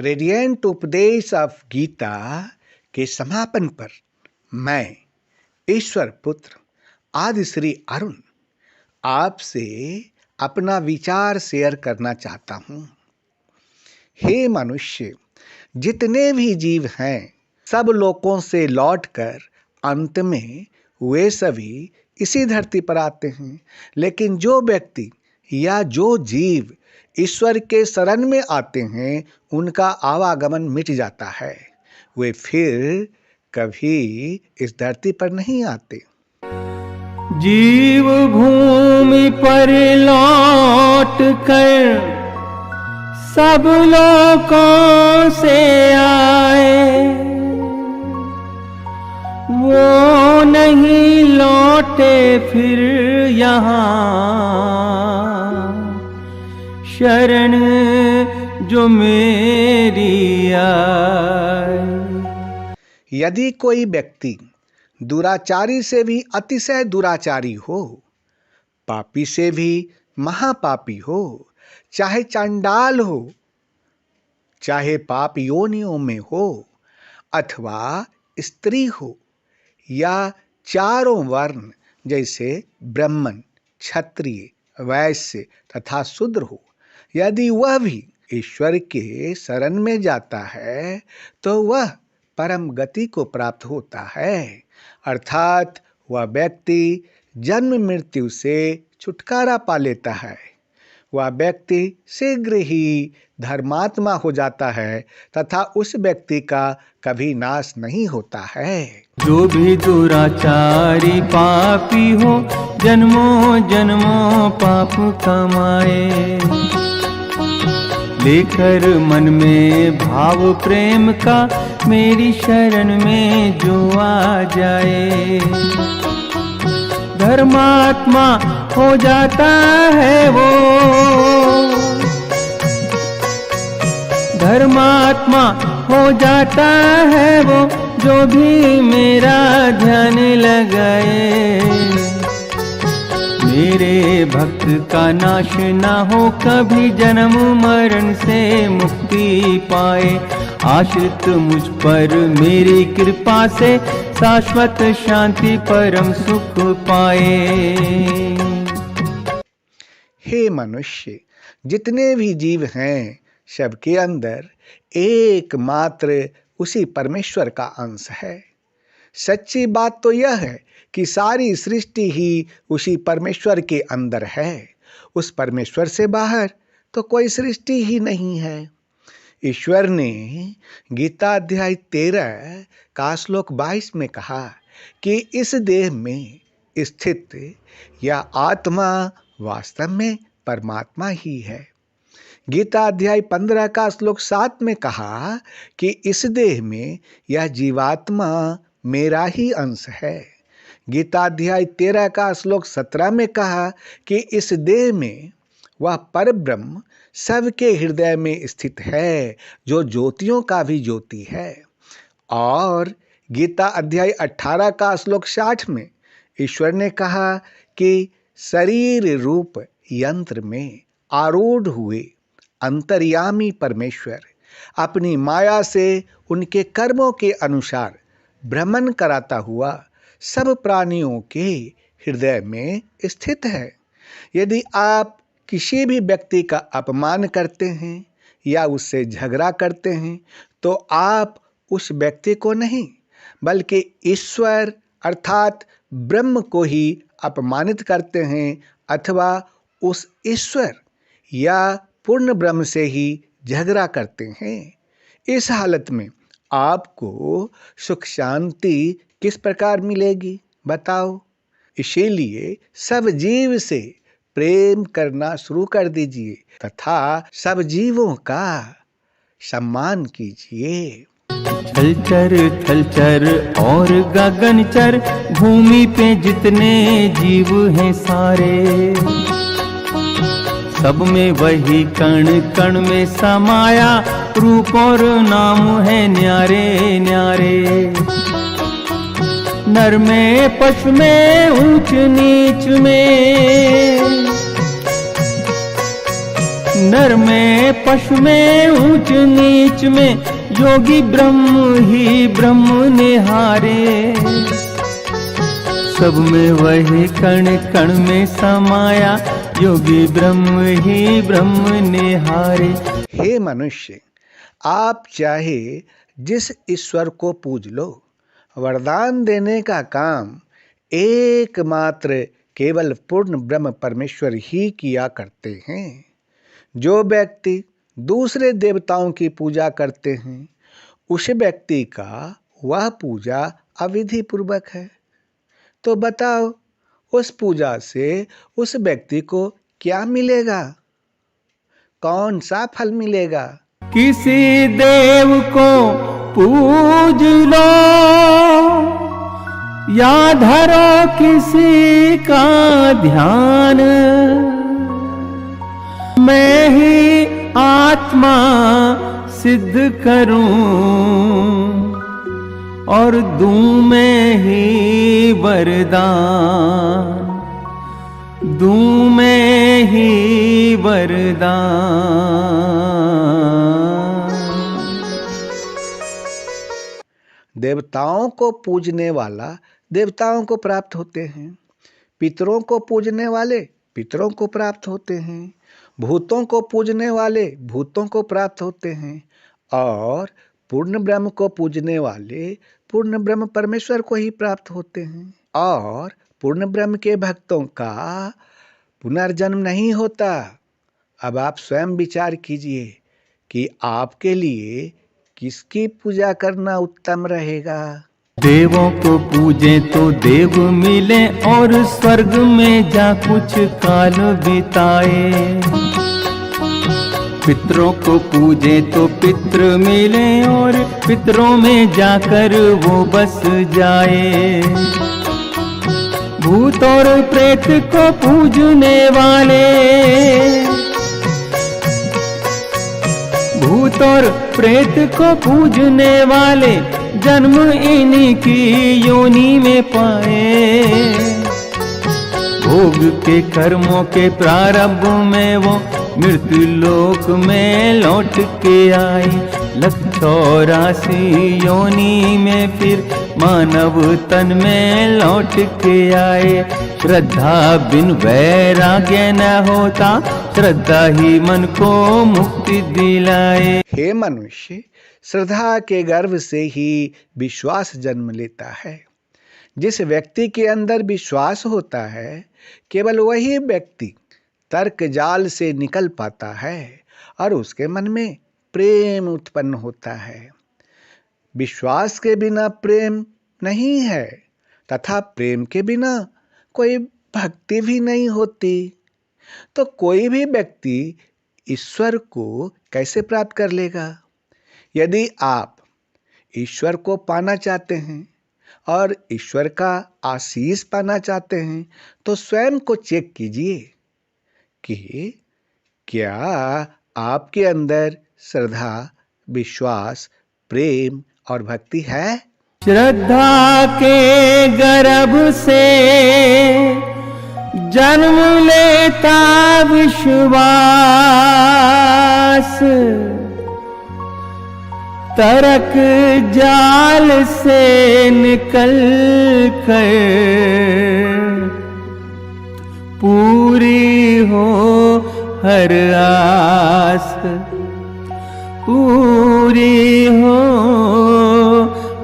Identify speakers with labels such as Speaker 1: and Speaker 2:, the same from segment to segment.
Speaker 1: Radiant उपदेश of Gita के समापन पर मैं ईश्वर पुत्र आदिश्री अरुण आपसे अपना विचार शेयर करना चाहता हूँ। हे मनुष्य, जितने भी जीव हैं सब लोकों से लौटकर अंत में वे सभी इसी धरती पर आते हैं, लेकिन जो व्यक्ति या जो जीव ईश्वर के शरण में आते हैं उनका आवागमन मिट जाता है, वे फिर कभी इस धरती पर नहीं आते।
Speaker 2: जीव भूमि पर लौट कर सब लोकों से आए, वो नहीं लौटे फिर यहाँ शरण जो मेरी आए।
Speaker 1: यदि कोई व्यक्ति दुराचारी से भी अतिशय दुराचारी हो, पापी से भी महापापी हो, चाहे चांडाल हो, चाहे पाप योनियों में हो, अथवा स्त्री हो या चारों वर्ण जैसे ब्राह्मण, क्षत्रिय, वैश्य तथा शूद्र हो, यदि वह भी ईश्वर के शरण में जाता है तो वह परम गति को प्राप्त होता है, अर्थात वह व्यक्ति जन्म मृत्यु से छुटकारा पा लेता है। वह व्यक्ति शीघ्र ही धर्मात्मा हो जाता है तथा उस व्यक्ति का कभी नाश नहीं होता है।
Speaker 2: जो भी दुराचारी पापी हो जन्मों जन्मों पाप कमाए, लेकर मन में भाव प्रेम का मेरी शरण में जो आ जाए, धर्मात्मा हो जाता है वो, धर्मात्मा हो जाता है वो जो भी मेरा ध्यान लगाए। मेरे भक्त का नाश ना हो कभी, जन्म मरण से मुक्ति पाए, आश्रित मुझ पर मेरी कृपा से शाश्वत शांति परम सुख पाए।
Speaker 1: हे मनुष्य, जितने भी जीव हैं सबके अंदर एकमात्र उसी परमेश्वर का अंश है। सच्ची बात तो यह है कि सारी सृष्टि ही उसी परमेश्वर के अंदर है। उस परमेश्वर से बाहर तो कोई सृष्टि ही नहीं है। ईश्वर ने गीता अध्याय 13 का श्लोक 22 में कहा कि इस देह में स्थित या आत्मा वास्तव में परमात्मा ही है। गीता अध्याय 15 का श्लोक 7 में कहा कि इस देह में यह जीवात्मा मेरा ही अंश है। गीता अध्याय 13 का श्लोक 17 में कहा कि इस देह में वह परब्रह्म सबके हृदय में स्थित है, जो ज्योतियों का भी ज्योति है। और गीता अध्याय 18 का श्लोक 60 में ईश्वर ने कहा कि शरीर रूप यंत्र में आरूढ़ हुए अंतर्यामी परमेश्वर अपनी माया से उनके कर्मों के अनुसार भ्रमण कराता हुआ सब प्राणियों के हृदय में स्थित है। यदि आप किसी भी व्यक्ति का अपमान करते हैं या उससे झगड़ा करते हैं तो आप उस व्यक्ति को नहीं बल्कि ईश्वर अर्थात ब्रह्म को ही अपमानित करते हैं, अथवा उस ईश्वर या पूर्ण ब्रह्म से ही झगड़ा करते हैं। इस हालत में आपको सुख शांति किस प्रकार मिलेगी बताओ? इसीलिए सब जीव से प्रेम करना शुरू कर दीजिए तथा सब जीवों का सम्मान कीजिए।
Speaker 2: थलचर और गगनचर भूमि पे जितने जीव हैं सारे, सब में वही कण कण में समाया रूप और नाम है न्यारे न्यारे। नर में पशु में ऊंच नीच में नर में पशु में ऊंच नीच में योगी ब्रह्म ही ब्रह्म निहारे। सब में वही कण कण में समाया योगी ब्रह्म ही ब्रह्म निहारे।
Speaker 1: हे मनुष्य, आप चाहे जिस ईश्वर को पूज लो, वरदान देने का काम एकमात्र केवल पूर्ण ब्रह्म परमेश्वर ही किया करते हैं। जो व्यक्ति दूसरे देवताओं की पूजा करते हैं, उस व्यक्ति का वह पूजा अविधि पूर्वक है। तो बताओ, उस पूजा से उस व्यक्ति को क्या मिलेगा? कौन सा फल मिलेगा?
Speaker 2: किसी देव को पूज लो या धरो किसी का ध्यान, मैं ही आत्मा सिद्ध करूं और दूं मैं ही वरदान, दूं मैं ही वरदान।
Speaker 1: देवताओं को पूजने वाला देवताओं को प्राप्त होते हैं, पितरों को पूजने वाले पितरों को प्राप्त होते हैं, भूतों को पूजने वाले भूतों को प्राप्त होते हैं, और पूर्ण ब्रह्म को पूजने वाले पूर्ण ब्रह्म परमेश्वर को ही प्राप्त होते हैं। और पूर्ण ब्रह्म के भक्तों का पुनर्जन्म नहीं होता। अब आप स्वयं विचार कीजिए कि आपके लिए किसकी पूजा करना उत्तम रहेगा।
Speaker 2: देवों को पूजे तो देव मिले और स्वर्ग में जा कुछ काल बिताए, पितरों को पूजे तो पितृ मिले और पितरों में जाकर वो बस जाए। भूत और प्रेत को पूजने वाले, भूत और प्रेत को पूजने वाले जन्म इन्हीं की योनि में पाए। भोग के कर्मों के प्रारब्ध में वो मृत्यु लोक में लौट के आए। 184 योनि में फिर मानव तन में लौट के आए। श्रद्धा बिन वैराग्य न होता, श्रद्धा ही मन को मुक्ति दिलाए।
Speaker 1: हे मनुष्य, श्रद्धा के गर्भ से ही विश्वास जन्म लेता है। जिस व्यक्ति के अंदर विश्वास होता है, केवल वही व्यक्ति तर्क जाल से निकल पाता है और उसके मन में प्रेम उत्पन्न होता है। विश्वास के बिना प्रेम नहीं है, तथा प्रेम के बिना कोई भक्ति भी नहीं होती। तो कोई भी व्यक्ति ईश्वर को कैसे प्राप्त कर लेगा? यदि आप ईश्वर को पाना चाहते हैं और ईश्वर का आशीष पाना चाहते हैं, तो स्वयं को चेक कीजिए कि क्या आपके अंदर श्रद्धा, विश्वास, प्रेम और भक्ति है।
Speaker 2: श्रद्धा के गर्भ से जन्म लेता विश्वास, तरक जाल से निकल कर पूरी हो हर आस, पूरी हो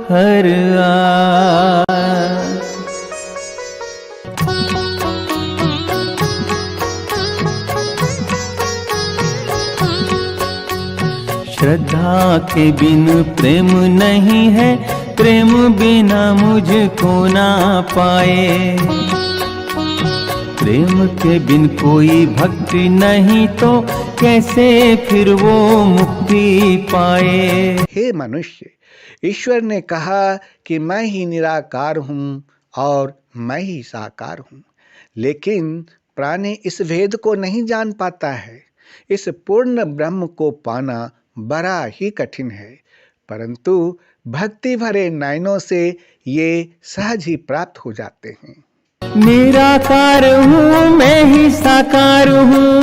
Speaker 2: हर आस। श्रद्धा के बिन प्रेम नहीं है, प्रेम बिना मुझको ना पाए। प्रेम के बिन कोई भक्ति नहीं, तो कैसे फिर वो मुक्ति पाए।
Speaker 1: हे मनुष्य, ईश्वर ने कहा कि मैं ही निराकार हूँ और मैं ही साकार हूँ, लेकिन प्राणी इस भेद को नहीं जान पाता है। इस पूर्ण ब्रह्म को पाना बड़ा ही कठिन है, परंतु भक्ति भरे नयनों से ये सहज ही प्राप्त हो जाते हैं।
Speaker 2: निराकार हूँ मैं ही साकार हूँ,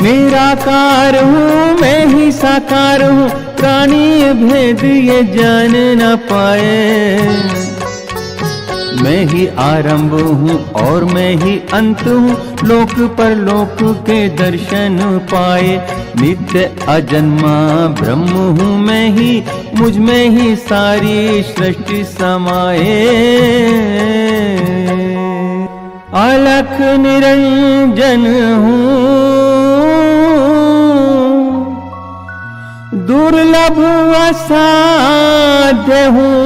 Speaker 2: निराकार हूँ मैं ही साकार हूँ, प्राणी भेद ये जान न पाए। मैं ही आरंभ हूँ और मैं ही अंत हूँ, लोक पर लोक के दर्शन पाए। नित्य अजन्मा ब्रह्म हूँ मैं ही, मुझ में ही सारी सृष्टि समाए। अलख निरंजन हूँ, दुर्लभ असाध्य हूँ,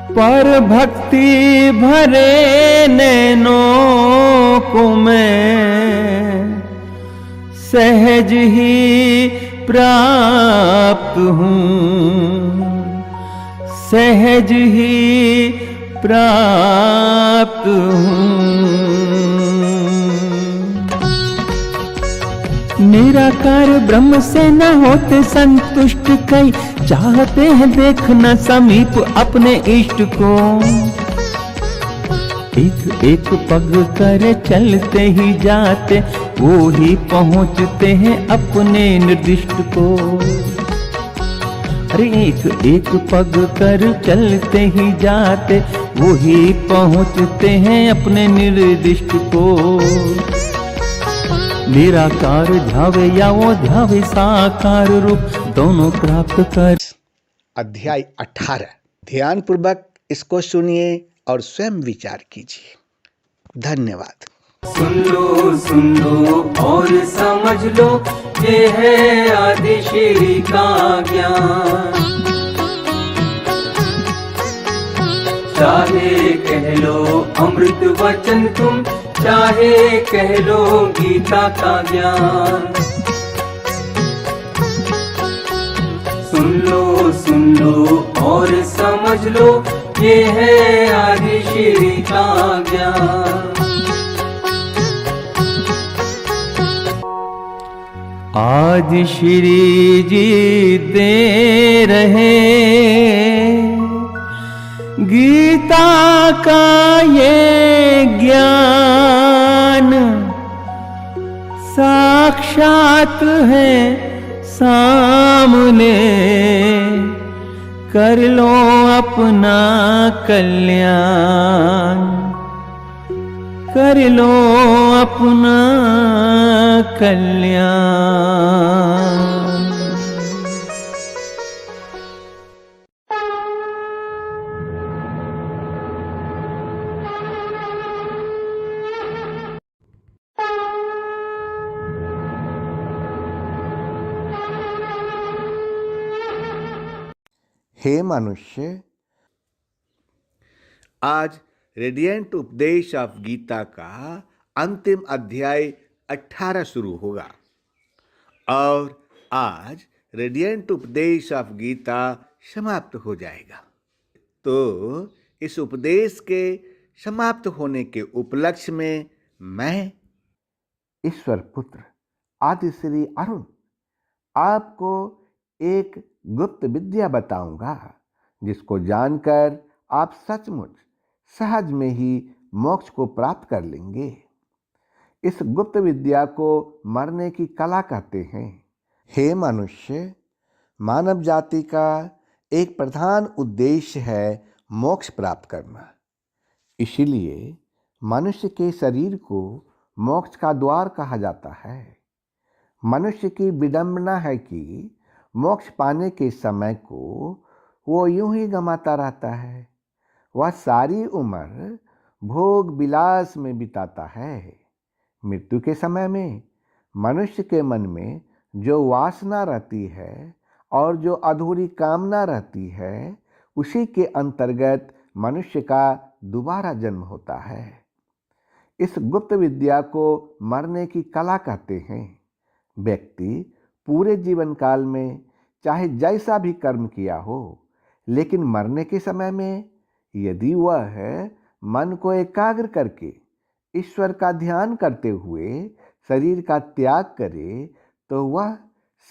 Speaker 2: पर भक्ति भरे नैनों को मैं सहज ही प्राप्त हूँ, सहज ही प्राप्त हूँ। निराकार ब्रह्म से न होते संतुष्ट, कई चाहते हैं देखना समीप अपने इष्ट को। एक एक पग कर चलते ही जाते, वो ही पहुँचते हैं अपने निर्दिष्ट को। अरे एक एक पग कर चलते ही जाते, वो ही पहुँचते हैं अपने निर्दिष्ट को। निराकार ध्यावे या वो ध्यावे साकार रूप, दोनों प्राप्त कर।
Speaker 1: अध्याय 18। ध्यान पूर्वक इसको सुनिए और स्वयं विचार कीजिए। धन्यवाद।
Speaker 2: सुन लो और समझ लो, ये है आदिश्री का ज्ञान। चाहे कह लो अमृत वचन तुम, चाहे कह लो गीता का ज्ञान। सुन लो और समझ लो, ये है आदिश्री का ज्ञान। आदिश्री जी दे रहे गीता का ये ज्ञान, साक्षात है सामने, कर लो अपना कल्याण, कर लो अपना कल्याण।
Speaker 1: हे मनुष्य, आज रेडियंट उपदेश ऑफ गीता का अंतिम अध्याय 18 शुरू होगा और आज रेडियंट उपदेश ऑफ गीता समाप्त हो जाएगा। तो इस उपदेश के समाप्त होने के उपलक्ष्य में मैं ईश्वर पुत्र आदिश्री अरुण आपको एक गुप्त विद्या बताऊंगा, जिसको जानकर आप सचमुच सहज में ही मोक्ष को प्राप्त कर लेंगे। इस गुप्त विद्या को मरने की कला कहते हैं। हे मनुष्य, मानव जाति का एक प्रधान उद्देश्य है मोक्ष प्राप्त करना। इसीलिए मनुष्य के शरीर को मोक्ष का द्वार कहा जाता है। मनुष्य की विडंबना है कि मोक्ष पाने के समय को वो यूं ही गंवाता रहता है। वह सारी उम्र भोग विलास में बिताता है। मृत्यु के समय में मनुष्य के मन में जो वासना रहती है और जो अधूरी कामना रहती है, उसी के अंतर्गत मनुष्य का दोबारा जन्म होता है। इस गुप्त विद्या को मरने की कला कहते हैं। व्यक्ति पूरे जीवन काल में चाहे जैसा भी कर्म किया हो, लेकिन मरने के समय में यदि वह मन को एकाग्र करके ईश्वर का ध्यान करते हुए शरीर का त्याग करे, तो वह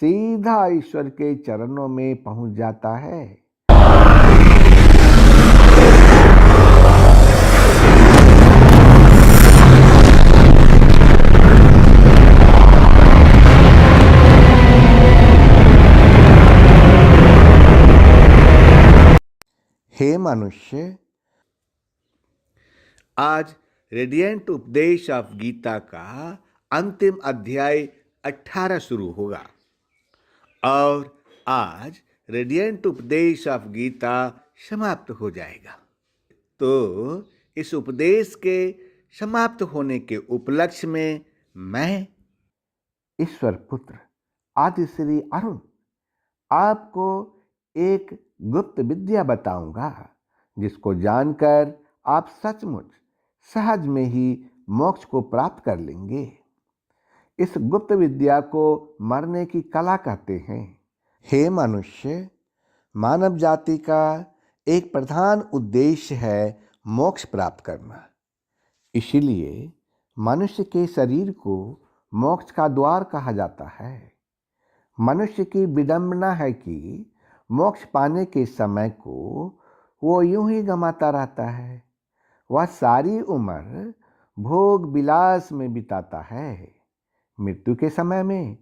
Speaker 1: सीधा ईश्वर के चरणों में पहुंच जाता है। हे मनुष्य, आज रेडियंट उपदेश ऑफ गीता का अंतिम अध्याय 18 शुरू होगा और आज रेडियंट उपदेश ऑफ गीता समाप्त हो जाएगा। तो इस उपदेश के समाप्त होने के उपलक्ष्य में मैं ईश्वर पुत्र आदिश्री अरुण आपको एक गुप्त विद्या बताऊंगा, जिसको जानकर आप सचमुच सहज में ही मोक्ष को प्राप्त कर लेंगे। इस गुप्त विद्या को मरने की कला कहते हैं। हे मनुष्य, मानव जाति का एक प्रधान उद्देश्य है मोक्ष प्राप्त करना। इसीलिए मनुष्य के शरीर को मोक्ष का द्वार कहा जाता है। मनुष्य की विडंबना है कि मोक्ष पाने के समय को वो यूं ही गंवाता रहता है। वह सारी उम्र भोग विलास में बिताता है। मृत्यु के समय में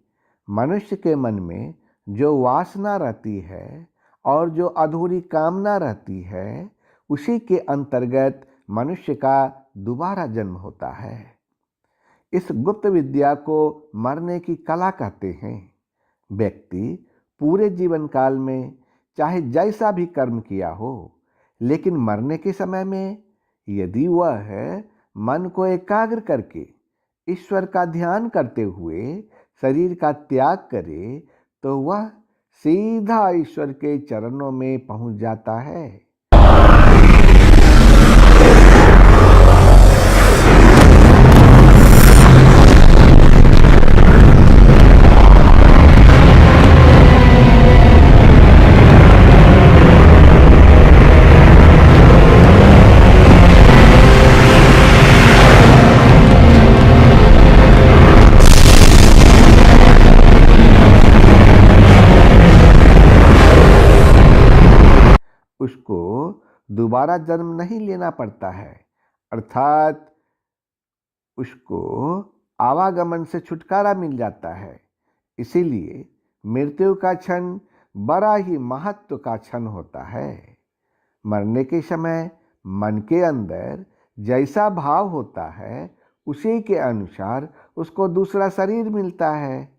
Speaker 1: मनुष्य के मन में जो वासना रहती है और जो अधूरी कामना रहती है, उसी के अंतर्गत मनुष्य का दोबारा जन्म होता है। इस गुप्त विद्या को मरने की कला कहते हैं। व्यक्ति पूरे जीवन काल में चाहे जैसा भी कर्म किया हो, लेकिन मरने के समय में यदि वह मन को एकाग्र करके ईश्वर का ध्यान करते हुए शरीर का त्याग करे, तो वह सीधा ईश्वर के चरणों में पहुंच जाता है। उसको दोबारा जन्म नहीं लेना पड़ता है, अर्थात उसको आवागमन से छुटकारा मिल जाता है। इसीलिए मृत्यु का क्षण बड़ा ही महत्व का क्षण होता है। मरने के समय मन के अंदर जैसा भाव होता है, उसी के अनुसार उसको दूसरा शरीर मिलता है।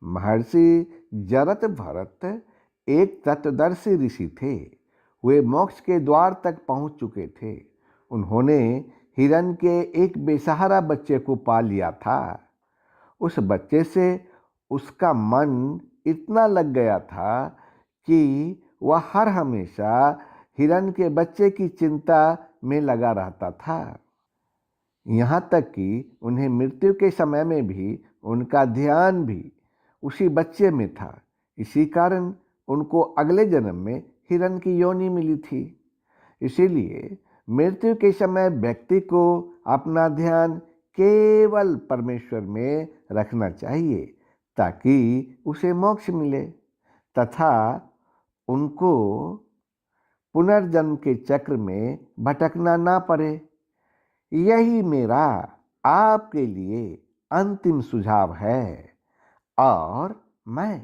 Speaker 1: महर्षि जरत भरत एक तत्वदर्शी ऋषि थे। वे मोक्ष के द्वार तक पहुंच चुके थे। उन्होंने हिरण के एक बेसहारा बच्चे को पाल लिया था। उस बच्चे से उसका मन इतना लग गया था कि वह हर हमेशा हिरण के बच्चे की चिंता में लगा रहता था। यहाँ तक कि उन्हें मृत्यु के समय में भी उनका ध्यान भी उसी बच्चे में था। इसी कारण उनको अगले जन्म में हिरण की योनि मिली थी। इसीलिए मृत्यु के समय व्यक्ति को अपना ध्यान केवल परमेश्वर में रखना चाहिए, ताकि उसे मोक्ष मिले तथा उनको पुनर्जन्म के चक्र में भटकना ना पड़े। यही मेरा आपके लिए अंतिम सुझाव है और मैं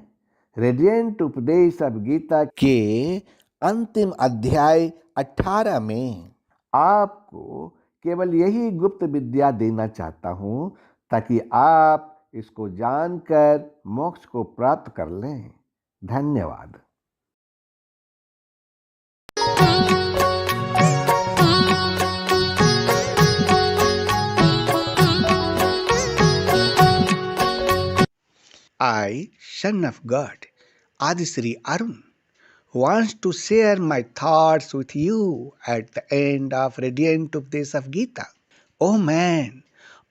Speaker 1: रेडियंट उपदेश ऑफ गीता के अंतिम अध्याय 18 में आपको केवल यही गुप्त विद्या देना चाहता हूं, ताकि आप इसको जानकर मोक्ष को प्राप्त कर लें। धन्यवाद। I, Son of God, Aadishri Arun, wants to share my thoughts with you at the end of Radiant Updesh of Gita. Oh man,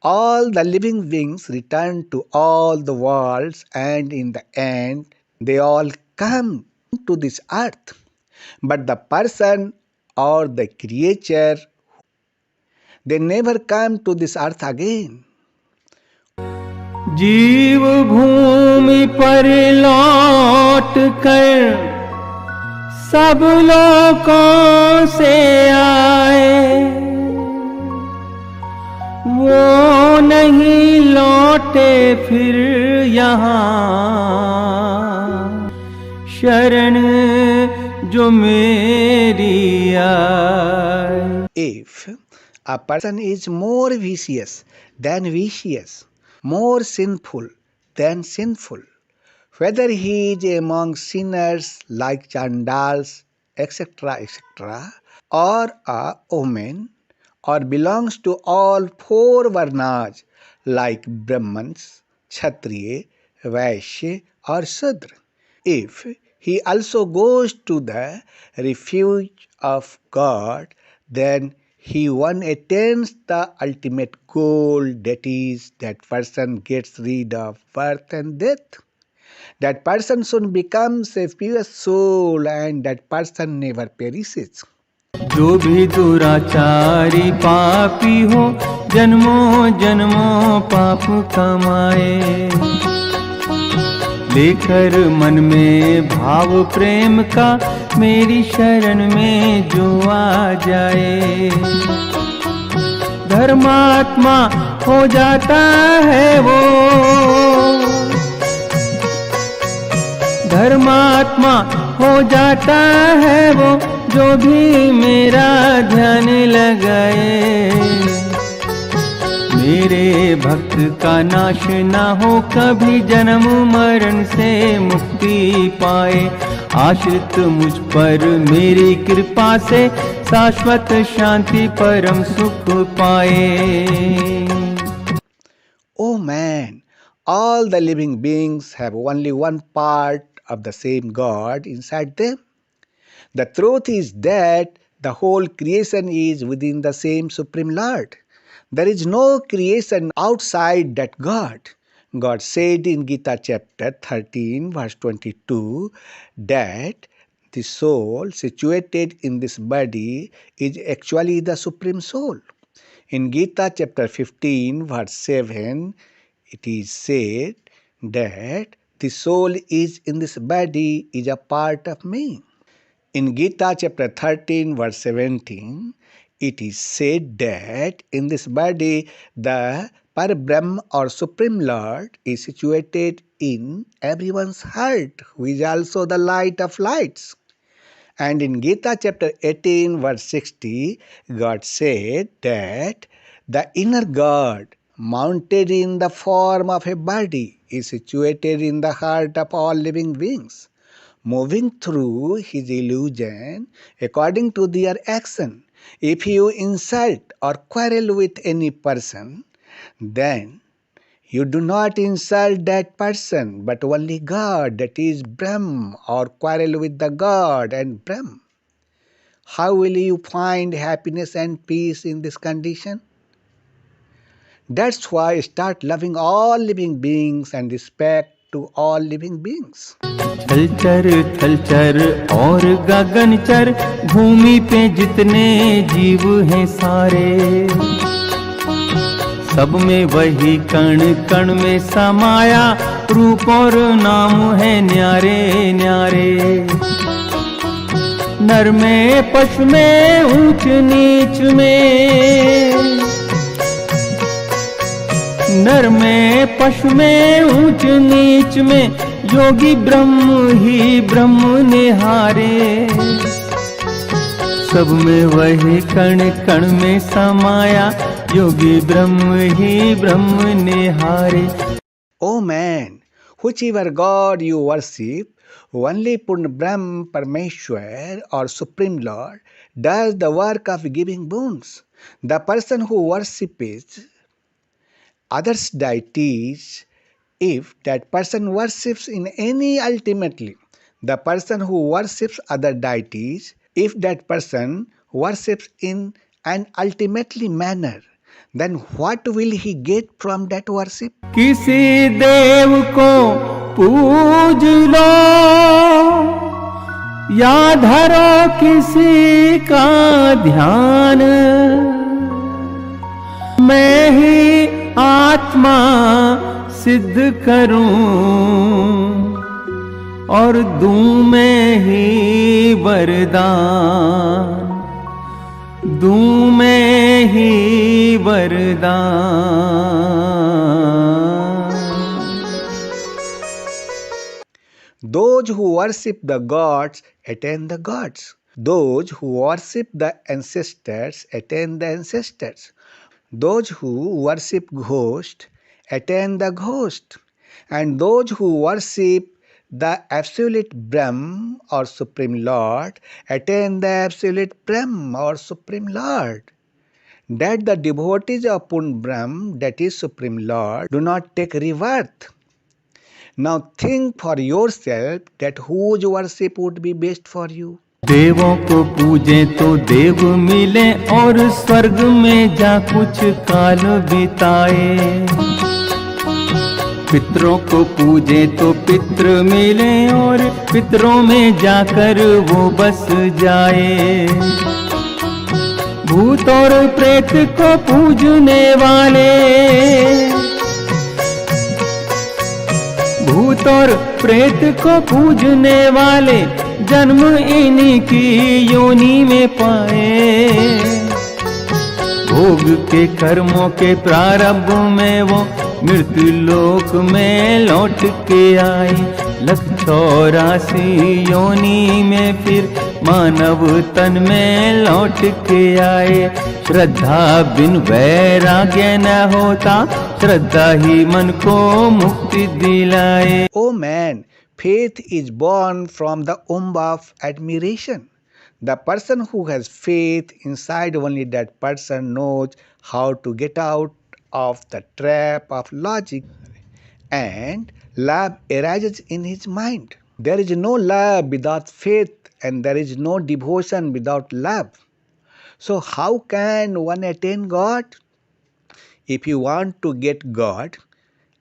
Speaker 1: all the living beings return to all the worlds, and in the end, they all come to this earth. But the person or the creature, they never come to this earth again.
Speaker 2: जीव भूमि पर लौट कर सब लोकों से आए, वो नहीं लौटे फिर यहाँ। शरण जो मेरी आए।
Speaker 1: If a person is more vicious than vicious, more sinful than sinful, whether he is among sinners like Chandals, etc., etc., or a woman, or belongs to all four Varnas like Brahmans, Kshatriya, Vaishya, or Sudra, if he also goes to the refuge of God, then he one attains the ultimate goal, that is, that person gets rid of birth and death. That person soon becomes a pure soul and that person never perishes.
Speaker 2: जो भी दुराचारी पापी हो, जन्मों जन्मों पाप कमाए, लेकर मन में भाव प्रेम का मेरी शरण में जो आ जाए, धर्मात्मा हो जाता है वो, धर्मात्मा हो जाता है वो, जो भी मेरा ध्यान लगाए। मेरे भक्त का नाश ना हो कभी, जन्म मरण से मुक्ति पाए, आश्रित मुझ पर मेरी कृपा से शाश्वत शांति परम सुख पाए।
Speaker 1: Oh man, all the living beings have only one part of the same God inside them. The truth is that the whole creation is within the same Supreme Lord. There is no creation outside that God. God said in Gita chapter 13 verse 22 that the soul situated in this body is actually the Supreme Soul. In Gita chapter 15 verse 7 it is said that the soul is in this body is a part of me. In Gita chapter 13 verse 17, it is said that in this body the Parabrahm or Supreme Lord is situated in everyone's heart, who is also the light of lights. And in Gita chapter 18 verse 60, God said that the inner God, mounted in the form of a body, is situated in the heart of all living beings, moving through his illusion according to their action. If you insult or quarrel with any person, then you do not insult that person, but only God, that is Brahm, or quarrel with the God and Brahm. How will you find happiness and peace in this condition? That's why start loving all living beings and respect to all living beings.
Speaker 2: थलचर और गगनचर, भूमि पे जितने जीव हैं सारे, सब में वही कण कण में समाया, रूप और नाम है न्यारे न्यारे। नर में पशु में ऊंच नीच में, नर में पशु में ऊंच नीच में, योगी ब्रह्म ही ब्रह्म निहारे। सब में वही कण कण में समाया, योगी ब्रह्म ही ब्रह्म निहारे।
Speaker 1: O man, whichever God you worship, only Purna Brahm Parameshwar or Supreme Lord does the work of giving boons. The person who worships others deities, if that person worships in any ultimately, the person who worships other deities, if that person worships in an ultimately manner, then what will he get from that worship?
Speaker 2: किसी देव को पूज लो या धरो किसी का ध्यान, मैं ही आत्मा सिद्ध करूं और दूं मैं ही वरदान, दूं मैं ही वरदान।
Speaker 1: Those who worship the gods attain the gods. Those who worship the ancestors attain the ancestors. Those who worship ghosts attain the ghost. And those who worship the absolute Brahm or Supreme Lord attain the absolute Brahm or Supreme Lord. That the devotees of Purna Brahm, that is Supreme Lord, do not take rebirth. Now think for yourself that whose worship would be best for you.
Speaker 2: देवों को पूजे तो देव मिले और स्वर्ग में जा कुछ काल बिताए। पितरों को पूजे तो पितृ मिले और पितरों में जाकर वो बस जाए। भूत और प्रेत को पूजने वाले, भूत और प्रेत को पूजने वाले जन्म इन्हीं की योनि में पाए। भोग के कर्मों के प्रारब्ध में वो मृत्यु लोक में लौट के आए। 184 योनि में फिर मानव तन में लौट के आए। श्रद्धा बिन वैराग्य न होता, श्रद्धा ही मन को मुक्ति दिलाए।
Speaker 1: O man, faith is born from the womb of admiration. The person who has faith inside, only that person knows how to get out of the trap of logic, and love arises in his mind. There is no love without faith, and there is no devotion without love. So how can one attain God? If you want to get God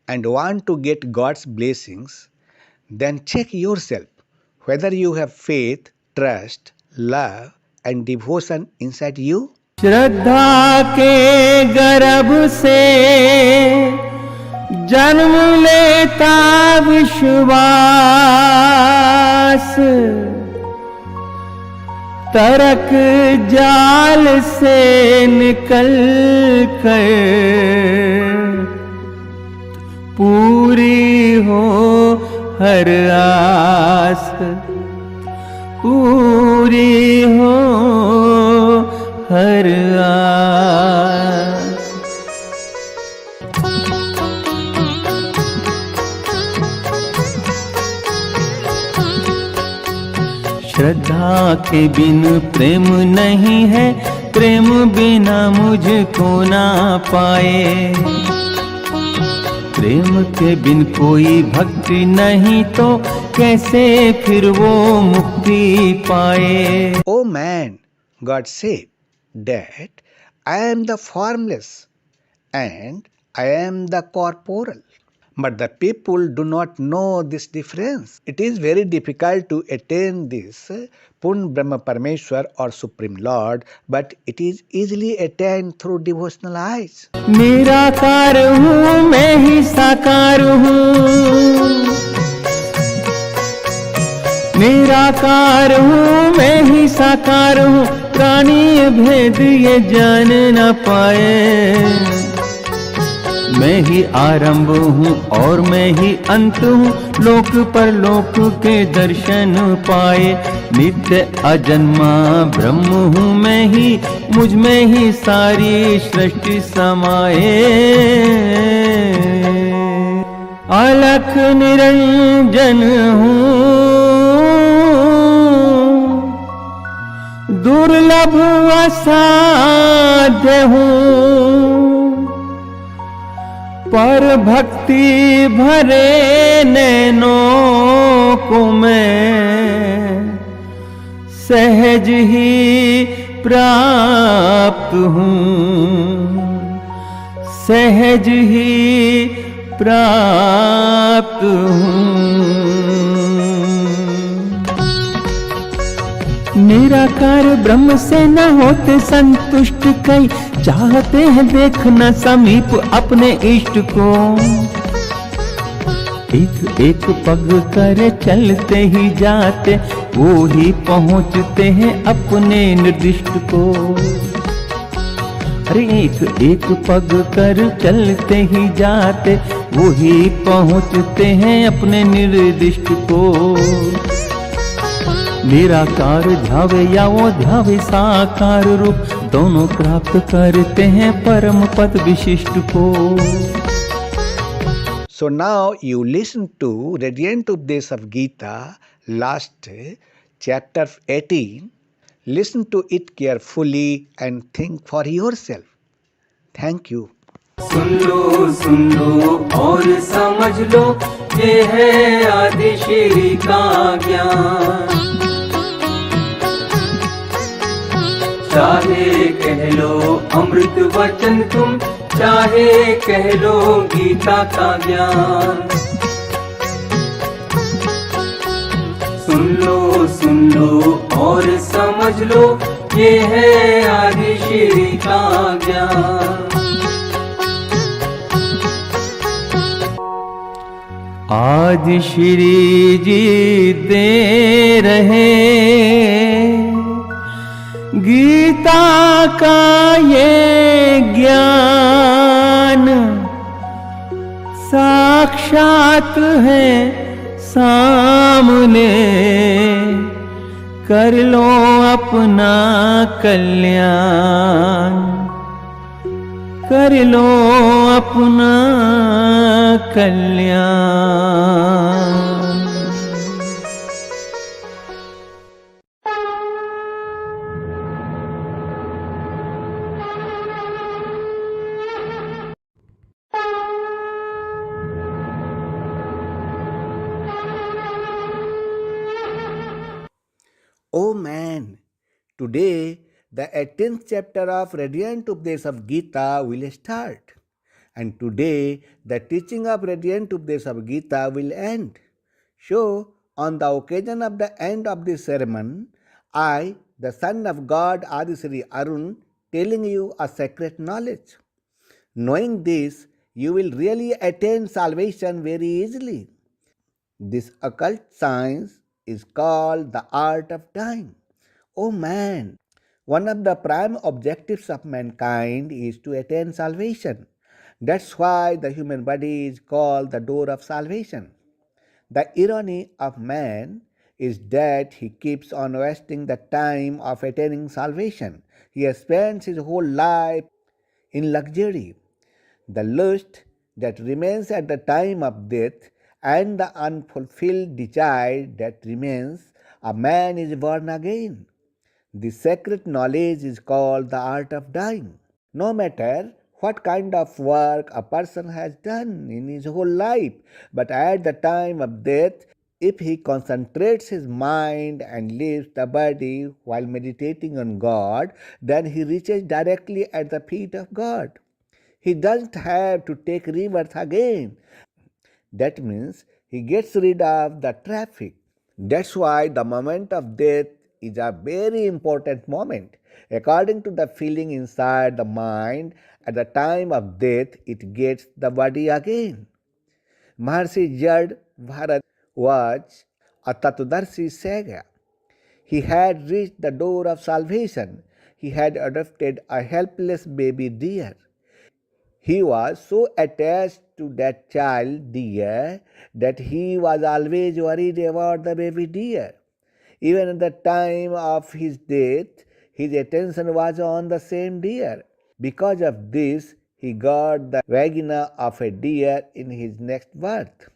Speaker 1: and want to get God's blessings, then check yourself whether you have faith, trust, love and devotion inside you.
Speaker 2: श्रद्धा के गर्भ से जन्म लेता विश्वास, तरक जाल से निकल कर पूरी हो हर आस, पूरी हो हर आस। श्रद्धा के बिन प्रेम नहीं है, प्रेम बिना मुझको ना पाए। प्रेम के बिन कोई भक्ति नहीं तो कैसे फिर वो मुक्ति पाए।
Speaker 1: O man, God said that I am the formless and I am the corporal. But the people do not know this difference. It is very difficult to attain this Purna Brahma Parmeshwar or Supreme Lord, but it is easily attained through devotional eyes.
Speaker 2: निराकार हूँ मैं ही साकार हूँ, निराकार हूँ मैं ही साकार हूँ, प्राणी भेद ये जान न पाए। मैं ही आरंभ हूँ और मैं ही अंत हूँ, लोक पर लोक के दर्शन पाए। नित्य अजन्मा ब्रह्म हूँ मैं ही, मुझ में ही सारी सृष्टि समाए। अलख निरंजन हूँ, दुर्लभ असाध्य हूँ, पर भक्ति भरे नैनों को मैं सहज ही प्राप्त हूँ, सहज ही प्राप्त हूँ। निराकार ब्रह्म से न होते संतुष्ट, कई चाहते हैं देखना समीप अपने इष्ट को। एक एक पग कर चलते ही जाते, वो ही पहुँचते हैं अपने निर्दिष्ट को। अरे एक एक पग कर चलते ही जाते, वो ही पहुँचते हैं अपने निर्दिष्ट को। निराकार ध्यावे या वो ध्यावे साकार रूप, दोनों प्राप्त करते हैं परम पद विशिष्ट को।
Speaker 1: So now you listen to Radiant Updesh of Gita, last chapter 18. Listen to it carefully and think for yourself. Thank you.
Speaker 2: सुन लो और समझ लो, ये है आदिश्री का ज्ञान। चाहे कह लो अमृत वचन तुम, चाहे कह लो गीता का ज्ञान। सुन लो और समझ लो, ये है आदिश्री का ज्ञान। आदिश्री जी दे रहे गीता का ये ज्ञान, साक्षात है सामने, कर लो अपना कल्याण, कर लो अपना कल्याण।
Speaker 1: Oh man, today the 18th chapter of Radiant Updesh of Gita will start. And today the teaching of Radiant Updesh of Gita will end. So, on the occasion of the end of this sermon, I, the son of God Aadishri Arun, telling you a sacred knowledge. Knowing this, you will really attain salvation very easily. This occult science is called the art of dying. Oh man, one of the prime objectives of mankind is to attain salvation. That's why the human body is called the door of salvation. The irony of man is that he keeps on wasting the time of attaining salvation. He spends his whole life in luxury. The lust that remains at the time of death and the unfulfilled desire that remains, a man is born again. This sacred knowledge is called the art of dying. No matter what kind of work a person has done in his whole life, but at the time of death, if he concentrates his mind and leaves the body while meditating on God, then he reaches directly at the feet of God. He doesn't have to take rebirth again. That means he gets rid of the traffic. That's why the moment of death is a very important moment. According to the feeling inside the mind, at the time of death, it gets the body again. Maharshi Jad Bharat was a Tatudarshi Saga. He had reached the door of salvation. He had adopted a helpless baby deer. He was so attached to that child deer that he was always worried about the baby deer. Even at the time of his death, his attention was on the same deer. Because of this, he got the vagina of a deer in his next birth.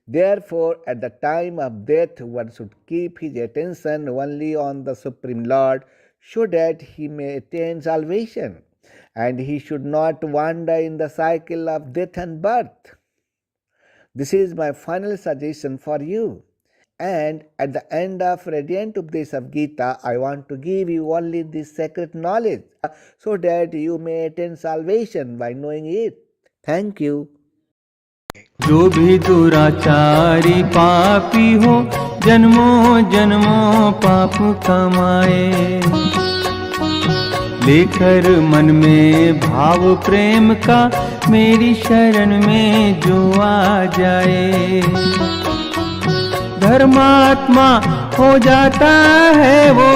Speaker 1: Therefore, at the time of death, one should keep his attention only on the Supreme Lord, so that he may attain salvation, and he should not wander in the cycle of death and birth. This is my final suggestion for you. And at the end of Radiant Updesh of Gita, I want to give you only this sacred knowledge, so that you may attain salvation by knowing it. Thank you.
Speaker 2: जो भी दुराचारी पापी हो, जन्मों जन्मों पाप कमाए, लेकर मन में भाव प्रेम का मेरी शरण में जो आ जाए, धर्मात्मा हो जाता है वो,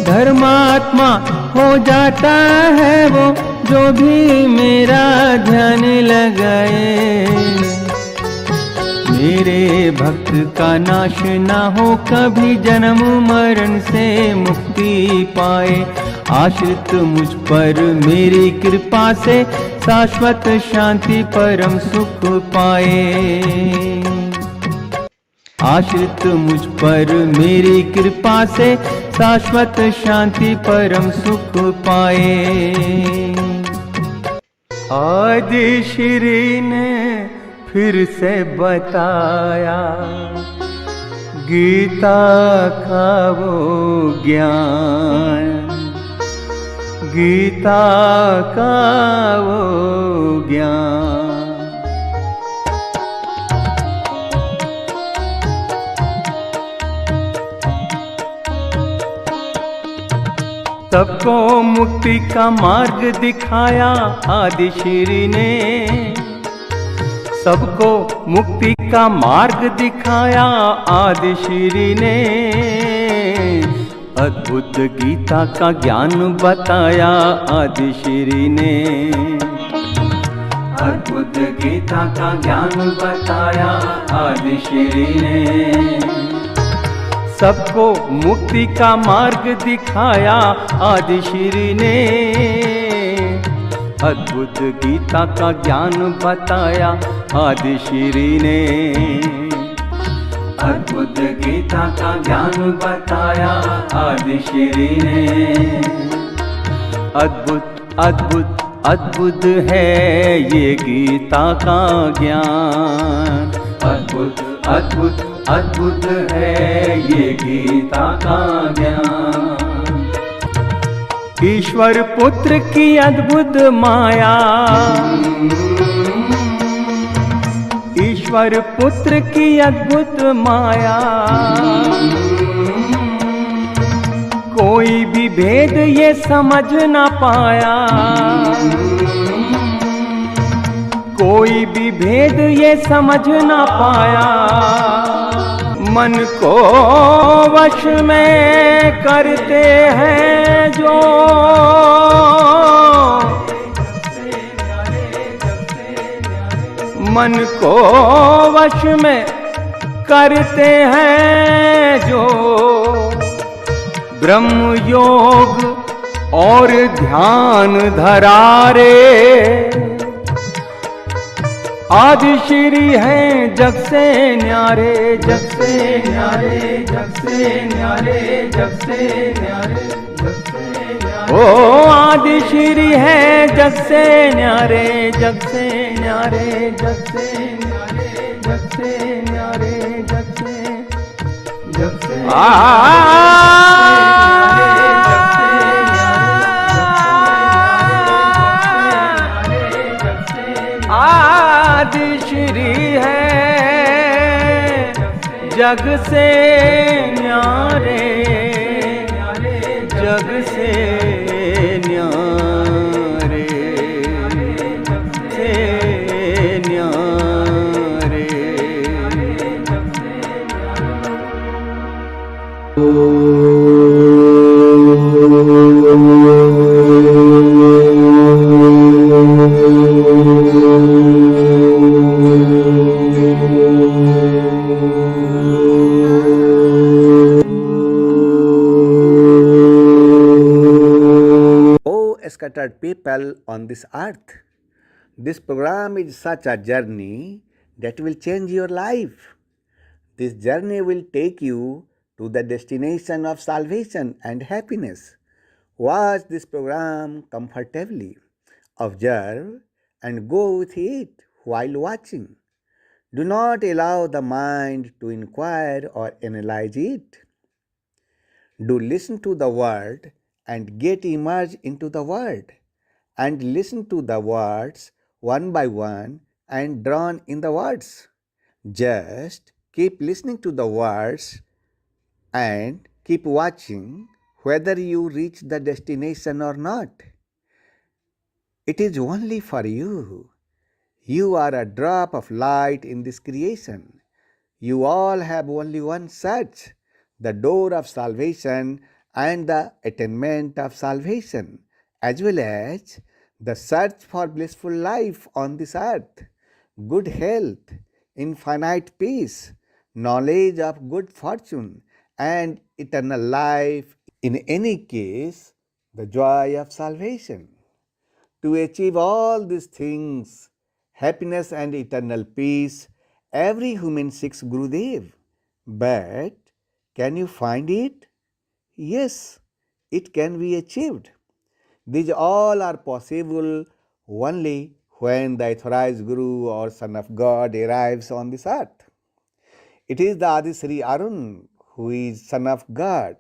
Speaker 2: धर्मात्मा हो जाता है वो जो भी मेरा ध्यान लगाए। मेरे भक्त का नाश ना हो कभी, जन्म मरण से मुक्ति पाए। आश्रित मुझ पर मेरी कृपा से शाश्वत शांति परम सुख पाए। आश्रित मुझ पर मेरी कृपा से शाश्वत शांति परम सुख पाए। आदिश्री ने फिर से बताया गीता का वो ज्ञान, गीता का वो ज्ञान। सबको मुक्ति का मार्ग दिखाया आदिश्री ने, सबको मुक्ति का मार्ग दिखाया आदिश्री ने। अद्भुत गीता का ज्ञान बताया आदिश्री ने, अद्भुत गीता का ज्ञान बताया आदिश्री ने। सबको मुक्ति का मार्ग दिखाया आदिश्री ने, अद्भुत गीता का ज्ञान बताया आदिश्री ने, अद्भुत गीता का ज्ञान बताया आदिश्री ने। अद्भुत अद्भुत अद्भुत है ये गीता का ज्ञान, अद्भुत अद्भुत अद्भुत है ये गीता का ज्ञान। ईश्वर पुत्र की अद्भुत माया, ईश्वर पुत्र की अद्भुत माया। कोई भी भेद ये समझ ना पाया, कोई भी भेद ये समझ ना पाया। मन को वश में करते हैं जो, मन को वश में करते हैं जो। ब्रह्म योग और ध्यान धरारे आदिश्री हैं जग से न्यारे, जग से न्यारे, जग से न्यारे, जग से न्यारे, जग से न्यारे। ओ आदिश्री हैं जग से न्यारे, जग से न्यारे, जग से न्यारे, जग से न्यारे, जग से, जग से आदिश्री है जग से न्यारे, जग से न्यारे, से न्यारे।
Speaker 1: Scattered people on this earth. This program is such a journey that will change your life. This journey will take you to the destination of salvation and happiness. Watch this program comfortably. Observe and go with it while watching. Do not allow the mind to inquire or analyze it. Do listen to the word and get immersed into the word, and listen to the words one by one and drawn in the words. Just keep listening to the words and keep watching whether you reach the destination or not. It is only for you. You are a drop of light in this creation. You all have only one search, the door of salvation, and the attainment of salvation, as well as the search for blissful life on this earth, good health, infinite peace, knowledge of good fortune, and eternal life. In any case, the joy of salvation. To achieve all these things, happiness and eternal peace, every human seeks Gurudev. But can you find it? Yes, it can be achieved. These all are possible only when the authorized Guru or Son of God arrives on this earth. It is the Aadishri Arun who is Son of God.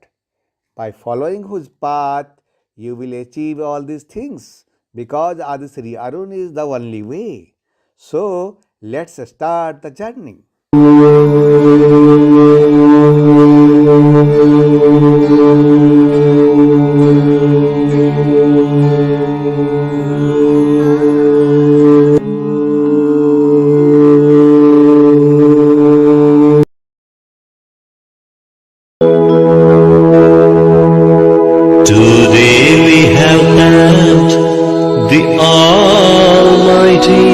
Speaker 1: By following whose path, you will achieve all these things, because Aadishri Arun is the only way. So, let's start the journey.
Speaker 3: Today we have thanked the Almighty.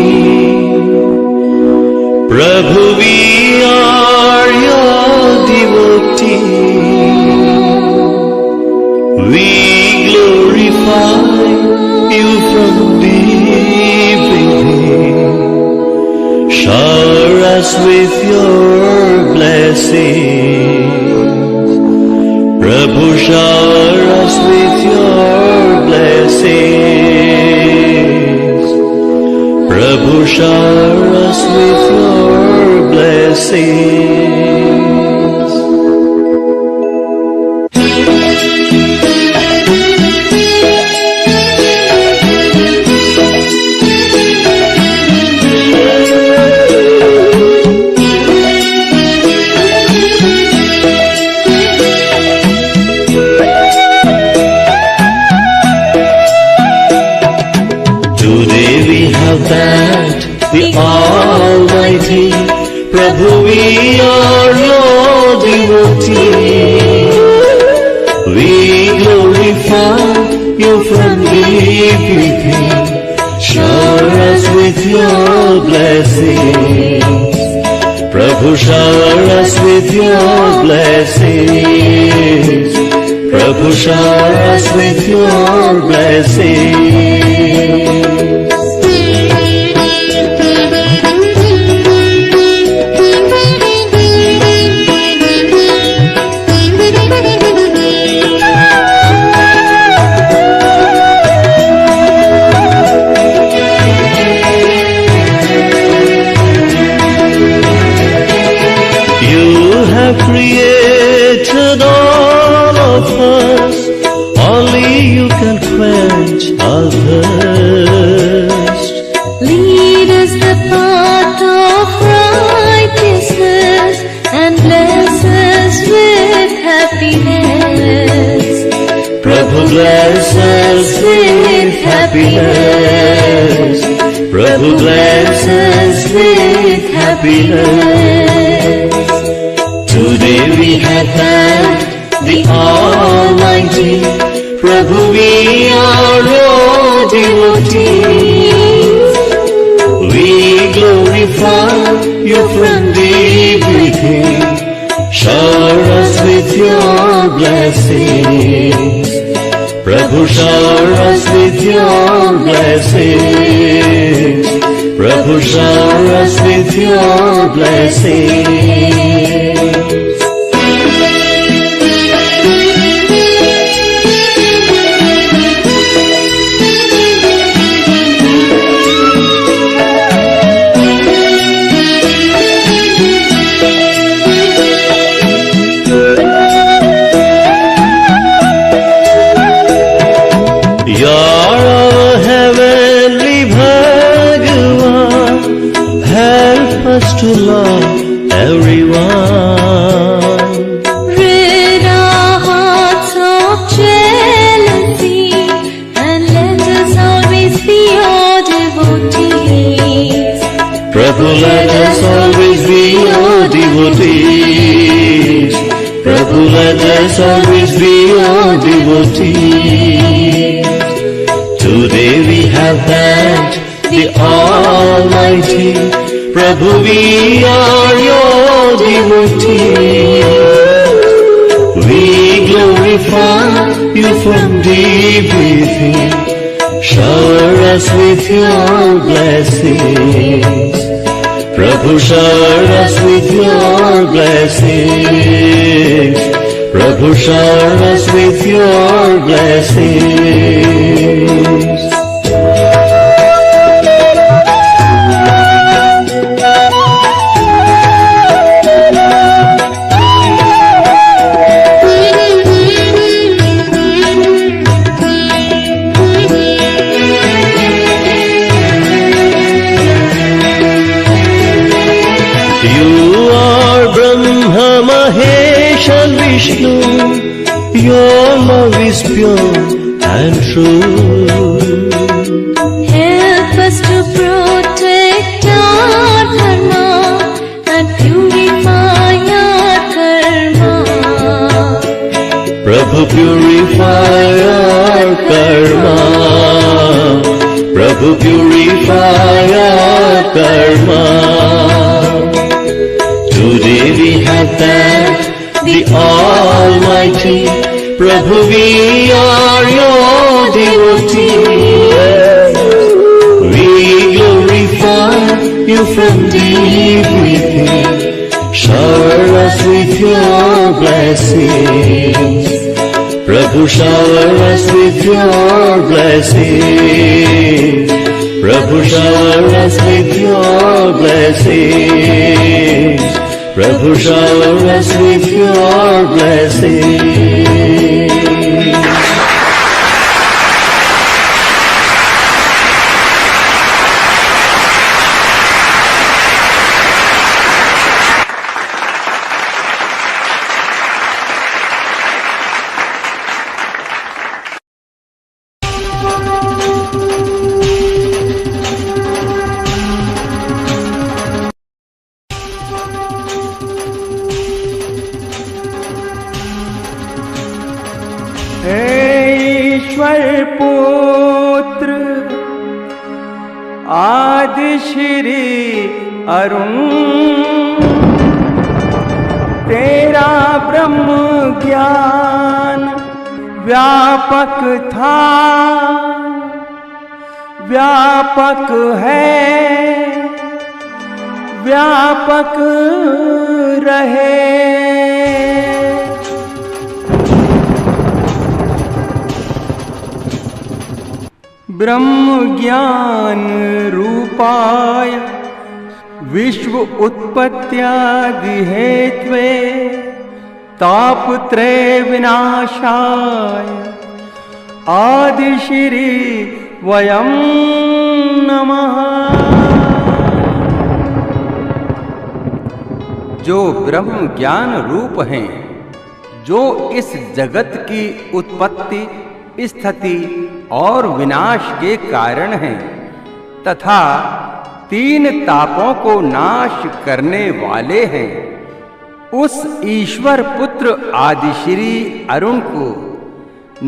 Speaker 3: Prabhu, we are your devotee. We glorify you from deep within. Shower us with your blessings. Prabhu, shower us with your blessings. Prabhu, shower us with your blessings. Today we have thanked the Almighty. Prabhu, we are your devotee. We glorify you from deep within. Shower us with your blessings. Prabhu, shower us with your blessings. Prabhu, shower us with your blessings. Created all of us, only you can quench our thirst.
Speaker 4: Lead us the path of righteousness and bless us with happiness.
Speaker 3: Prabhu, bless us with happiness. Prabhu, bless us with happiness. Today we have thanked the Almighty. Prabhu, we are your devotees. We glorify you from deep within. Shower us with your blessings. Prabhu, shower us with your blessings. Prabhu, shower us with your blessings. You're our heavenly Bhagavan. Help us to love everyone.
Speaker 4: Rid our hearts of jealousy and let us always be your devotees.
Speaker 3: Prabhu, let us always be your devotees. Prabhu, let us always be your devotees. Today we have thanked the Almighty. Prabhu, we are your devotees. We glorify you from deep within. Shower us with your blessings. Prabhu, shower us with your blessings. Prabhu, shower us with your blessings. Vishnu, your love is pure and true.
Speaker 4: Help us to protect our dharma and purify our karma.
Speaker 3: Prabhu, purify our karma. Prabhu, purify our karma. Today we have thanked the Almighty. Prabhu, we are your devotees. We glorify you from deep within. Shower us with your blessings. Prabhu, shower us with your blessings. Prabhu, shower us with your blessings. Prabhu, shower us with your blessings.
Speaker 2: ईश्वर पुत्र आदिश्री अरुण, तेरा ब्रह्म ज्ञान व्यापक था, व्यापक है, व्यापक रहे। ब्रह्म ज्ञान रूपाय विश्व उत्पत्त्यादि हेत्वे तापत्रय विनाशाय आदिश्री वयं नमः। जो ब्रह्म ज्ञान रूप हैं, जो इस जगत की उत्पत्ति, स्थिति और विनाश के कारण हैं, तथा तीन तापों को नाश करने वाले हैं, उस ईश्वर पुत्र आदिश्री अरुण को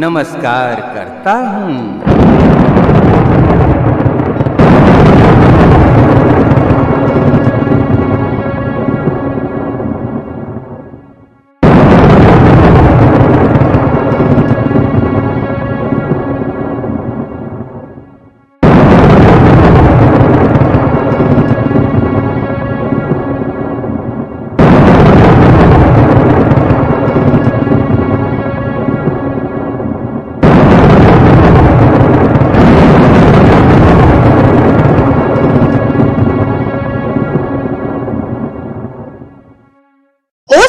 Speaker 2: नमस्कार करता हूँ।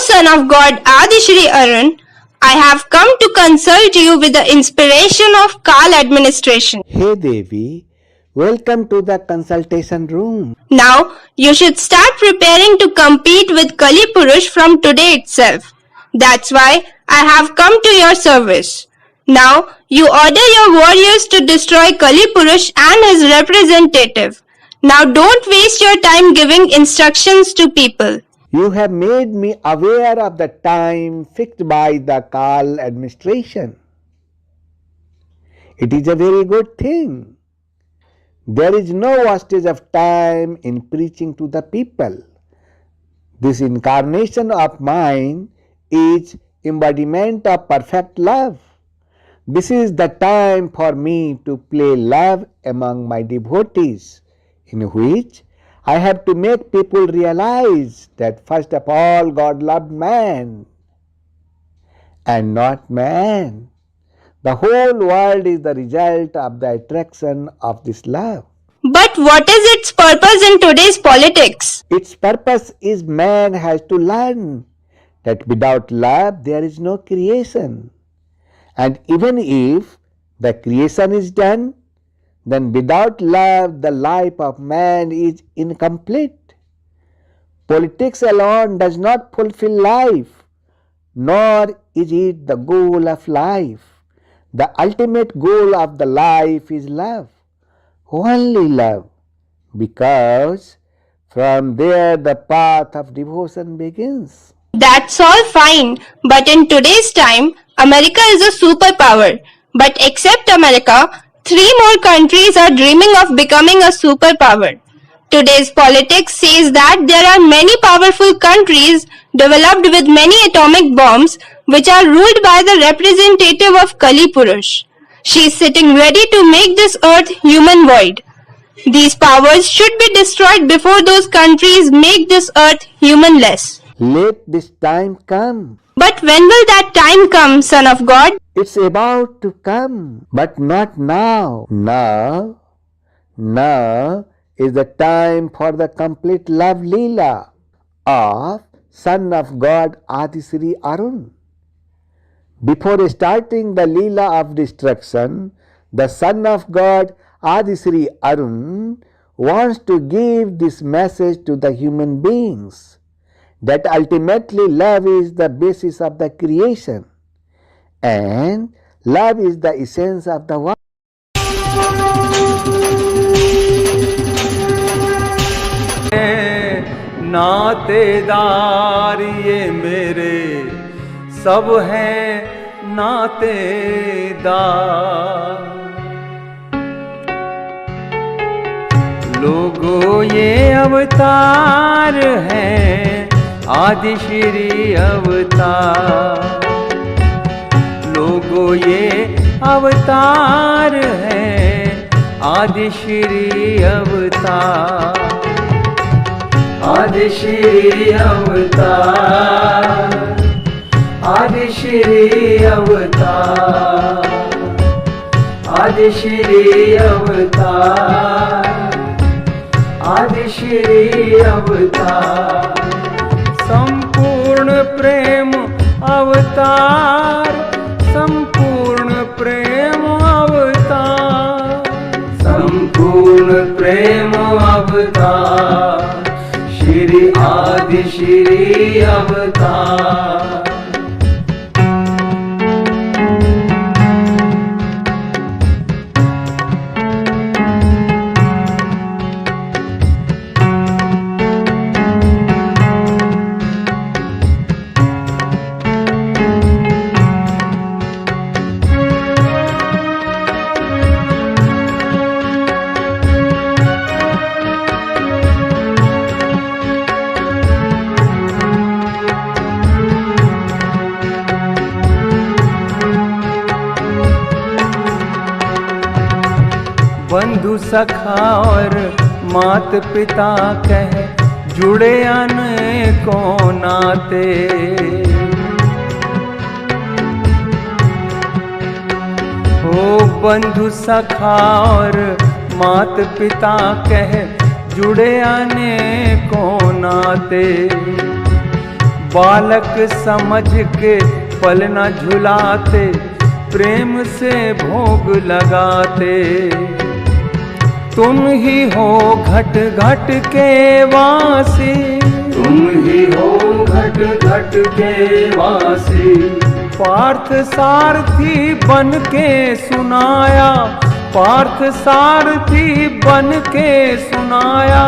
Speaker 5: Son of God Aadishri Arun, I have come to consult you with the inspiration of Kal administration.
Speaker 1: Hey Devi, welcome to the consultation room.
Speaker 5: Now you should start preparing to compete with Kali Purush from today itself. That's why I have come to your service. Now you order your warriors to destroy Kali Purush and his representative. Now don't waste your time giving instructions to people.
Speaker 1: You have made me aware of the time fixed by the Kal administration. It is a very good thing. There is no wastage of time in preaching to the people. This incarnation of mine is embodiment of perfect love. This is the time for me to play love among my devotees, in which I have to make people realize that first of all God loved man and not man. The whole world is the result of the attraction of this love.
Speaker 5: But what is its purpose in today's politics?
Speaker 1: Its purpose is man has to learn that without love there is no creation. And even if the creation is done, then without love the life of man is incomplete. Politics alone does not fulfill life, nor is it the goal of life. The ultimate goal of the life is love, only love, because from there the path of devotion begins.
Speaker 5: That's all fine, but in today's time, America is a superpower. But except America, 3 more countries are dreaming of becoming a superpower. Today's politics says that there are many powerful countries developed with many atomic bombs which are ruled by the representative of Kali Purush. She is sitting ready to make this earth human void. These powers should be destroyed before those countries make this earth humanless.
Speaker 1: Let this time come.
Speaker 5: But when will that time come, Son of God?
Speaker 1: It's about to come, but not now. Now is the time for the complete love Leela of Son of God Aadishri Arun. Before starting the Leela of destruction, the Son of God Aadishri Arun wants to give this message to the human beings, that ultimately love is the basis of the creation and love is the essence of the world.
Speaker 2: नातेदार ये मेरे सब हैं नातेदार, लोगों ये अवतार हैं आदिश्री अवतार, लोगों ये अवतार हैं आदिश्री अवतार, आदिश्री अवतार, आदिश्री अवतार, आदिश्री अवतार, आदिश्री अवतार, संपूर्ण प्रेम अवतार, संपूर्ण प्रेम अवतार, संपूर्ण प्रेम अवतार, श्री आदिश्री अवतार। बंधु सखा और मात पिता कह जुड़े अनेकों नाते, ओ बंधु सखा और मात पिता कह जुड़े अनेकों नाते, बालक समझ के पल न झुलाते, प्रेम से भोग लगाते, तुम ही हो घट घट के वासी, तुम ही हो घट घट के वासी, पार्थ सारथी बन के सुनाया, पार्थ सारथी बन के सुनाया,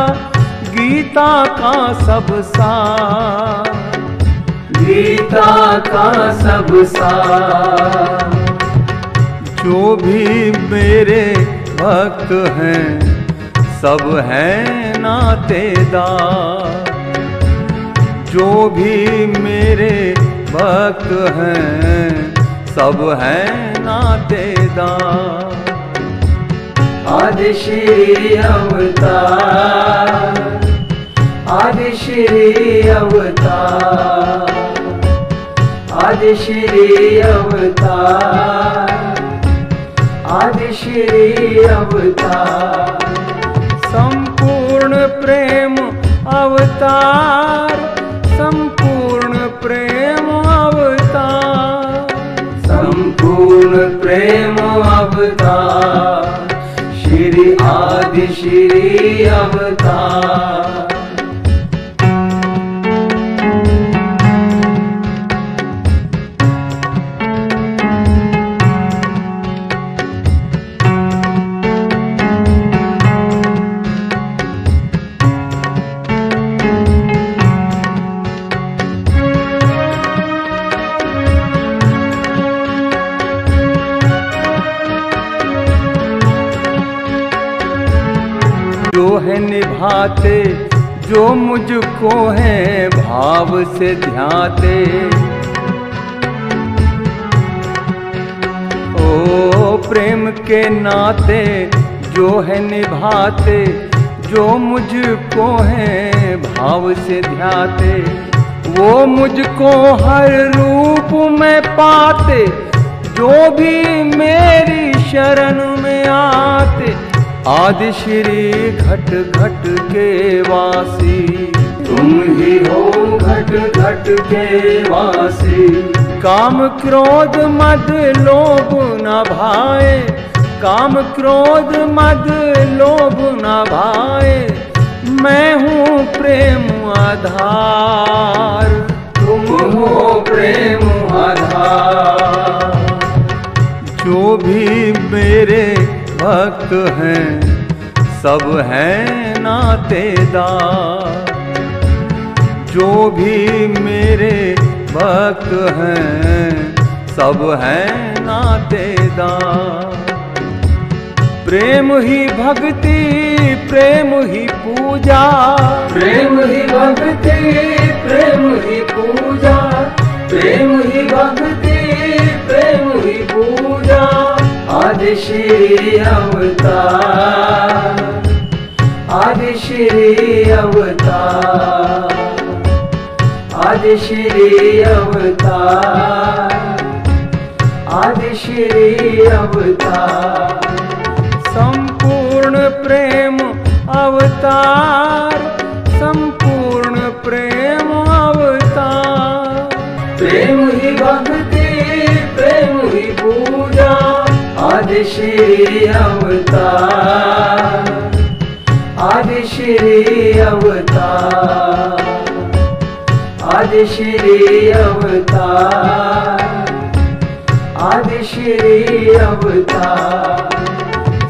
Speaker 2: गीता का सब सार, गीता का सब सार। जो भी मेरे भक्त हैं सब हैं नातेदार, जो भी मेरे भक्त हैं सब हैं नातेदार। आदिश्री अवतार, आदिश्री अवतार, आदिश्री अवतार, आदिश्री अवतार। संपूर्ण प्रेम अवतार, संपूर्ण प्रेम अवतार, संपूर्ण प्रेम अवतार। श्री आदिश्री अवतार। जो है निभाते, जो मुझको है भाव से ध्याते। ओ प्रेम के नाते जो है निभाते, जो मुझको है भाव से ध्याते। वो मुझको हर रूप में पाते, जो भी मेरी शरण में आते। आदिश्री घट घट के वासी, तुम ही हो घट घट के वासी। काम क्रोध मद लोभ न भाए, काम क्रोध मद लोभ न भाए। मैं हूँ प्रेम आधार, तुम हो प्रेम आधार। जो भी मेरे भक्त हैं सब हैं नातेदार, जो भी मेरे भक्त हैं सब हैं नातेदार। प्रेम ही भक्ति, प्रेम ही पूजा, प्रेम ही भक्ति, प्रेम ही पूजा, प्रेम ही भक्ति, प्रेम ही पूजा। आदिश्री अवतार, आदिश्री अवतार, आदिश्री अवतार, आदिश्री अवतार। संपूर्ण प्रेम अवतार, संपूर्ण प्रेम अवतार। प्रेम ही भक्ति, प्रेम ही पूजा। आदिश्री अवतार, आदिश्री अवतार, आदिश्री अवतार, आदिश्री अवतार।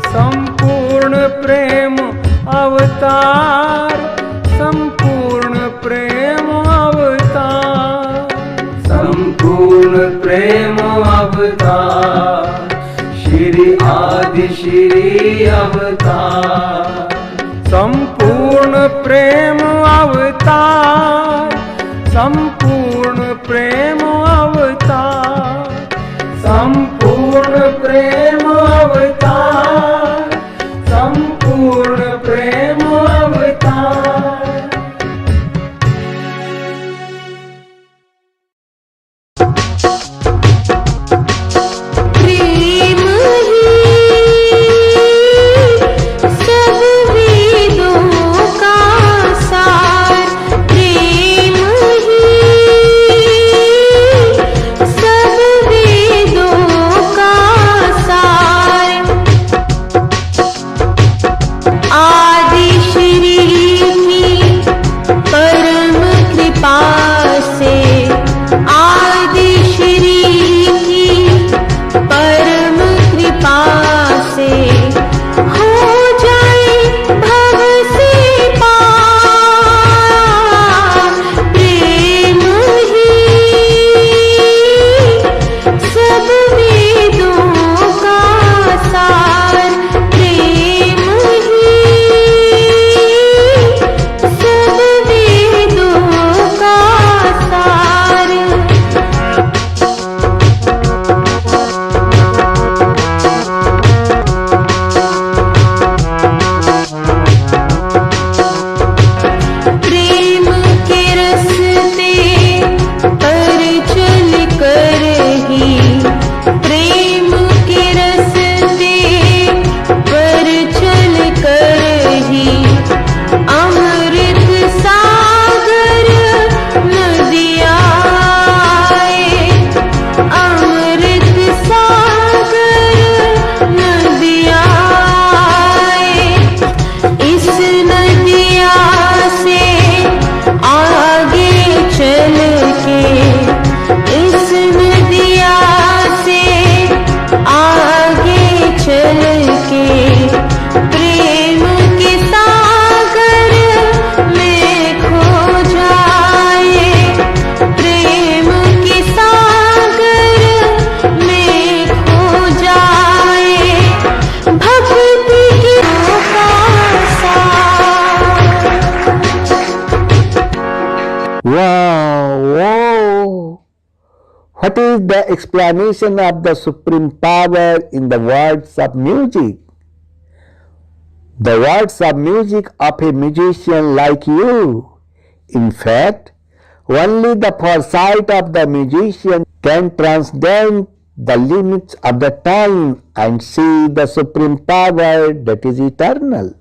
Speaker 2: संपूर्ण प्रेम अवतार, संपूर्ण प्रेम अवतार, संपूर्ण प्रेम अवतार। श्री आदिश्री अवतार। संपूर्ण प्रेम अवतार, संपूर्ण प्रेम अवतार, संपूर्ण प्रेम अवतार, संपूर्ण प्रेम अवतार।
Speaker 4: प्रेम ही
Speaker 6: Oh, what is the explanation of the supreme power in the words of music? The words of music of a musician like you. In fact, only the foresight of the musician can transcend the limits of the time and see the supreme power that is eternal.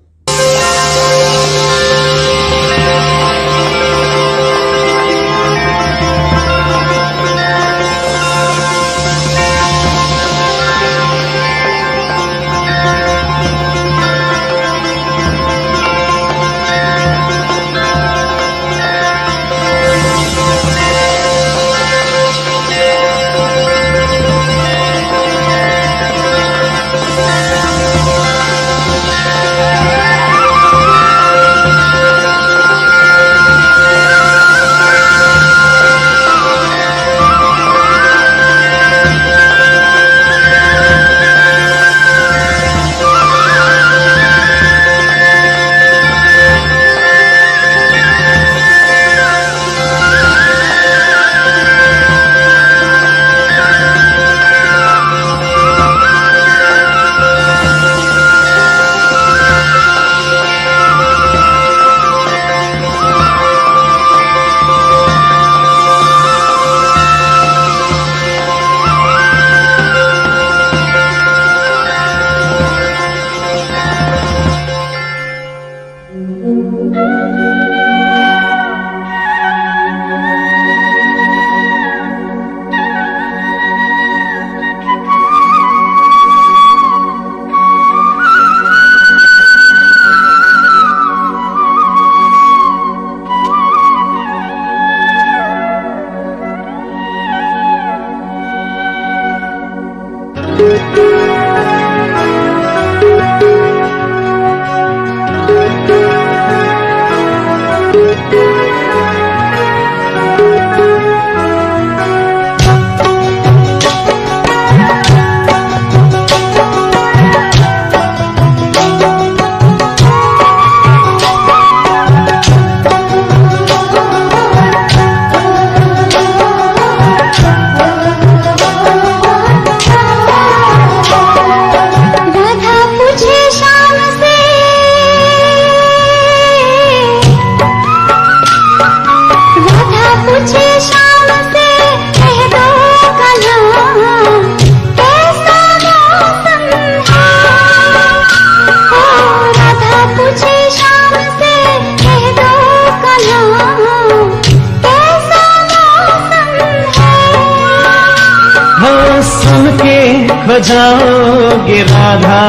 Speaker 2: बजाओगे Radha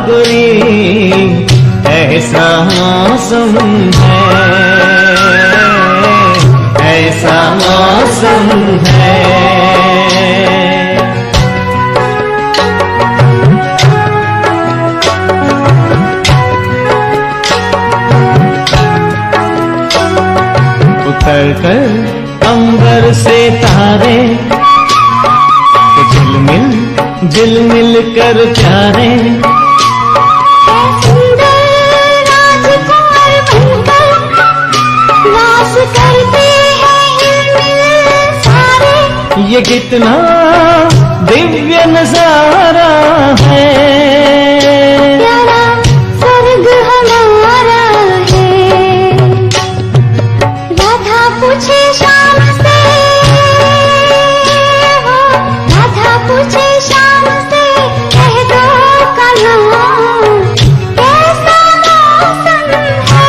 Speaker 2: गोरी, ऐसा मौसम है, ऐसा मौसम है। उतर कर अंबर से तारे झिलमिल कर प्यारे,
Speaker 4: सुंदर राजकुमार बनकर नाच करते हैं हिलमिल सारे।
Speaker 2: ये कितना दिव्य नजारा है,
Speaker 4: प्यारा स्वर्ग हमारा है। राधा पूछे शाम से, राधा पूछे शाम से, कह दो कहाँ कैसा मौसम है।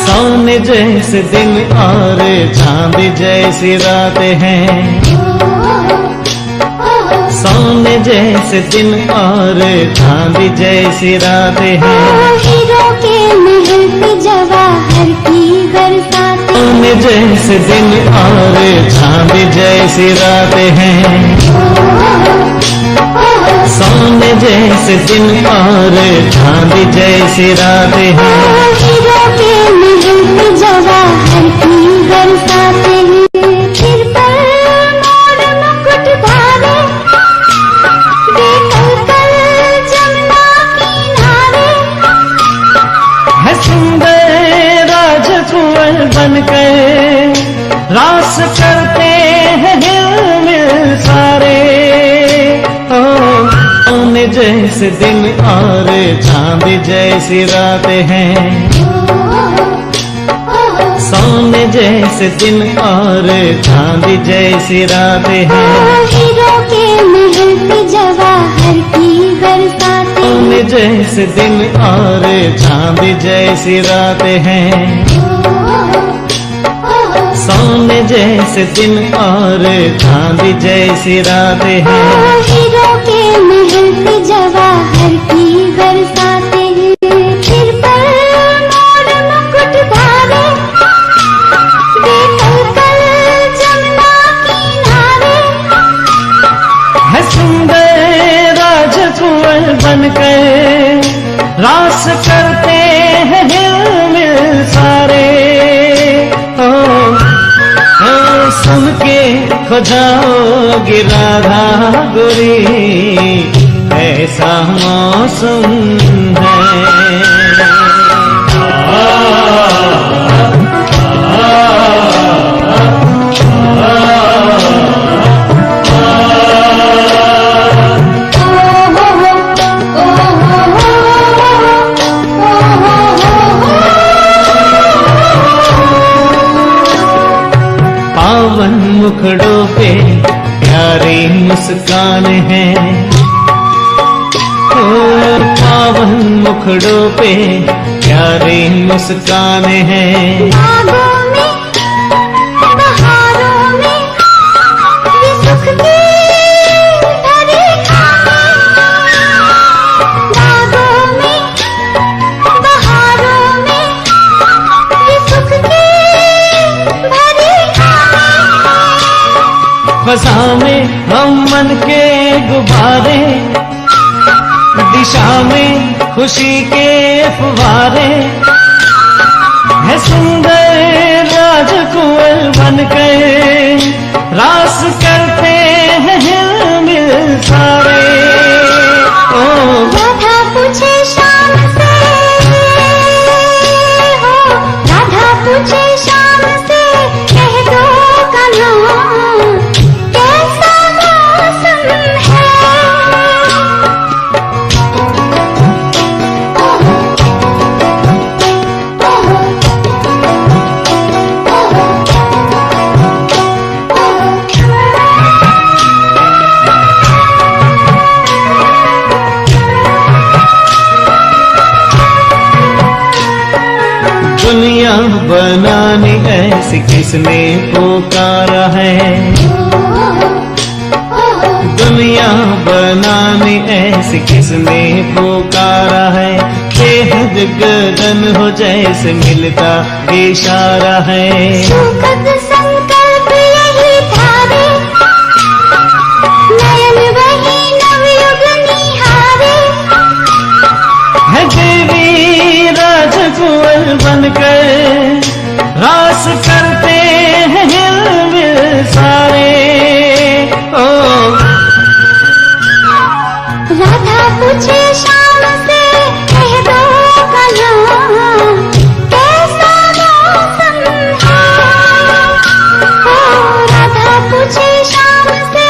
Speaker 2: सोने जैसे दिन और चांद जैसी रात हैं, सोने जैसे दिन और चांद जैसी रात हैं।
Speaker 4: हीरो के महल पे जवाहर की बरसात,
Speaker 2: सोने जैसे दिन और चांद जैसी रात हैं।
Speaker 3: सोने जैसे दिन और चांदी जैसी रातें हैं।
Speaker 4: हीरो के महल पे जवाहर की बरसाते हैं। सिर पर मोर मुकुट धारे, देखल कल जमुना किनारे।
Speaker 3: है सुंदर राजकुंवर बनकर रास करते हैं हिलमिल सारे। सोने जैसे दिन और चांदी जैसी रातें हैं। सोने जैसे दिन और चांदी जैसी रातें हैं।
Speaker 4: हीरो के महल पे जवाहर की बरसाते।
Speaker 3: सोने जैसे दिन और चांदी जैसी रातें हैं। सोने जैसे दिन और चांदी जैसी रातें हैं।
Speaker 4: हीरो के महल पे जवाहर की बरसाते हैं। सिर पर मोर मुकुट धारे, देखल कल जमुना किनारे।
Speaker 3: है सुंदर राजकुंवर बनकर रास करते हैं हिलमिल सारे। सुन के खो जाओगे राधा गोरी, ऐसा मौसम है। पावन मुखड़ों पे प्यारी मुस्कान है। पावन मुखड़ों पे प्यारी मुस्कान है।
Speaker 4: बागों में बहारों में ये सुख की भरी खाने। बागों में बहारों में ये सुख की भरी खाने।
Speaker 3: फसा में हम मन के गुब्बारे, दिशा में खुशी के फुवारे। है सुंदर राजकुंवर बनकर रास करते हैं हिलमिल सारे।
Speaker 4: राधा पूछे शाम से, हो राधा पूछे शाम से, कह दो कन्हा कैसा मौसम है।
Speaker 3: दुनिया बनानी ऐसी किसने पुकारा है। दुनिया बनानी ऐसी किसने पुकारा है। बेहद गगन हो जैसे मिलता इशारा है।
Speaker 4: सुखद संकल्प यही धारे, नयन वही नवयुग निहारे।
Speaker 3: है देवी राजकुंवर बनकर रास करते हैं हिलमिल सारे।
Speaker 4: राधा पूछे शाम से, कह दो कन्हा कैसा मौसम है। राधा पूछे शाम से,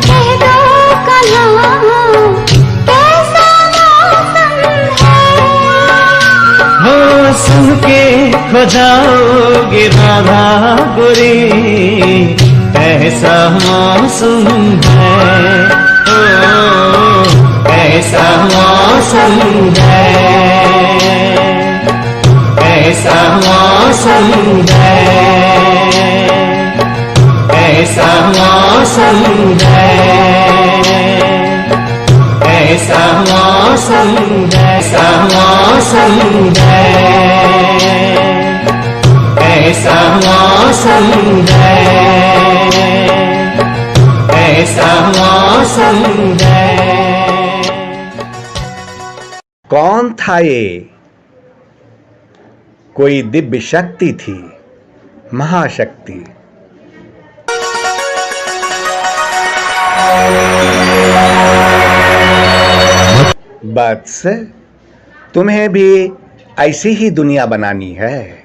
Speaker 4: कह दो कन्हा कैसा मौसम है।
Speaker 3: सुन के खो जाओगे राधा गोरी, ऐसा मौसम है। ऐसा मौसम है। ऐसा मौसम है। ऐसा मौसम है। ऐसा मौसम है। ऐसा मौसम है। ऐसा मौसम है। ऐसा मौसम है।
Speaker 1: कौन था ये? कोई दिव्य शक्ति थी, महाशक्ति। बस तुम्हें भी ऐसी ही दुनिया बनानी है।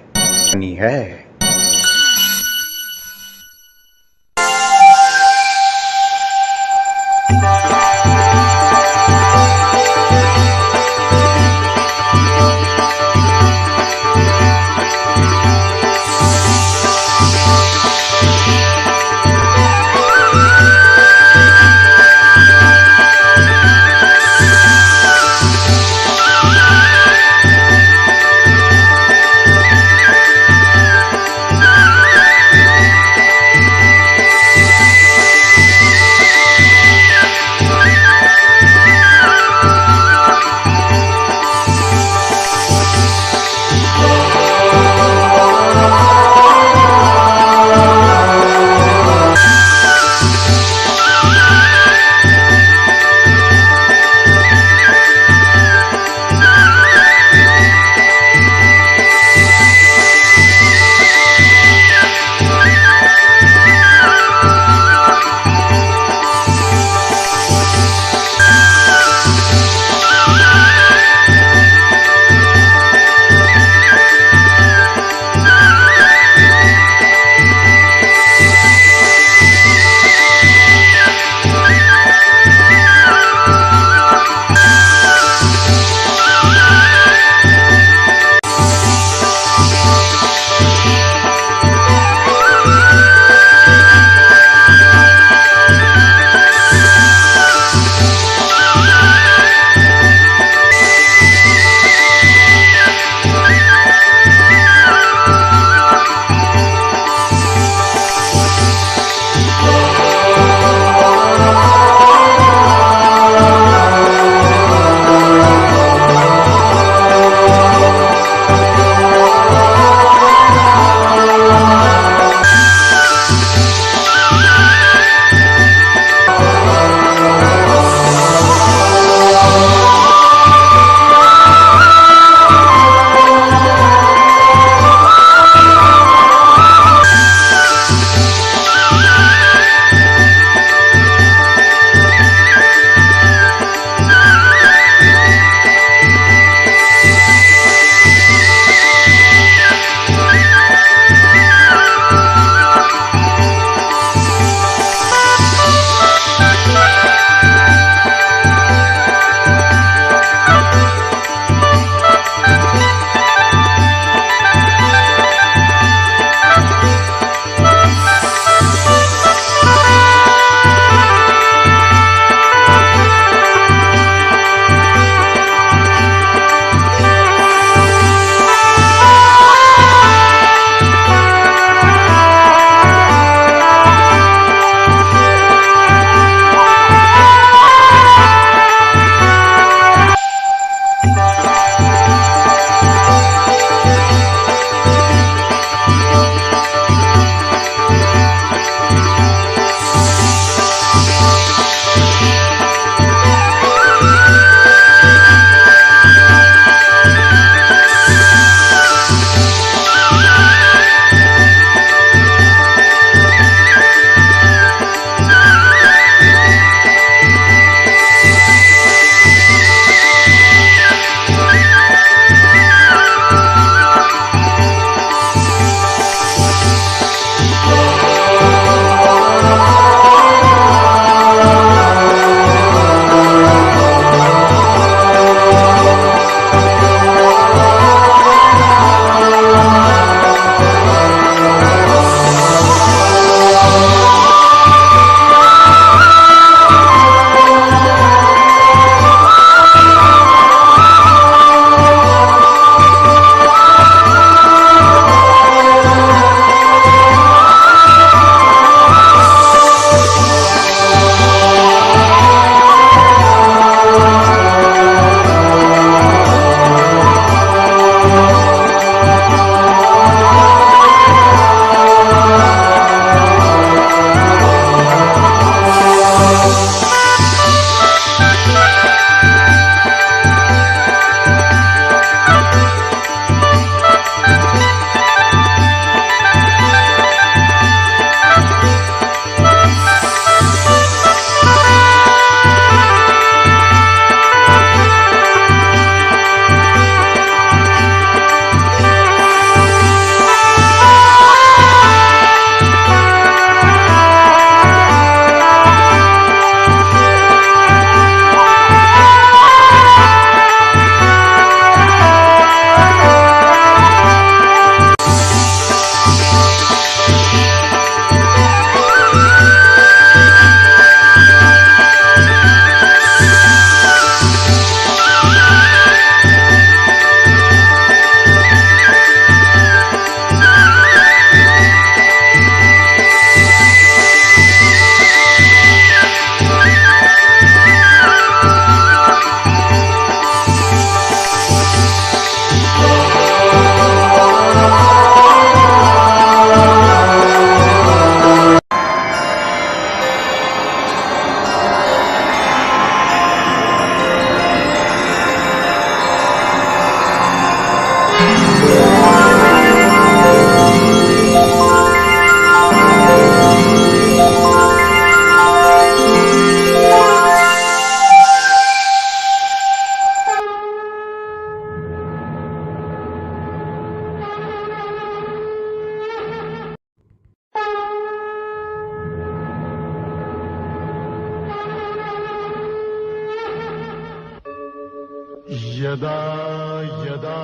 Speaker 7: यदा यदा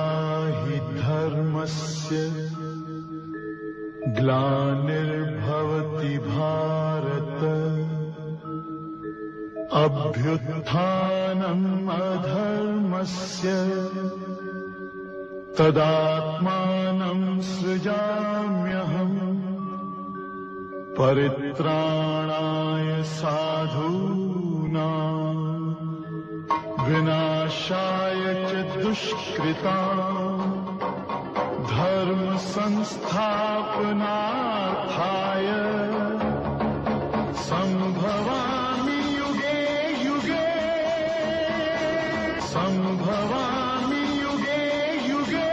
Speaker 7: हि धर्मस्य ग्लानिर्भवति भारत अभ्युत्थानम् अधर्मस्य तदात्मानं सृजाम्यहम् परित्राणाय साधूनां विनाशाय च दुष्कृताम् धर्म संस्थापनार्थाय संभवामि युगे युगे संभवामि युगे युगे।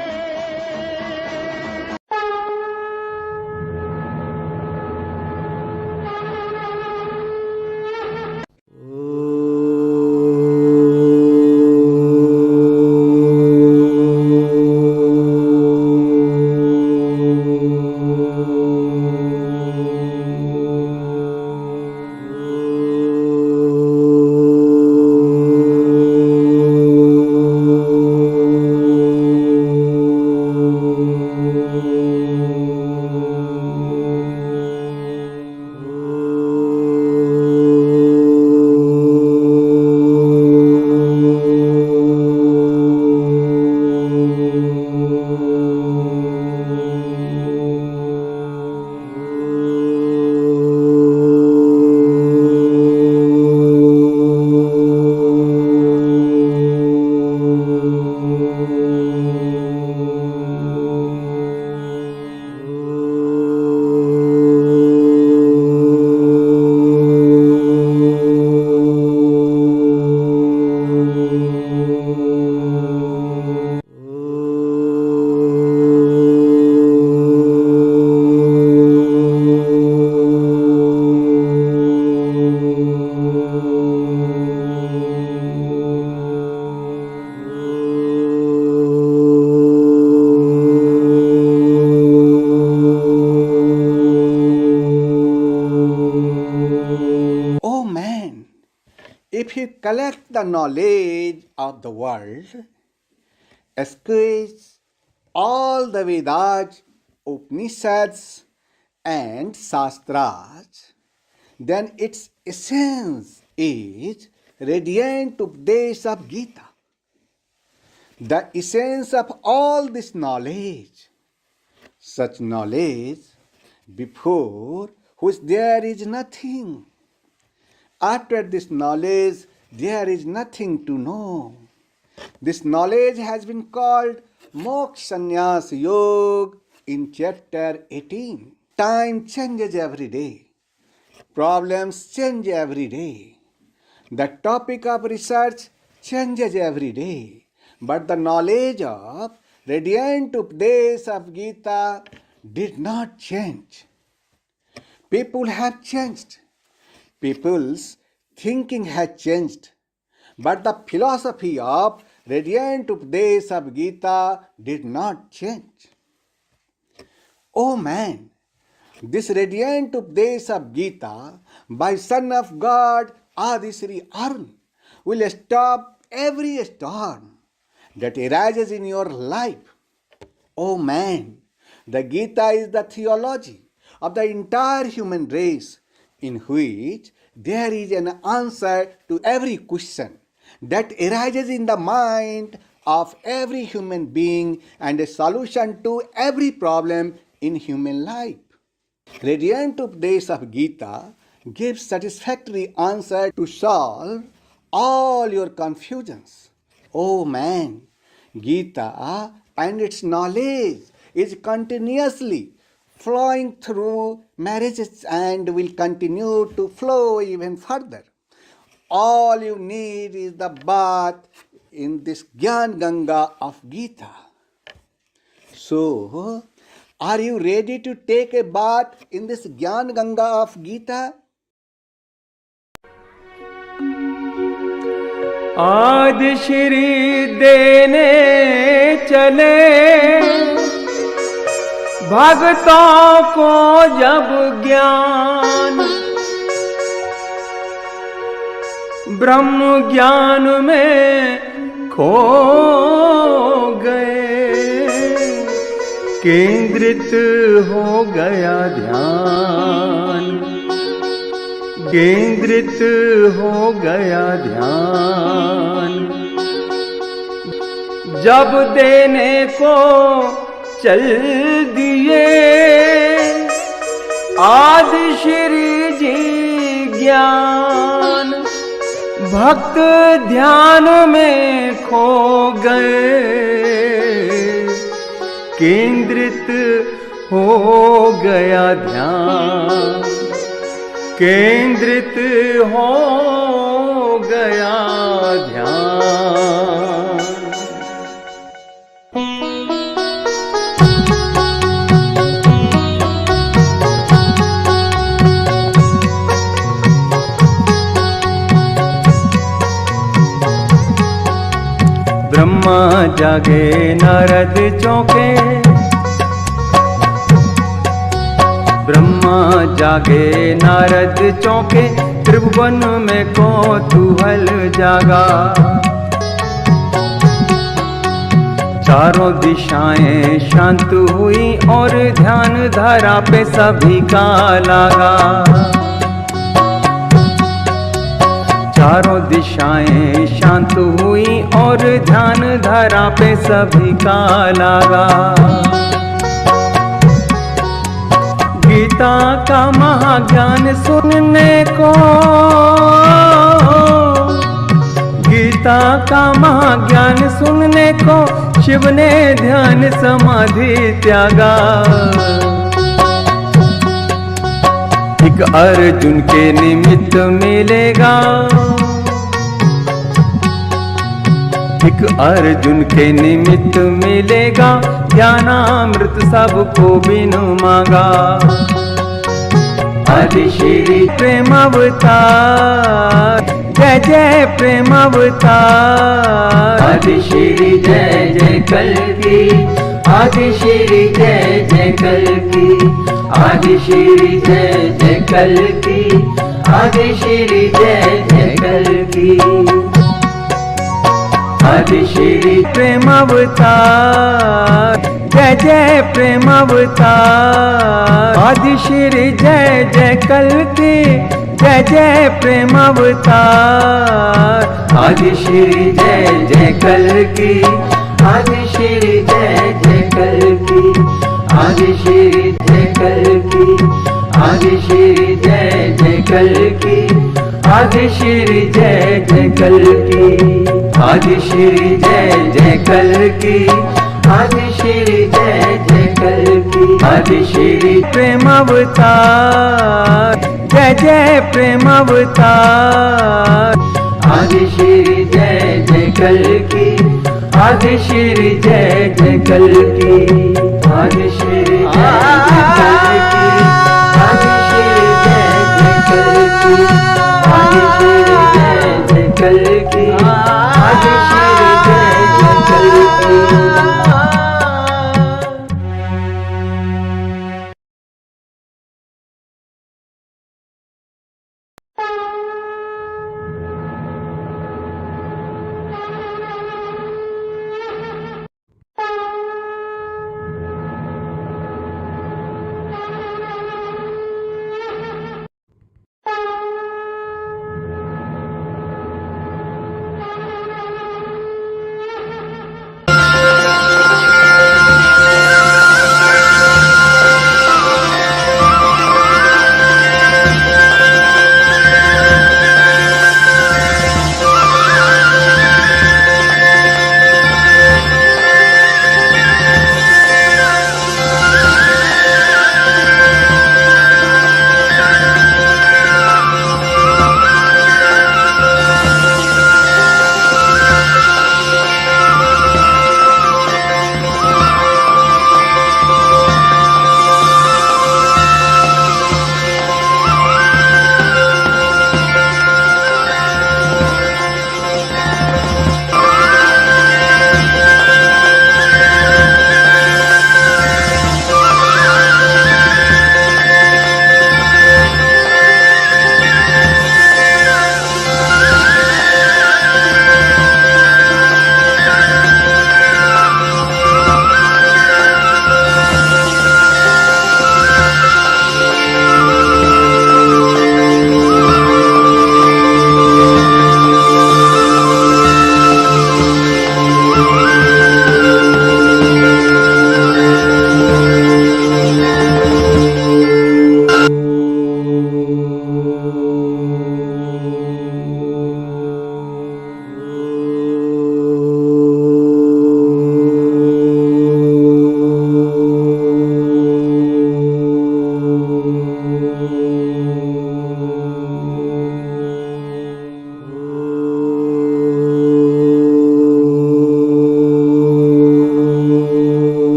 Speaker 1: If you collect the knowledge of the world, squeeze all the Vedas, Upanishads and Shastras, then its essence is radiant Updesh of Gita. The essence of all this knowledge, such knowledge before which there is nothing. After this knowledge, there is nothing to know. This knowledge has been called Moksha Sannyas Yoga in chapter 18. Time changes every day. Problems change every day. The topic of research changes every day. But the knowledge of radiant Updesh of Gita did not change. People have changed. People's thinking has changed, but the philosophy of radiant Updesh of Gita did not change. Oh man, this radiant Updesh of Gita by Son of God Aadishri Arun will stop every storm that arises in your life. Oh man, the Gita is the theology of the entire human race, in which there is an answer to every question that arises in the mind of every human being and a solution to every problem in human life. Radiant Updesh of Gita gives satisfactory answer to solve all your confusions. Oh man, Gita and its knowledge is continuously flowing through marriages and will continue to flow even further. All you need is the bath in this Gyan Ganga of Gita. So, are you ready to take a bath in this Gyan Ganga of Gita?
Speaker 2: Adishree देने चले भक्तों को जब ज्ञान, ब्रह्म ज्ञान में खो गए, केंद्रित हो गया ध्यान, केंद्रित हो गया ध्यान। जब देने को चल दिए आदिश्री जी ज्ञान, भक्त ध्यान में खो गए, केंद्रित हो गया ध्यान, केंद्रित हो गया ध्यान। ब्रह्मा जागे नारद चौंके, ब्रह्मा जागे नारद चौंके, त्रिभुवन में कौतूहल जागा। चारों दिशाएं शांत हुई और ध्यान धारा पे सभी का लागा। चारों दिशाएं शांत हुई और ध्यान धारा पे सभी का लागा। गीता का महाज्ञान सुनने को, गीता का महाज्ञान सुनने को शिव ने ध्यान समाधि त्यागा। एक अर्जुन के निमित्त मिलेगा, एक अर्जुन के निमित्त मिलेगा, ज्ञानामृत सबको बिनु मांगा। आदिश्री प्रेम अवतार, जय जय प्रेम अवतार। आदिश्री जय जय कल्कि, आदिश्री जय जय कल्कि, आदिश्री जय जय कल्कि, आदिश्री जय जय कल्कि। आदिश्री प्रेम अवतार, जय जय प्रेम अवतार। आदिश्री जय जय कल्कि, जय जय प्रेम अवतार। आदिश्री जय जय कल्कि, आदिश्री जय जय कल्कि, आदिश्री जय कल्कि, आदिश्री जय जय कल्कि, आदिश्री जय जय कल्कि, आदिश्री जय जय कल्कि, आदिश्री जय जय कल्कि। आदिश्री प्रेम अवतार, जय जय प्रेम अवतार। आदिश्री जय जय कल्कि, आदिश्री जय जय कल्कि, आदिश्री जय जय कल्कि, आदिश्री जय जय कल्कि, आदिश्री जय जय कल्कि, आदिश्री जय जय कल्कि।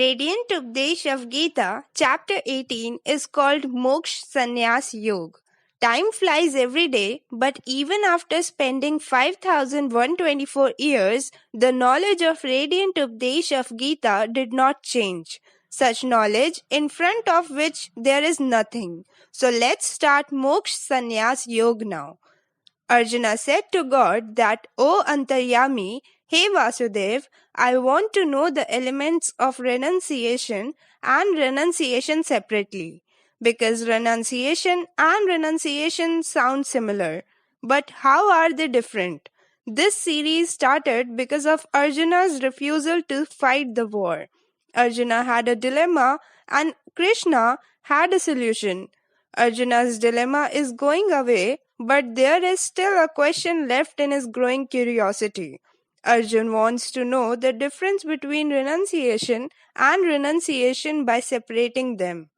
Speaker 5: Radiant Updesh of Gita, chapter 18, is called Moksha Sannyas Yoga. Time flies every day, but even after spending 5,124 years, the knowledge of Radiant Updesh of Gita did not change. Such knowledge in front of which there is nothing. So let's start Moksha Sannyas Yoga now. Arjuna said to God that, O Antaryami, Hey Vasudev, I want to know the elements of renunciation and renunciation separately, because renunciation and renunciation sound similar. But how are they different? This series started because of Arjuna's refusal to fight the war. Arjuna had a dilemma and Krishna had a solution. Arjuna's dilemma is going away, but there is still a question left in his growing curiosity. Arjun wants to know the difference between renunciation and renunciation by separating them.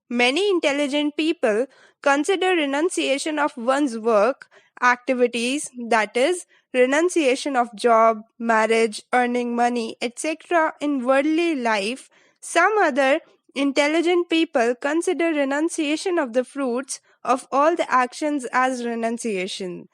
Speaker 5: Many intelligent people consider renunciation of one's work, activities, that is, renunciation of job, marriage, earning money, etc. in worldly life. Some other intelligent people consider renunciation of the fruits of all the actions as renunciation.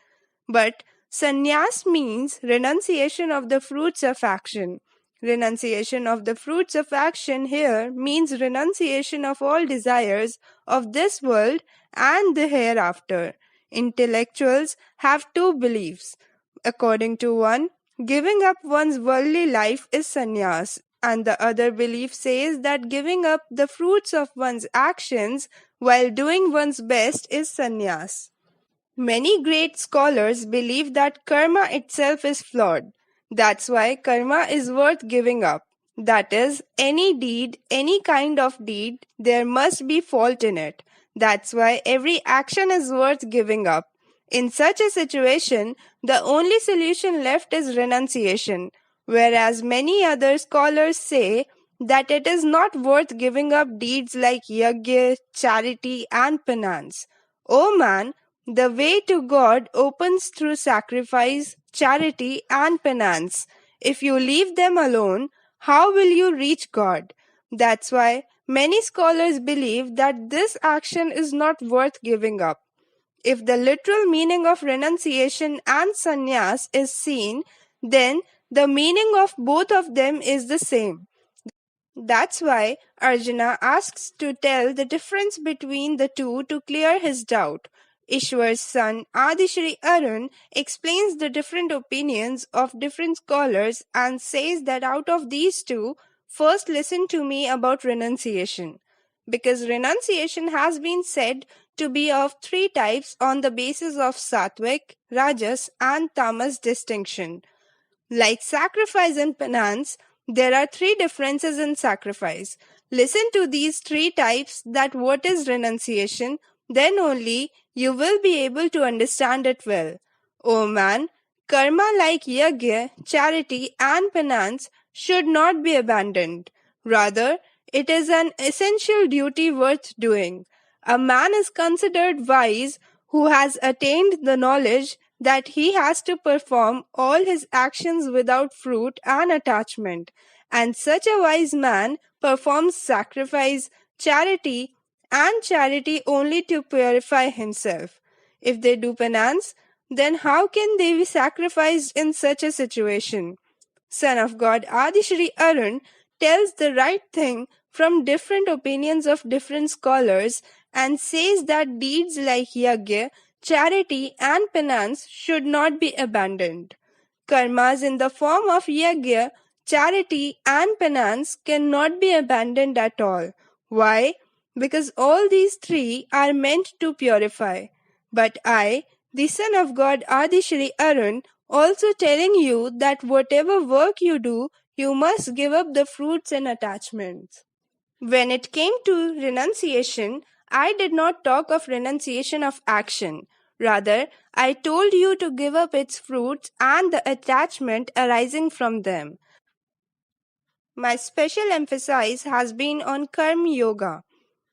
Speaker 5: But sannyas means renunciation of the fruits of action. Renunciation of the fruits of action here means renunciation of all desires of this world and the hereafter. Intellectuals have two beliefs. According to one, giving up one's worldly life is sannyas, and the other belief says that giving up the fruits of one's actions while doing one's best is sannyas. Many great scholars believe that karma itself is flawed. That's why karma is worth giving up. That is, any deed, any kind of deed, there must be fault in it. That's why every action is worth giving up. In such a situation, the only solution left is renunciation, whereas many other scholars say that it is not worth giving up deeds like yajna, charity, and penance. O man, the way to God opens through sacrifice, charity, and penance. If you leave them alone, how will you reach God? That's why many scholars believe that this action is not worth giving up. If the literal meaning of renunciation and sannyas is seen, then the meaning of both of them is the same. That's why Arjuna asks to tell the difference between the two to clear his doubt. Ishwar's son Aadishri Arun explains the different opinions of different scholars and says that out of these two, first listen to me about renunciation. Because renunciation has been said to be of three types on the basis of sattvic, rajas, and tamas distinction. Like sacrifice and penance, there are three differences in sacrifice. Listen to these three types that what is renunciation, then only you will be able to understand it well. O man, karma like yajna, charity and penance should not be abandoned. Rather, it is an essential duty worth doing. A man is considered wise who has attained the knowledge that he has to perform all his actions without fruit and attachment, and such a wise man performs sacrifice, charity, and charity only to purify himself. If they do penance, then how can they be sacrificed in such a situation? Son of God Aadishri Arun tells the right thing from different opinions of different scholars and says that deeds like yajna, charity and penance should not be abandoned. Karmas in the form of yajna, charity and penance cannot be abandoned at all. Why? Because all these three are meant to purify. But I, the son of God Aadishri Arun, also telling you that whatever work you do, you must give up the fruits and attachments. When it came to renunciation, I did not talk of renunciation of action. Rather, I told you to give up its fruits and the attachment arising from them. My special emphasis has been on Karma Yoga.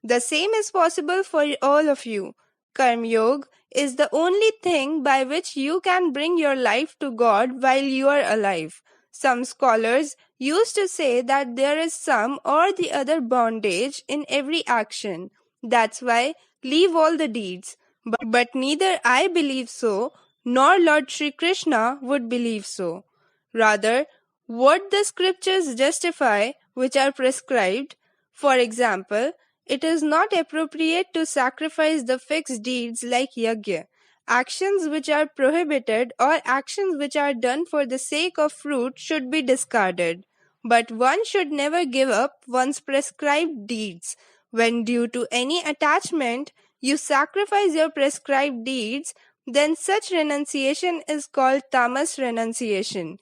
Speaker 5: The same is possible for all of you. Karma Yoga is the only thing by which you can bring your life to God while you are alive. Some scholars used to say that there is some or the other bondage in every action. That's why leave all the deeds. But neither I believe so, nor Lord Sri Krishna would believe so. Rather, what the scriptures justify, which are prescribed, for example, it is not appropriate to sacrifice the fixed deeds like yajna. Actions which are prohibited or actions which are done for the sake of fruit should be discarded. But one should never give up one's prescribed deeds. When due to any attachment you sacrifice your prescribed deeds, then such renunciation is called tamas renunciation.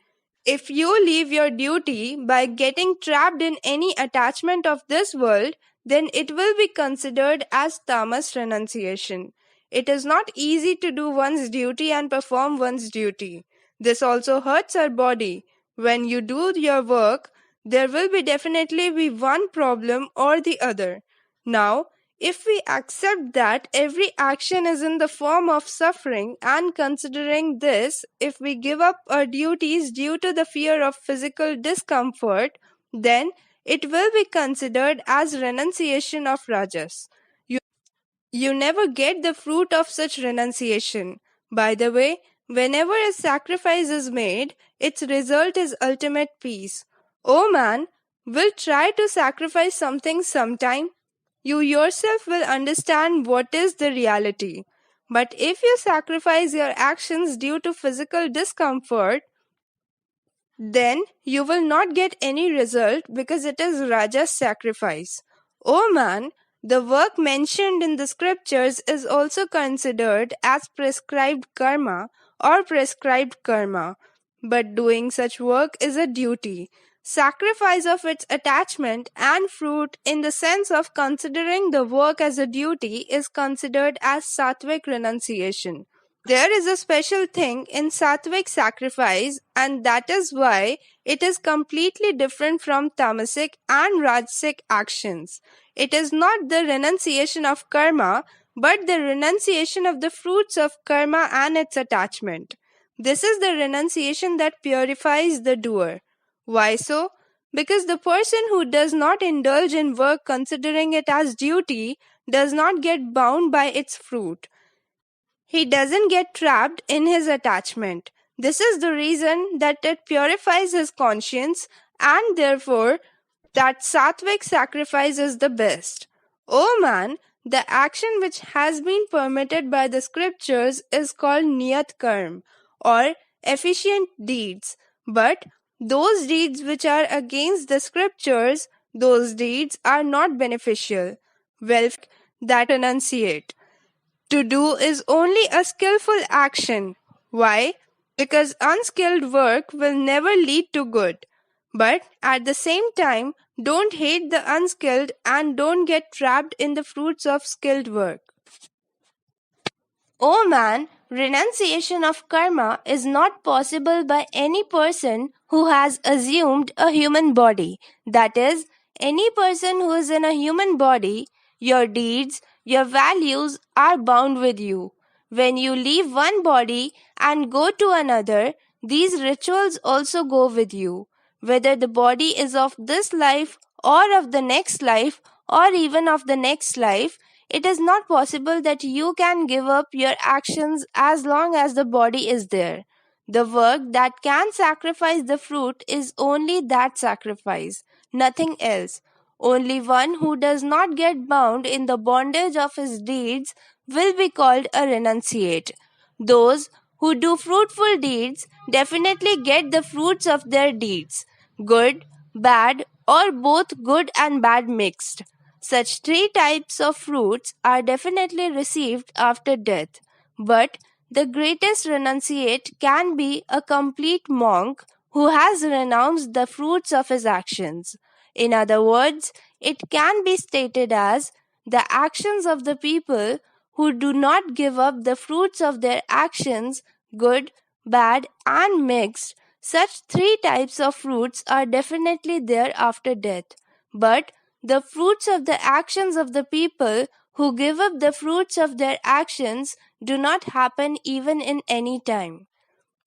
Speaker 5: If you leave your duty by getting trapped in any attachment of this world, then it will be considered as tamas renunciation. It is not easy to do one's duty and perform one's duty. This also hurts our body. When you do your work, there will be definitely be one problem or the other. Now, if we accept that every action is in the form of suffering and considering this, if we give up our duties due to the fear of physical discomfort, then it will be considered as renunciation of rajas. You never get the fruit of such renunciation. By the way, whenever a sacrifice is made, its result is ultimate peace. O man, will try to sacrifice something sometime. You yourself will understand what is the reality. But if you sacrifice your actions due to physical discomfort, then you will not get any result because it is Raja's sacrifice. O man, the work mentioned in the scriptures is also considered as prescribed karma or prescribed karma, but doing such work is a duty. Sacrifice of its attachment and fruit in the sense of considering the work as a duty is considered as sattvic renunciation. There is a special thing in sattvic sacrifice, and that is why it is completely different from tamasic and rajasic actions. It is not the renunciation of karma, but the renunciation of the fruits of karma and its attachment. This is the renunciation that purifies the doer. Why so? Because the person who does not indulge in work considering it as duty does not get bound by its fruit. He doesn't get trapped in his attachment. This is the reason that it purifies his conscience, and therefore that sattvic sacrifice is the best. O man, the action which has been permitted by the scriptures is called niyat karm or efficient deeds. But those deeds which are against the scriptures, those deeds are not beneficial. Well, that enunciate. To do is only a skillful action. Why? Because unskilled work will never lead to good. But at the same time, don't hate the unskilled and don't get trapped in the fruits of skilled work. O man, renunciation of karma is not possible by any person who has assumed a human body. That is, any person who is in a human body, your deeds, your values are bound with you. When you leave one body and go to another, these rituals also go with you. Whether the body is of this life or of the next life or even of the next life, it is not possible that you can give up your actions as long as the body is there. The work that can sacrifice the fruit is only that sacrifice, nothing else. Only one who does not get bound in the bondage of his deeds will be called a renunciate. Those who do fruitful deeds definitely get the fruits of their deeds, good, bad, or both good and bad mixed. Such three types of fruits are definitely received after death. But the greatest renunciate can be a complete monk who has renounced the fruits of his actions. In other words, it can be stated as the actions of the people who do not give up the fruits of their actions, good, bad, and mixed. Such three types of fruits are definitely there after death. But the fruits of the actions of the people who give up the fruits of their actions do not happen even in any time.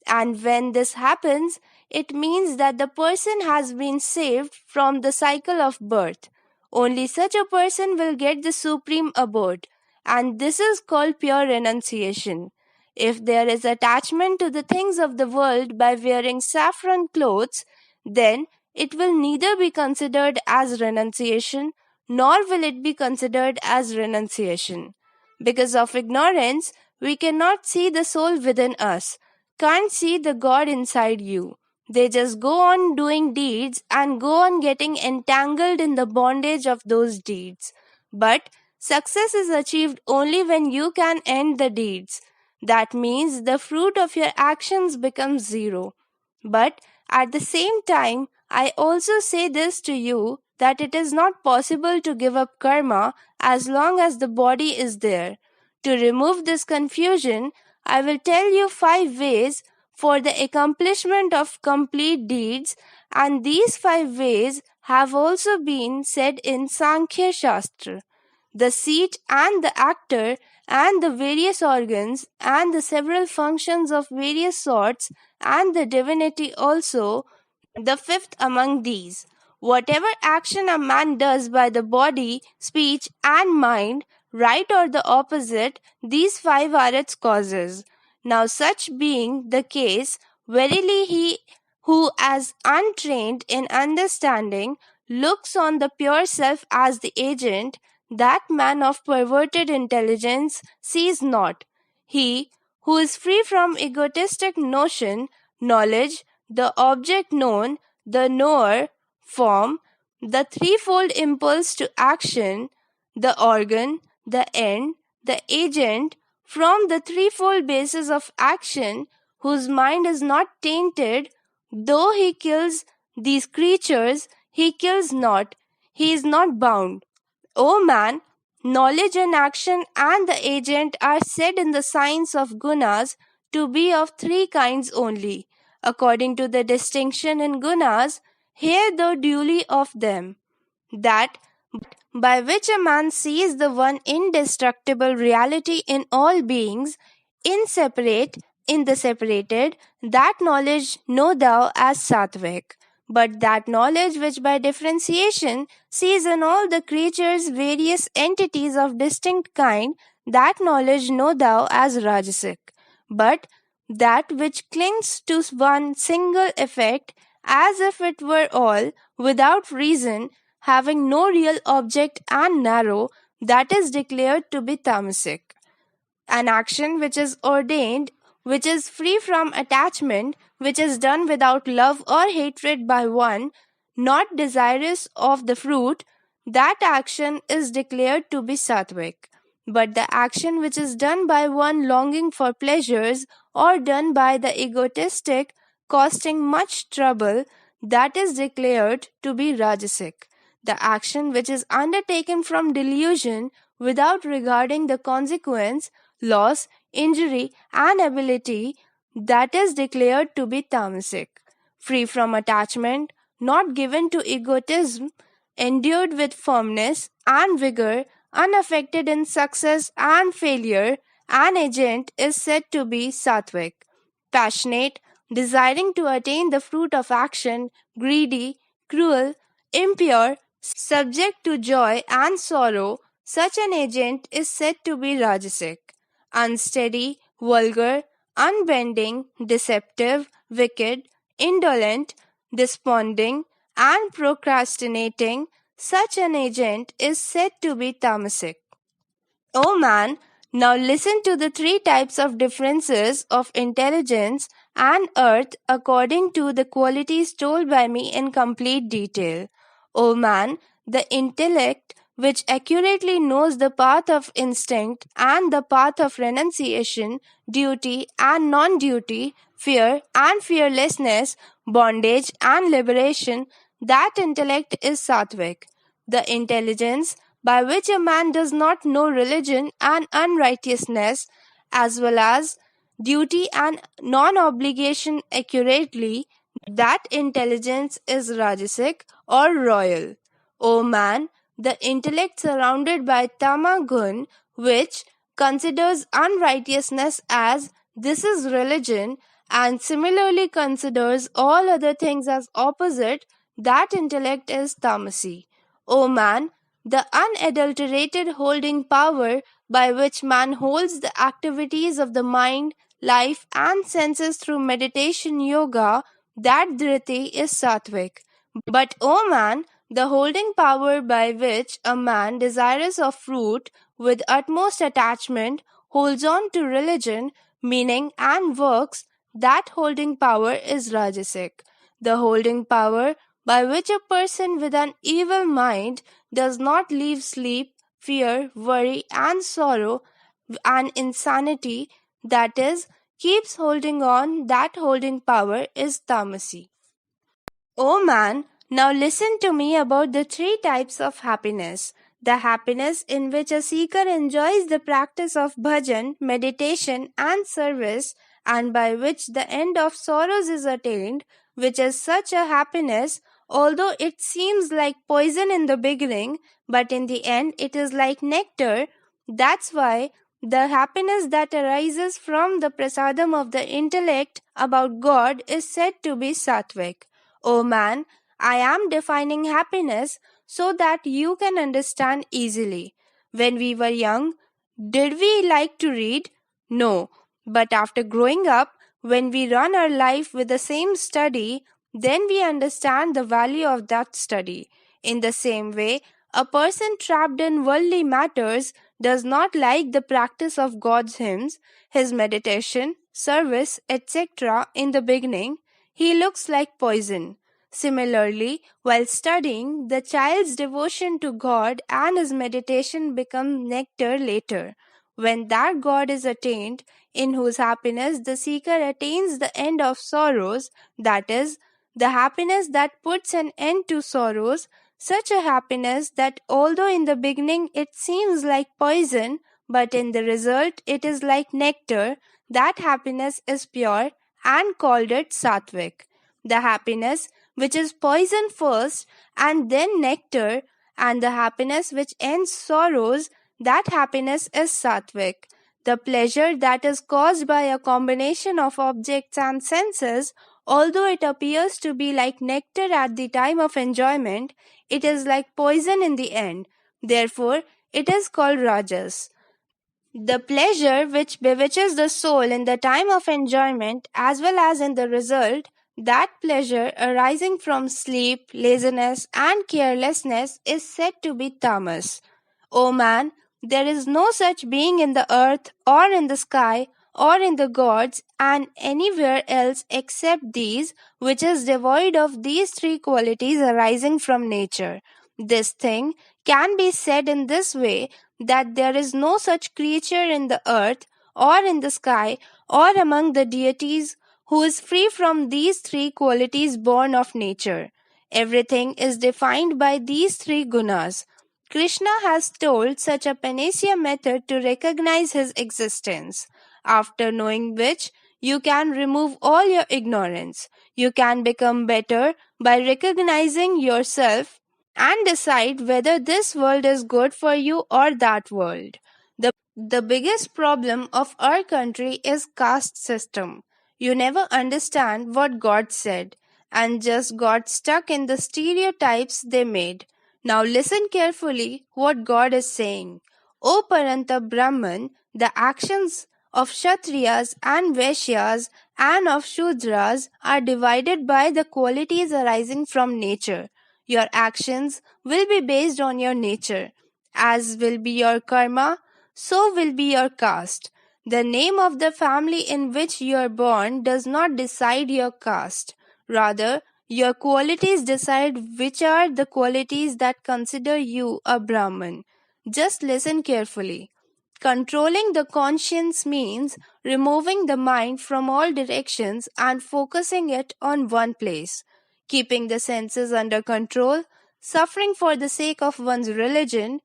Speaker 5: And when this happens, it means that the person has been saved from the cycle of birth. Only such a person will get the supreme abode, and this is called pure renunciation. If there is attachment to the things of the world by wearing saffron clothes, then it will neither be considered as renunciation nor will it be considered as renunciation. Because of ignorance, we cannot see the soul within us, can't see the God inside you. They just go on doing deeds and go on getting entangled in the bondage of those deeds. But success is achieved only when you can end the deeds. That means the fruit of your actions becomes zero. But at the same time, I also say this to you that it is not possible to give up karma as long as the body is there. To remove this confusion, I will tell you 5 ways for the accomplishment of complete deeds, and these 5 ways have also been said in Sankhya Shastra. The seat and the actor and the various organs and the several functions of various sorts and the divinity also, the fifth among these. Whatever action a man does by the body, speech, and mind, right or the opposite, these 5 are its causes. Now, such being the case, verily he who, as untrained in understanding, looks on the pure self as the agent, that man of perverted intelligence sees not. He who is free from egotistic notion, knowledge, the object known, the knower, form, the threefold impulse to action, the organ, the end, the agent, from the threefold basis of action, whose mind is not tainted, though he kills these creatures, he kills not, he is not bound. O man, knowledge and action and the agent are said in the science of gunas to be of 3 kinds only. According to the distinction in gunas, hear thou duly of them, that by which a man sees the one indestructible reality in all beings, inseparate, in the separated, that knowledge know thou as Sattvic. But that knowledge which by differentiation sees in all the creatures various entities of distinct kind, that knowledge know thou as Rajasic. But that which clings to one single effect, as if it were all, without reason, having no real object and narrow, that is declared to be tamasic. An action which is ordained, which is free from attachment, which is done without love or hatred by one, not desirous of the fruit, that action is declared to be sattvic. But the action which is done by one longing for pleasures or done by the egotistic, costing much trouble, that is declared to be rajasic. The action which is undertaken from delusion without regarding the consequence, loss, injury, and ability, that is declared to be tamasic. Free from attachment, not given to egotism, endued with firmness and vigor, unaffected in success and failure, an agent is said to be sattvic. Passionate, desiring to attain the fruit of action, greedy, cruel, impure, subject to joy and sorrow, such an agent is said to be rajasic. Unsteady, vulgar, unbending, deceptive, wicked, indolent, desponding, and procrastinating, such an agent is said to be tamasic. O man, now listen to the 3 types of differences of intelligence and earth according to the qualities told by me in complete detail. O man, the intellect which accurately knows the path of instinct and the path of renunciation, duty and non duty, fear and fearlessness, bondage and liberation, that intellect is sattvic. The intelligence by which a man does not know religion and unrighteousness, as well as duty and non obligation accurately, that intelligence is rajasic or royal. O man, the intellect surrounded by tamagun, which considers unrighteousness as this is religion, and similarly considers all other things as opposite, that intellect is tamasi. O man, the unadulterated holding power by which man holds the activities of the mind, life, and senses through meditation yoga, that dhriti is sattvic. But, O man, the holding power by which a man desirous of fruit with utmost attachment holds on to religion, meaning, and works, that holding power is rajasic. The holding power by which a person with an evil mind does not leave sleep, fear, worry, and sorrow and insanity, that is, keeps holding on, that holding power is tamasi. O man, now listen to me about the three types of happiness. The happiness in which a seeker enjoys the practice of bhajan, meditation, and service, and by which the end of sorrows is attained, which is such a happiness, although it seems like poison in the beginning, but in the end it is like nectar. That's why the happiness that arises from the prasadam of the intellect about God is said to be sattvic. O man, I am defining happiness so that you can understand easily. When we were young, did we like to read? No. But after growing up, when we run our life with the same study, then we understand the value of that study. In the same way, a person trapped in worldly matters does not like the practice of God's hymns, his meditation, service, etc. in the beginning. He looks like poison. Similarly, while studying, the child's devotion to God and his meditation become nectar later. When that God is attained, in whose happiness the seeker attains the end of sorrows, that is, the happiness that puts an end to sorrows, such a happiness that although in the beginning it seems like poison, but in the result it is like nectar, that happiness is pure and called it sattvic. The happiness which is poison first and then nectar, and the happiness which ends sorrows, that happiness is sattvic. The pleasure that is caused by a combination of objects and senses, although it appears to be like nectar at the time of enjoyment, it is like poison in the end. Therefore, it is called rajas. The pleasure which bewitches the soul in the time of enjoyment as well as in the result, that pleasure arising from sleep, laziness, and carelessness is said to be tamas. O man, there is no such being in the earth or in the sky or in the gods and anywhere else except these, which is devoid of these three qualities arising from nature. This thing can be said in this way, that there is no such creature in the earth or in the sky or among the deities who is free from these three qualities born of nature. Everything is defined by these three gunas. Krishna has told such a panacea method to recognize his existence, after knowing which you can remove all your ignorance. You can become better by recognizing yourself and decide whether this world is good for you or that world. The biggest problem of our country is caste system. You never understand what God said and just got stuck in the stereotypes they made. Now listen carefully what God is saying. O Paranta Brahman, the actions of Kshatriyas and Vaishyas and of Shudras are divided by the qualities arising from nature. Your actions will be based on your nature, as will be your karma, so will be your caste. The name of the family in which you are born does not decide your caste. Rather, your qualities decide which are the qualities that consider you a Brahman. Just listen carefully. Controlling the conscience means removing the mind from all directions and focusing it on one place. Keeping the senses under control, suffering for the sake of one's religion,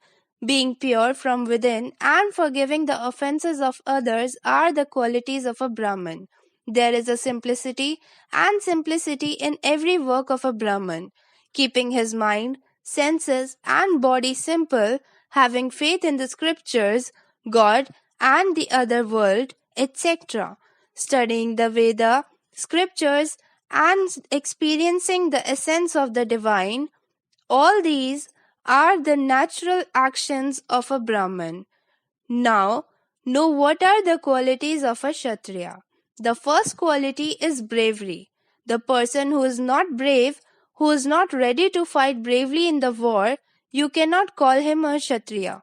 Speaker 5: being pure from within, and forgiving the offenses of others are the qualities of a Brahman. There is a simplicity and simplicity in every work of a Brahman. Keeping his mind, senses, and body simple, having faith in the scriptures, God, and the other world, etc. Studying the Veda, scriptures, and experiencing the essence of the divine. All these are the natural actions of a Brahman. Now, know what are the qualities of a Kshatriya. The first quality is bravery. The person who is not brave, who is not ready to fight bravely in the war, you cannot call him a Kshatriya.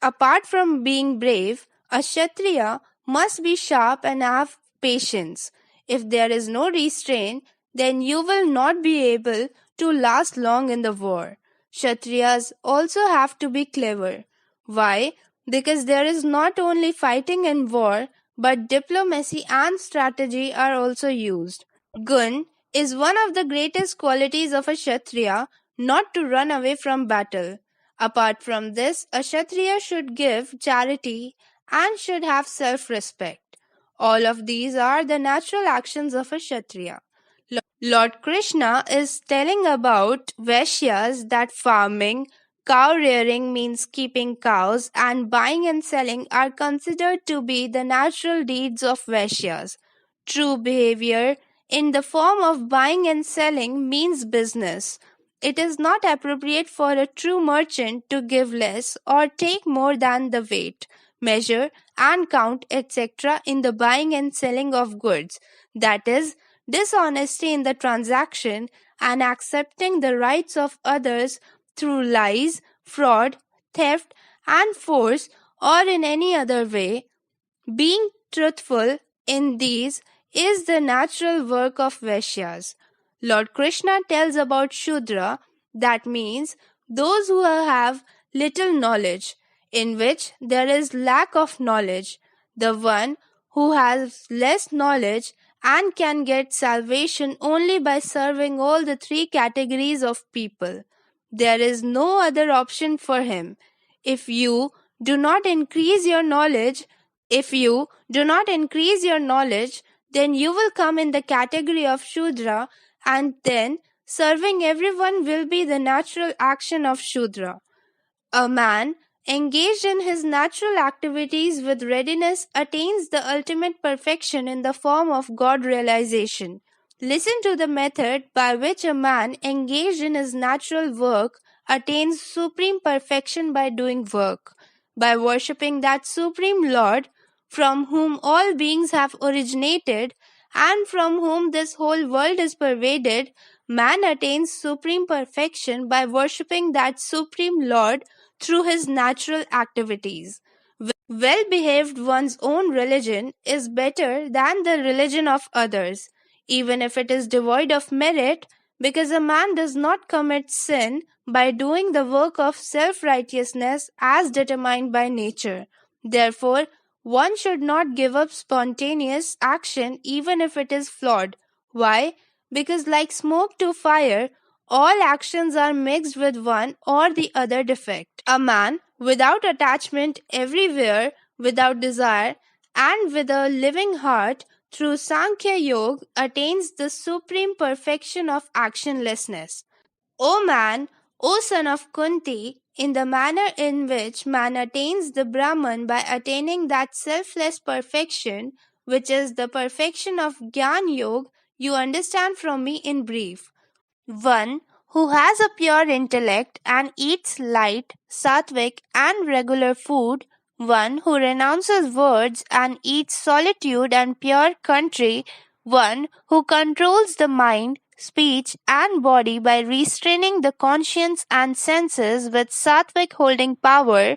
Speaker 5: Apart from being brave, a Kshatriya must be sharp and have patience. If there is no restraint, then you will not be able to last long in the war. Kshatriyas also have to be clever. Why? Because there is not only fighting in war, but diplomacy and strategy are also used. Gun is one of the greatest qualities of a Kshatriya, not to run away from battle. Apart from this, a Kshatriya should give charity and should have self-respect. All of these are the natural actions of a Kshatriya. Lord Krishna is telling about Vaishyas that farming, cow rearing means keeping cows, and buying and selling are considered to be the natural deeds of Vaishyas. True behavior in the form of buying and selling means business. It is not appropriate for a true merchant to give less or take more than the weight, measure, and count, etc., in the buying and selling of goods. That is, dishonesty in the transaction and accepting the rights of others through lies, fraud, theft, and force, or in any other way. Being truthful in these is the natural work of Vaishyas. Lord Krishna tells about Shudra, that means those who have little knowledge, in which there is lack of knowledge. The one who has less knowledge and can get salvation only by serving all the three categories of people. There is no other option for him. If you do not increase your knowledge, then you will come in the category of Shudra, and then serving everyone will be the natural action of Shudra. A man engaged in his natural activities with readiness attains the ultimate perfection in the form of God realization. Listen to the method by which a man engaged in his natural work attains supreme perfection by doing work, by worshipping that Supreme Lord from whom all beings have originated and from whom this whole world is pervaded. Man attains supreme perfection by worshipping that Supreme Lord through his natural activities. Well behaved one's own religion is better than the religion of others, even if it is devoid of merit, because a man does not commit sin by doing the work of self righteousness as determined by nature. Therefore, one should not give up spontaneous action even if it is flawed. Why? Because, like smoke to fire, all actions are mixed with one or the other defect. A man without attachment everywhere, without desire, and with a living heart, through Sankhya Yoga, attains the supreme perfection of actionlessness. O man, O son of Kunti, in the manner in which man attains the Brahman by attaining that selfless perfection, which is the perfection of Gyan Yoga, you understand from me in brief. One who has a pure intellect and eats light, sattvic, and regular food, one who renounces words and eats solitude and pure country, one who controls the mind, speech, and body by restraining the conscience and senses with sattvic holding power,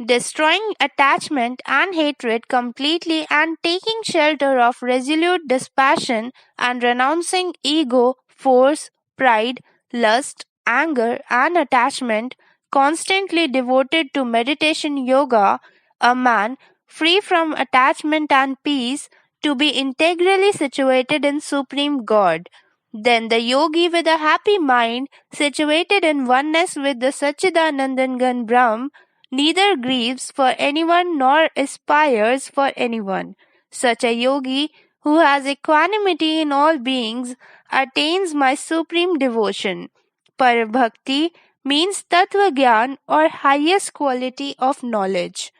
Speaker 5: destroying attachment and hatred completely and taking shelter of resolute dispassion and renouncing ego, force, pride, lust, anger, and attachment, constantly devoted to meditation yoga, a man free from attachment and peace, to be integrally situated in Supreme God. Then the yogi with a happy mind, situated in oneness with the Satchidanandangan Brahm, neither grieves for anyone nor aspires for anyone. Such a yogi who has equanimity in all beings attains my supreme devotion. Parabhakti means Tattva Gyan or highest quality of knowledge.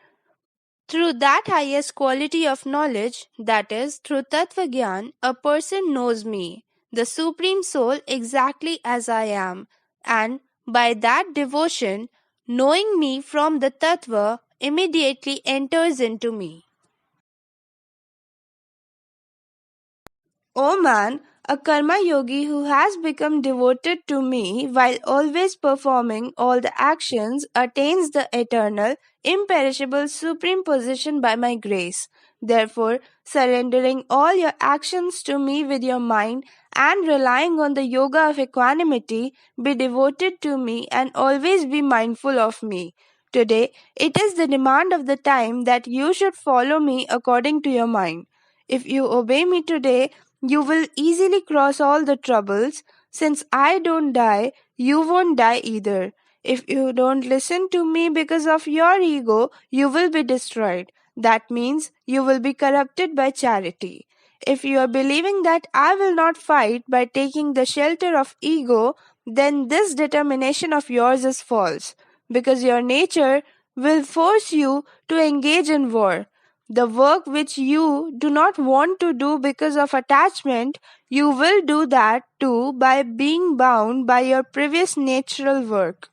Speaker 5: Through that highest quality of knowledge, that is, through Tattva Gyan, a person knows me, the Supreme Soul, exactly as I am, and by that devotion, knowing me from the Tattva immediately enters into me. O man, a karma yogi who has become devoted to me while always performing all the actions attains the eternal, imperishable supreme position by my grace. Therefore, surrendering all your actions to me with your mind and relying on the yoga of equanimity, be devoted to me and always be mindful of me. Today, it is the demand of the time that you should follow me according to your mind. If you obey me today, you will easily cross all the troubles. Since I don't die, you won't die either. If you don't listen to me because of your ego, you will be destroyed. That means you will be corrupted by charity. If you are believing that I will not fight by taking the shelter of ego, then this determination of yours is false, because your nature will force you to engage in war. The work which you do not want to do because of attachment, you will do that too by being bound by your previous natural work.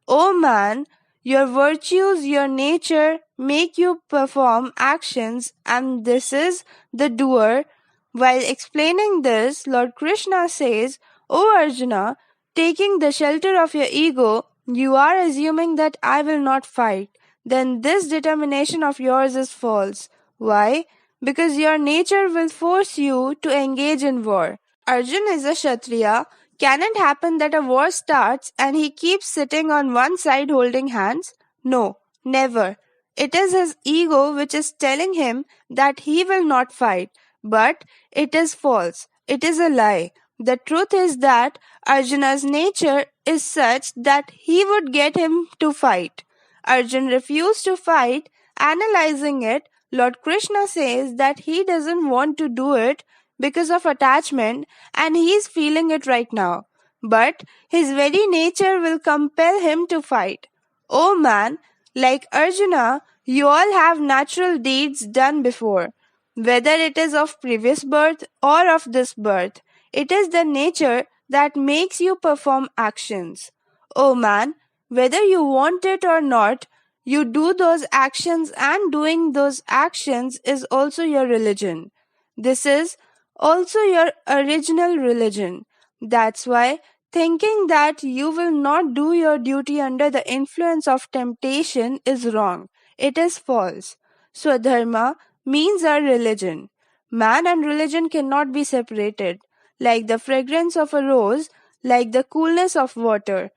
Speaker 5: O man, your virtues, your nature make you perform actions, and this is the doer. While explaining this, Lord Krishna says, O Arjuna, taking the shelter of your ego, you are assuming that I will not fight. Then this determination of yours is false. Why? Because your nature will force you to engage in war. Arjun is a Kshatriya. Can it happen that a war starts and he keeps sitting on one side holding hands? No, never. It is his ego which is telling him that he will not fight. But it is false. It is a lie. The truth is that Arjuna's nature is such that he would get him to fight. Arjun refused to fight. Analyzing it, Lord Krishna says that he doesn't want to do it because of attachment and he is feeling it right now. But his very nature will compel him to fight. Oh man, like Arjuna, you all have natural deeds done before. Whether it is of previous birth or of this birth, it is the nature that makes you perform actions. Oh man, whether you want it or not, you do those actions, and doing those actions is also your religion. This is also your original religion. That's why thinking that you will not do your duty under the influence of temptation is wrong. It is false. Swadharma means our religion. Man and religion cannot be separated. Like the fragrance of a rose, like the coolness of water.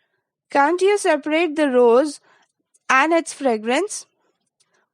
Speaker 5: Can't you separate the rose and its fragrance?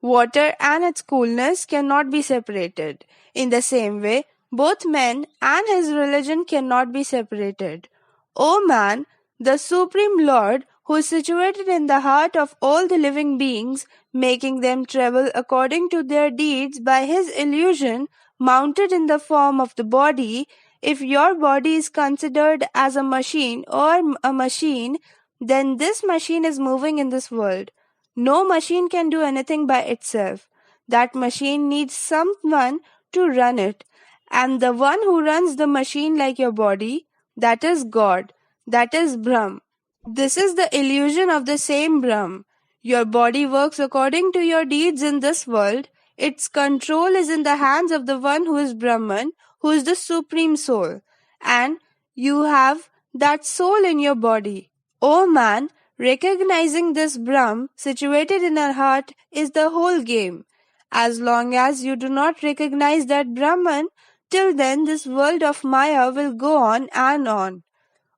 Speaker 5: Water and its coolness cannot be separated. In the same way, both man and his religion cannot be separated. O man, the Supreme Lord, who is situated in the heart of all the living beings, making them travel according to their deeds by his illusion, mounted in the form of the body, if your body is considered as a machine or a machine, then this machine is moving in this world. No machine can do anything by itself. That machine needs someone to run it. And the one who runs the machine like your body, that is God. That is Brahm. This is the illusion of the same Brahm. Your body works according to your deeds in this world. Its control is in the hands of the one who is Brahman, who is the Supreme Soul. And you have that soul in your body. O man, recognizing this Brahm situated in our heart is the whole game. As long as you do not recognize that Brahman, till then this world of Maya will go on and on.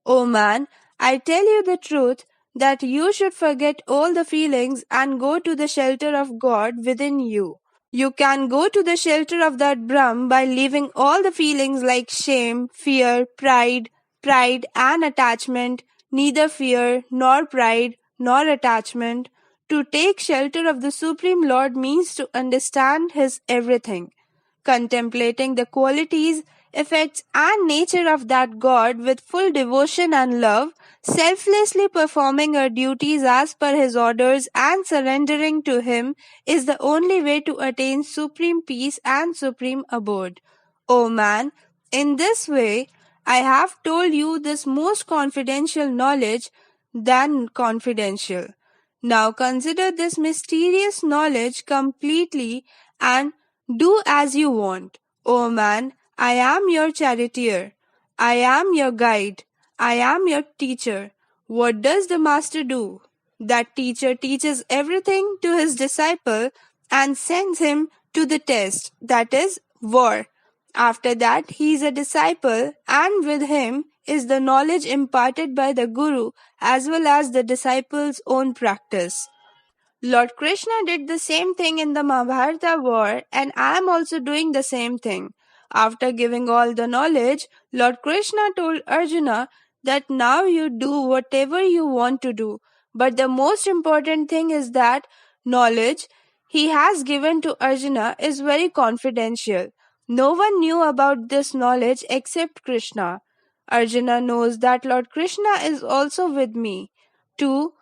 Speaker 5: O man, I tell you the truth that you should forget all the feelings and go to the shelter of God within you. You can go to the shelter of that Brahm by leaving all the feelings like shame, fear, pride and attachment, neither fear nor pride nor attachment. To take shelter of the Supreme Lord means to understand His everything. Contemplating the qualities effects, and nature of that God with full devotion and love, selflessly performing our duties as per His orders and surrendering to Him is the only way to attain supreme peace and supreme abode. O man, in this way, I have told you this most confidential knowledge than confidential. Now consider this mysterious knowledge completely and do as you want. O man, I am your charioteer. I am your guide. I am your teacher. What does the master do? That teacher teaches everything to his disciple and sends him to the test, that is, war. After that, he is a disciple, and with him is the knowledge imparted by the Guru as well as the disciple's own practice. Lord Krishna did the same thing in the Mahabharata war, and I am also doing the same thing. After giving all the knowledge, Lord Krishna told Arjuna that now you do whatever you want to do. But the most important thing is that knowledge he has given to Arjuna is very confidential. No one knew about this knowledge except Krishna. Arjuna knows that Lord Krishna is also with me. Too,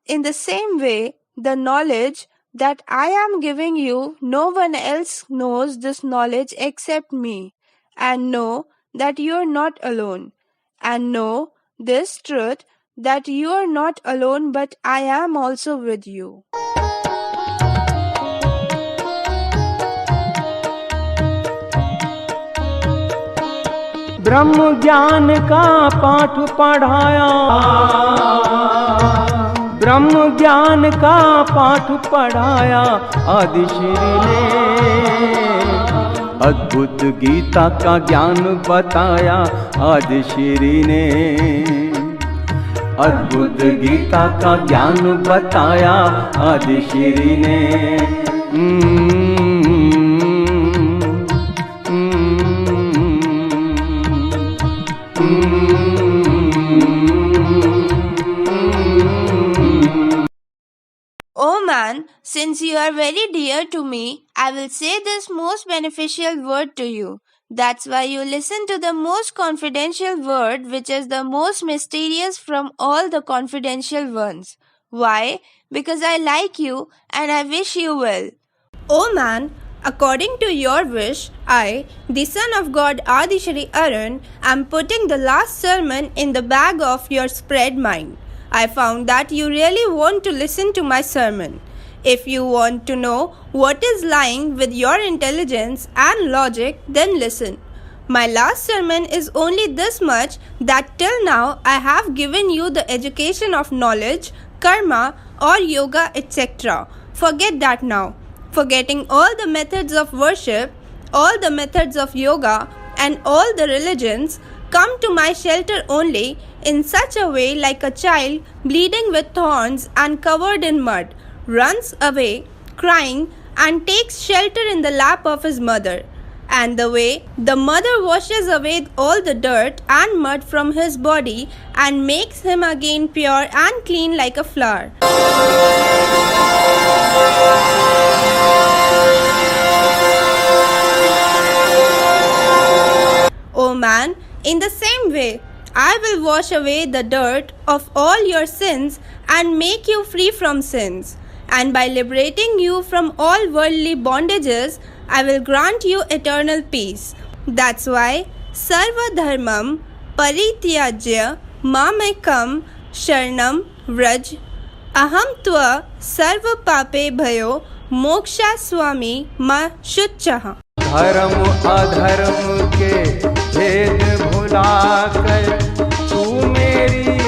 Speaker 5: in the same way, the knowledge that I am giving you, no one else knows this knowledge except me. And know that you are not alone. And know this truth that you are not alone, but I am also with you.
Speaker 2: ब्रह्म ज्ञान का पाठ पढ़ाया, ब्रह्म ज्ञान का पाठ पढ़ाया आदिश्री ने, अद्भुत गीता का ज्ञान बताया आदिश्री ने, अद्भुत गीता का ज्ञान बताया आदिश्री ने।
Speaker 5: O man, since you are very dear to me, I will say this most beneficial word to you. That's why you listen to the most confidential word, which is the most mysterious from all the confidential ones. Why? Because I like you and I wish you well. O man, according to your wish, I, the son of God Aadishri Arun, am putting the last sermon in the bag of your spread mind. I found that you really want to listen to my sermon. If you want to know what is lying with your intelligence and logic, then listen. My last sermon is only this much, that till now I have given you the education of knowledge, karma or yoga, etc. Forget that now. Forgetting all the methods of worship, all the methods of yoga and all the religions, come to my shelter only in such a way like a child bleeding with thorns and covered in mud, runs away crying and takes shelter in the lap of his mother. And the way the mother washes away all the dirt and mud from his body and makes him again pure and clean like a flower. O man, in the same way, I will wash away the dirt of all your sins and make you free from sins. And by liberating you from all worldly bondages, I will grant you eternal peace. That's why Sarva Dharmam Parityajya Mamekam Sharanam Vraj Aham Tva Sarva Pape Bhayo Moksha Swami Ma Shuchaha.
Speaker 2: धर्म अधर्म के भेद भुलाकर तू मेरी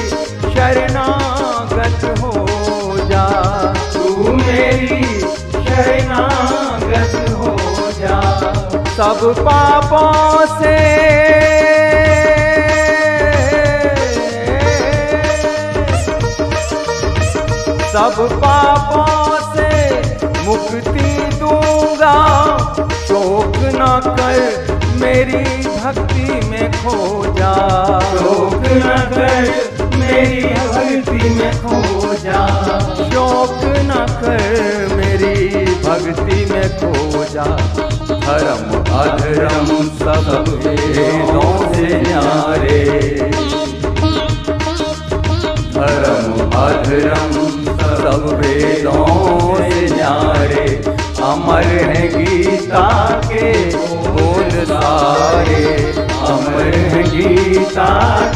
Speaker 2: शरणागत हो जा, तू मेरी शरणागत हो जा। सब पापों से सब पापों से मुक्ति दूंगा, शोक न कर मेरी भक्ति में खो जा, शोक न कर मेरी भक्ति में खो जा, शोक न कर मेरी भक्ति में खोजा। धर्म अधर्म सब वेदों से न्यारे, धर्म अधर्म सब वेदों से न्यारे। अमर है गीता के बोल सारे, अमर है गीता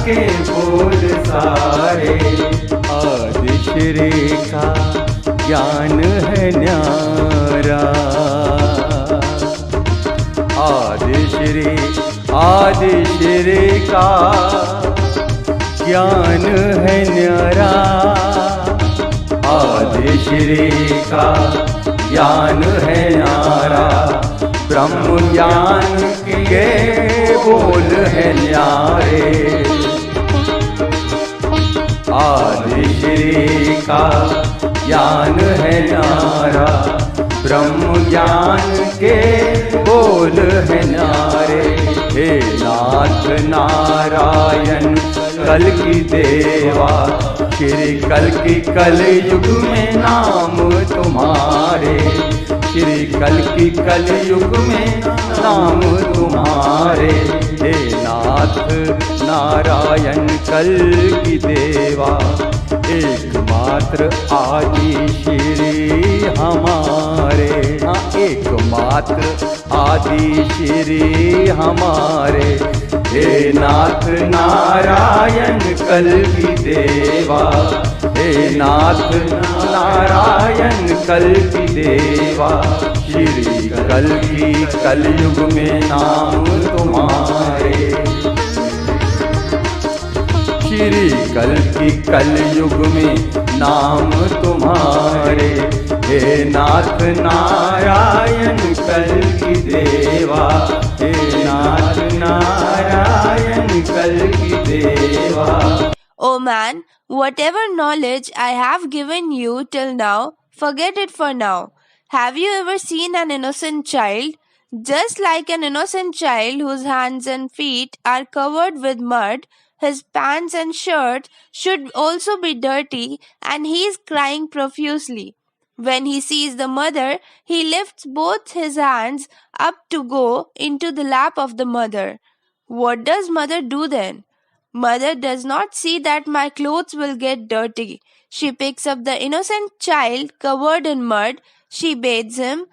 Speaker 2: के बोल सारे। आदिश्री का ज्ञान है न्यारा, आदिश्री आदिश्री का ज्ञान है न्यारा, आदिश्री का ज्ञान है न्यारा। ब्रह्म ज्ञान के बोल है न्यारे, आदिश्री का ज्ञान है न्यारा। ब्रह्म ज्ञान के बोल है न्यारे। हे नाथ नारायण कल की देवा, श्री कल की कल युग में नाम तुम्हारे, श्री कल की कल युग में नाम तुम्हारे। हे नाथ नारायण कल की देवा, एकमात्र आदि श्री हमारे, हाँ एकमात्र आदि श्री हमारे। हे नाथ नारायण कल की देवा, हे नाथ नारायण कल की देवा। श्री कल की कलयुग में नाम तुम्हारे, श्री कल की कलयुग में नाम तुम्हारे। हे नाथ नारायण कल की देवा, हे नाथ नारायण कल की देवा।
Speaker 5: Oh man, whatever knowledge I have given you till now, forget it for now. Have you ever seen an innocent child? Just like an innocent child whose hands and feet are covered with mud, his pants and shirt should also be dirty, and he is crying profusely. When he sees the mother, he lifts both his hands up to go into the lap of the mother. What does mother do then? Mother does not see that my clothes will get dirty. She picks up the innocent child covered in mud, she bathes him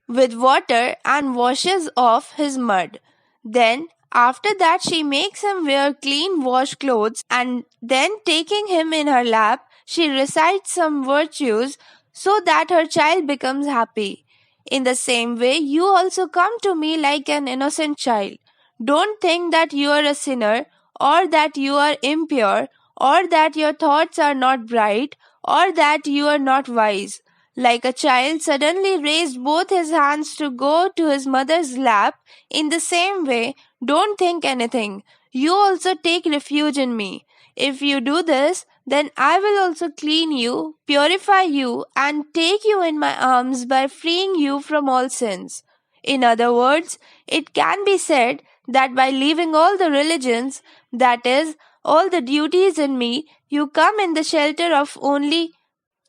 Speaker 5: with water and washes off his mud. Then, after that, she makes him wear clean washed clothes, and then, taking him in her lap, she recites some virtues so that her child becomes happy. In the same way, you also come to me like an innocent child. Don't think that you are a sinner, or that you are impure, or that your thoughts are not bright, or that you are not wise. Like a child suddenly raised both his hands to go to his mother's lap, in the same way, don't think anything. You also take refuge in me. If you do this, then I will also clean you, purify you, and take you in my arms by freeing you from all sins. In other words, it can be said that by leaving all the religions, that is, all the duties in me, you come in the shelter of only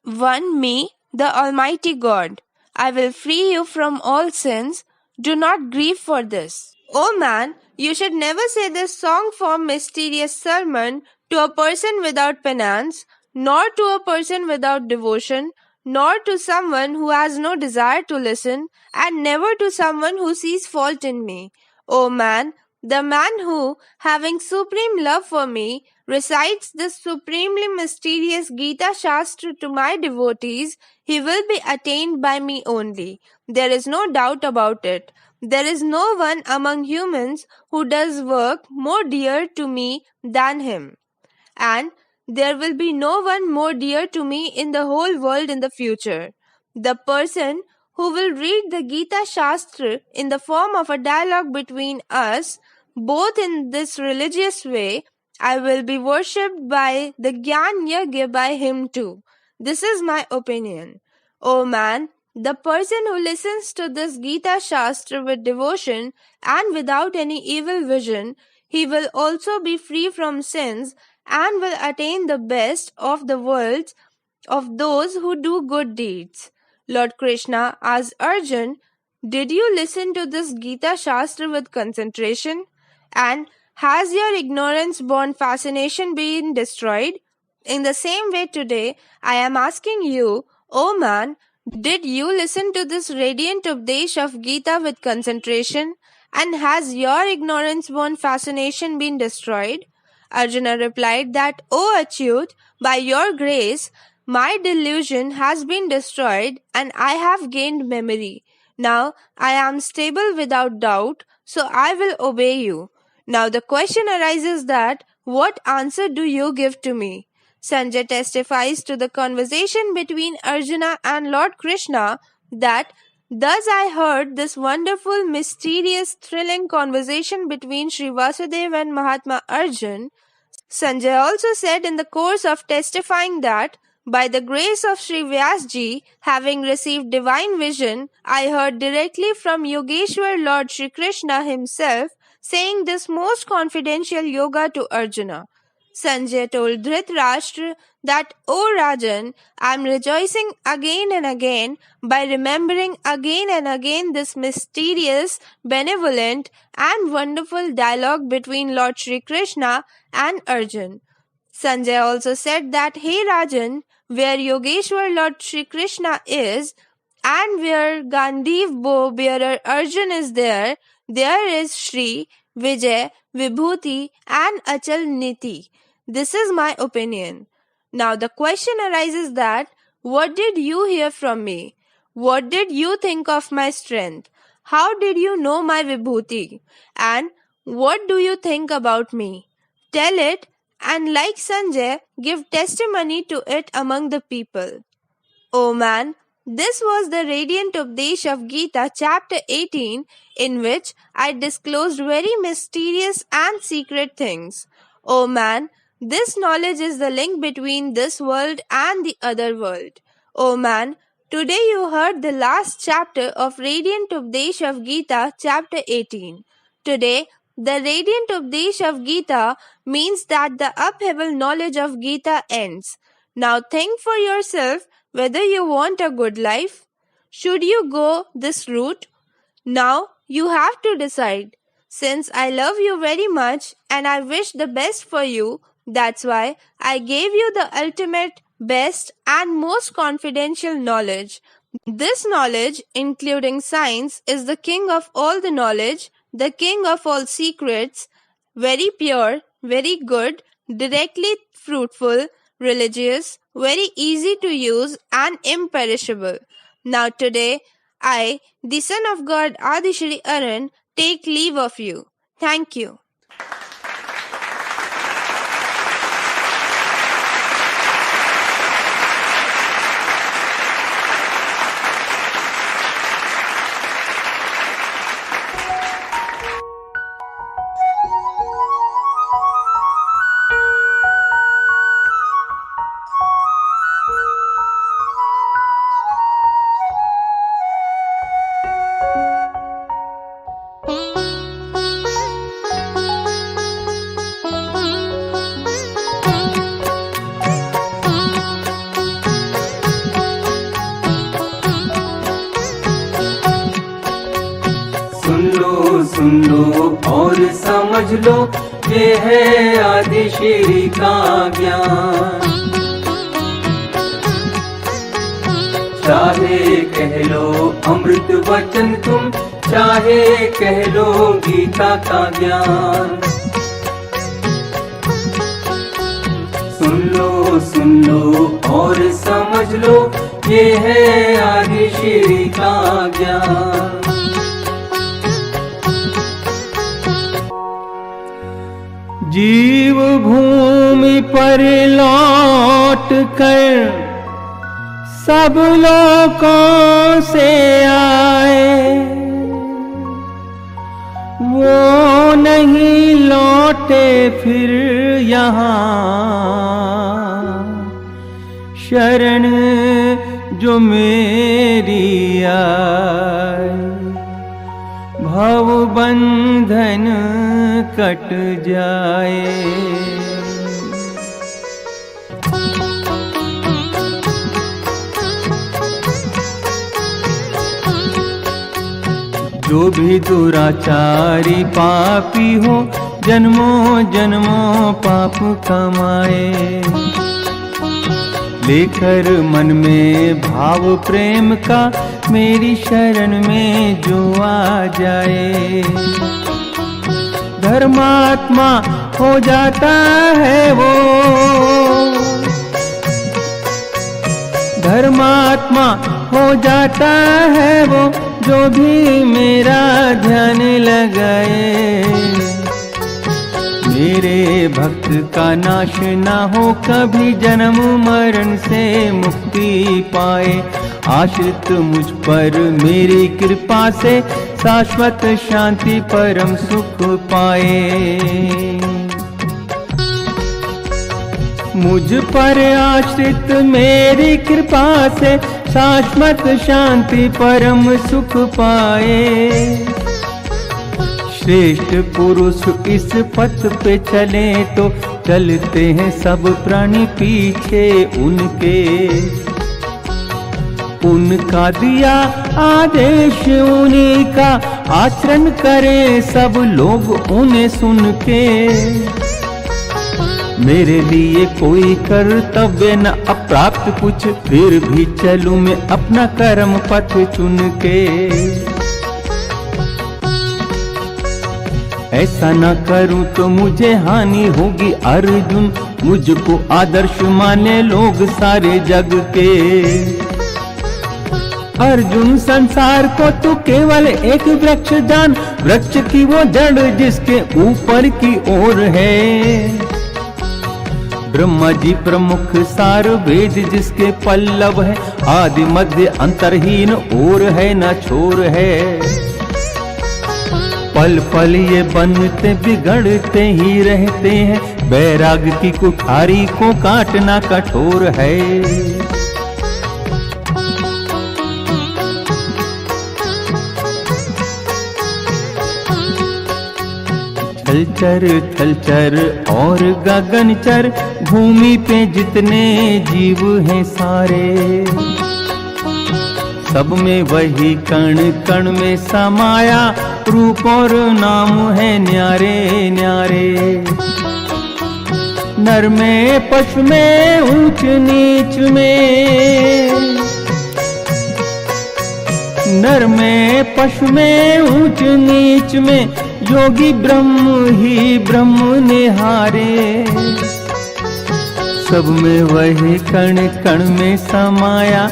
Speaker 5: one me, the Almighty God. I will free you from all sins. Do not grieve for this. Oh man, you should never say this song form mysterious sermon to a person without penance, nor to a person without devotion, nor to someone who has no desire to listen, and never to someone who sees fault in me. O man, the man who, having supreme love for me, recites this supremely mysterious Gita Shastra to my devotees, he will be attained by me only. There is no doubt about it. There is no one among humans who does work more dear to me than him. And there will be no one more dear to me in the whole world in the future. The person who will read the Gita Shastra in the form of a dialogue between us, both in this religious way, I will be worshipped by the Gyan Yagya by him too. This is my opinion. O man, the person who listens to this Gita Shastra with devotion and without any evil vision, he will also be free from sins and will attain the best of the worlds of those who do good deeds. Lord Krishna asked Arjun, did you listen to this Gita Shastra with concentration? And has your ignorance-born fascination been destroyed? In the same way today, I am asking you, O man, did you listen to this radiant Updesh of Gita with concentration? And has your ignorance-born fascination been destroyed? Arjuna replied that, O Achyut, by your grace, my delusion has been destroyed and I have gained memory. Now I am stable without doubt, so I will obey you. Now the question arises that, what answer do you give to me? Sanjay testifies to the conversation between Arjuna and Lord Krishna that, thus I heard this wonderful, mysterious, thrilling conversation between Sri Vasudev and Mahatma Arjun. Sanjay also said in the course of testifying that, by the grace of Sri Vyasji, having received divine vision, I heard directly from Yogeshwar Lord Sri Krishna himself saying this most confidential yoga to Arjuna. Sanjay told Dhritarashtra that, O Rajan, I am rejoicing again and again by remembering again and again this mysterious, benevolent and wonderful dialogue between Lord Sri Krishna and Arjun. Sanjay also said that, Hey Rajan, where Yogeshwar Lord Sri Krishna is, and where Gandiv bow bearer Arjun is there is Shri, Vijay, Vibhuti and Achal Niti. This is my opinion. Now the question arises that, what did you hear from me? What did you think of my strength? How did you know my Vibhuti? And what do you think about me? Tell it, and like Sanjay, give testimony to it among the people. O man, this was the radiant Updesh of Gita chapter 18, in which I disclosed very mysterious and secret things. O man, this knowledge is the link between this world and the other world. O man, today you heard the last chapter of Radiant Updesh of Gita chapter 18. Today, the Radiant Updesh of Gita means that the upheaval knowledge of Gita ends. Now think for yourself whether you want a good life. Should you go this route? Now you have to decide. Since I love you very much and I wish the best for you, that's why I gave you the ultimate, best and most confidential knowledge. This knowledge, including science, is the king of all the knowledge, the king of all secrets, very pure, very good, directly fruitful, religious, very easy to use and imperishable. Now today, I, the son of God Aadishri Arun, take leave of you. Thank you.
Speaker 2: सुन लो और समझ लो, ये है आदिश्री का ज्ञान। चाहे कह लो अमृत वचन तुम, चाहे कह लो गीता का ज्ञान। सुन लो और समझ लो, ये है आदिश्री का ज्ञान। जीव भूमि पर लौट कर सब लोकों से आए, वो नहीं लौटे फिर यहाँ, शरण जो मेरी आए। भव बंधन कट जाए। जो भी दुराचारी पापी हो, जन्मों जन्मों पाप कमाए। लेकर मन में भाव प्रेम का, मेरी शरण में जो आ जाए। धर्मात्मा हो जाता है वो, धर्मात्मा हो जाता है वो, जो भी मेरा ध्यान लगाए। मेरे भक्त का नाश ना हो कभी, जन्म मरण से मुक्ति पाए। आश्रित मुझ पर मेरी कृपा से, शाश्वत शांति परम सुख पाए। मुझ पर आश्रित मेरी कृपा से, शाश्वत शांति परम सुख पाए। श्रेष्ठ पुरुष इस पथ पे चले तो, चलते हैं सब प्राणी पीछे उनके। उनका दिया आदेश उन्हीं का, आचरण करें सब लोग उन्हें सुन के। मेरे लिए कोई कर्तव्य न अप्राप्त कुछ, फिर भी चलूं मैं अपना कर्म पथ चुन के। ऐसा न करूं तो मुझे हानि होगी अर्जुन, मुझको आदर्श माने लोग सारे जग के। अर्जुन संसार को तो केवल एक वृक्ष जान, वृक्ष की वो जड़ जिसके ऊपर की ओर है। ब्रह्मा जी प्रमुख सार वेद जिसके पल्लव है, आदि मध्य अंतरहीन और है न छोर है। पल पल ये बनते बिगड़ते ही रहते हैं, बैराग की कुठारी को काटना कठोर है। थलचर और गगनचर, भूमि पे जितने जीव हैं सारे। सब में वही कण कण में समाया, रूप और नाम है न्यारे न्यारे। नर में पशु में ऊंच नीच में, नर में पशु में ऊंच नीच में, योगी ब्रह्म ही ब्रह्म निहारे। सब में वही कण कण में समाया,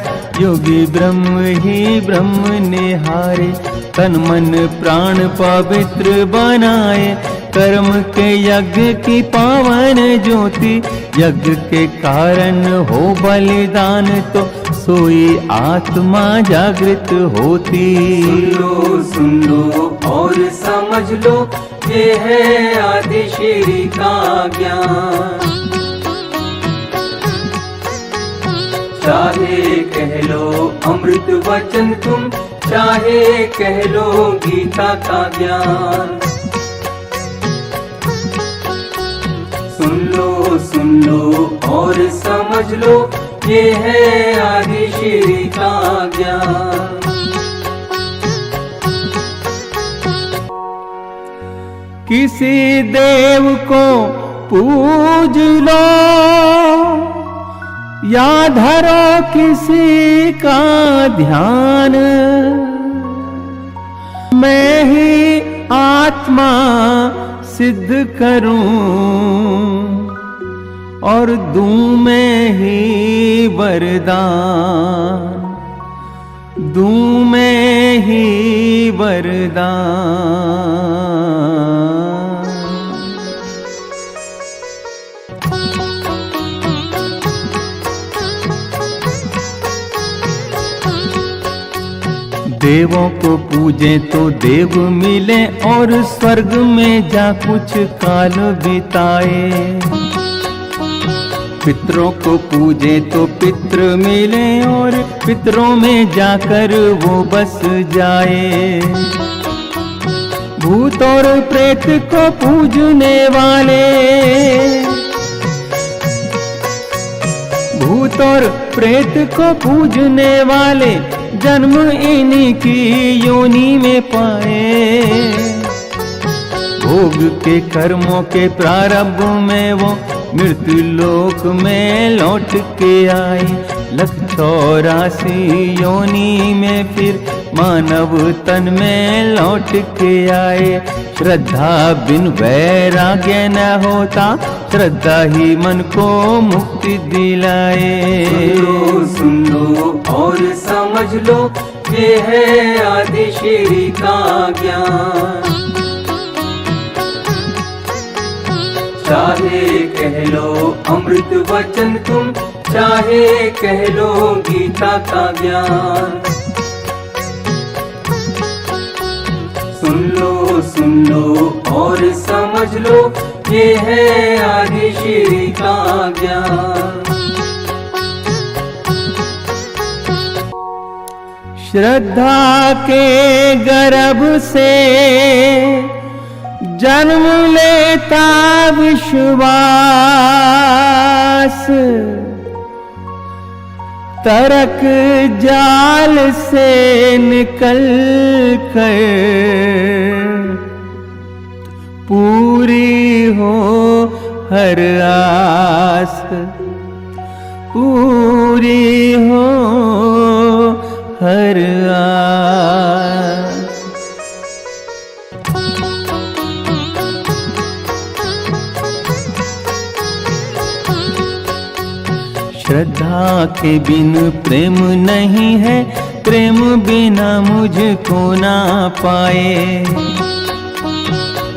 Speaker 2: योगी ब्रह्म ही ब्रह्म निहारे। तन मन प्राण पवित्र बनाए, कर्म के यज्ञ की पावन ज्योति। यज्ञ के कारण हो बलिदान तो, सोई आत्मा जागृत होती। सुन लो और समझ लो, ये है आदिश्री का ज्ञान। चाहे कह लो अमृत वचन तुम, चाहे कह लो गीता का ज्ञान। सुन लो और समझ लो, ये है आदिश्री का ज्ञान। किसी देव को पूज लो, या धरो किसी का ध्यान। मैं ही आत्मा सिद्ध करूं और दूं मैं ही वरदान, दूं मैं ही वरदान। देवों को पूजे तो देव मिले, और स्वर्ग में जा कुछ काल बिताए। पितरों को पूजे तो पितृ मिले, और पितरों में जाकर वो बस जाए। भूत और प्रेत को पूजने वाले, भूत और प्रेत को पूजने वाले, जन्म इन्हीं की योनि में पाए। भोग के कर्मों के प्रारंभ में वो मृत्यु लोक में लौट के आए। 184 योनि में फिर मानव तन में लौट के आए। श्रद्धा बिन वैराग्य न होता, श्रद्धा ही मन को मुक्ति दिलाए।
Speaker 8: सुन लो और समझ लो, ये है आदिश्री का ज्ञान। चाहे कह लो अमृत वचन तुम, चाहे कह लो गीता का ज्ञान। सुन लो और समझ लो, ये है आदिश्री का ज्ञान।
Speaker 2: श्रद्धा के गर्भ से जन्म लेता विश्वास, तरक जाल से निकल कर पूरी हो हर आस, पूरी हो हर आस। श्रद्धा के बिन प्रेम नहीं है, प्रेम बिना मुझको ना पाए।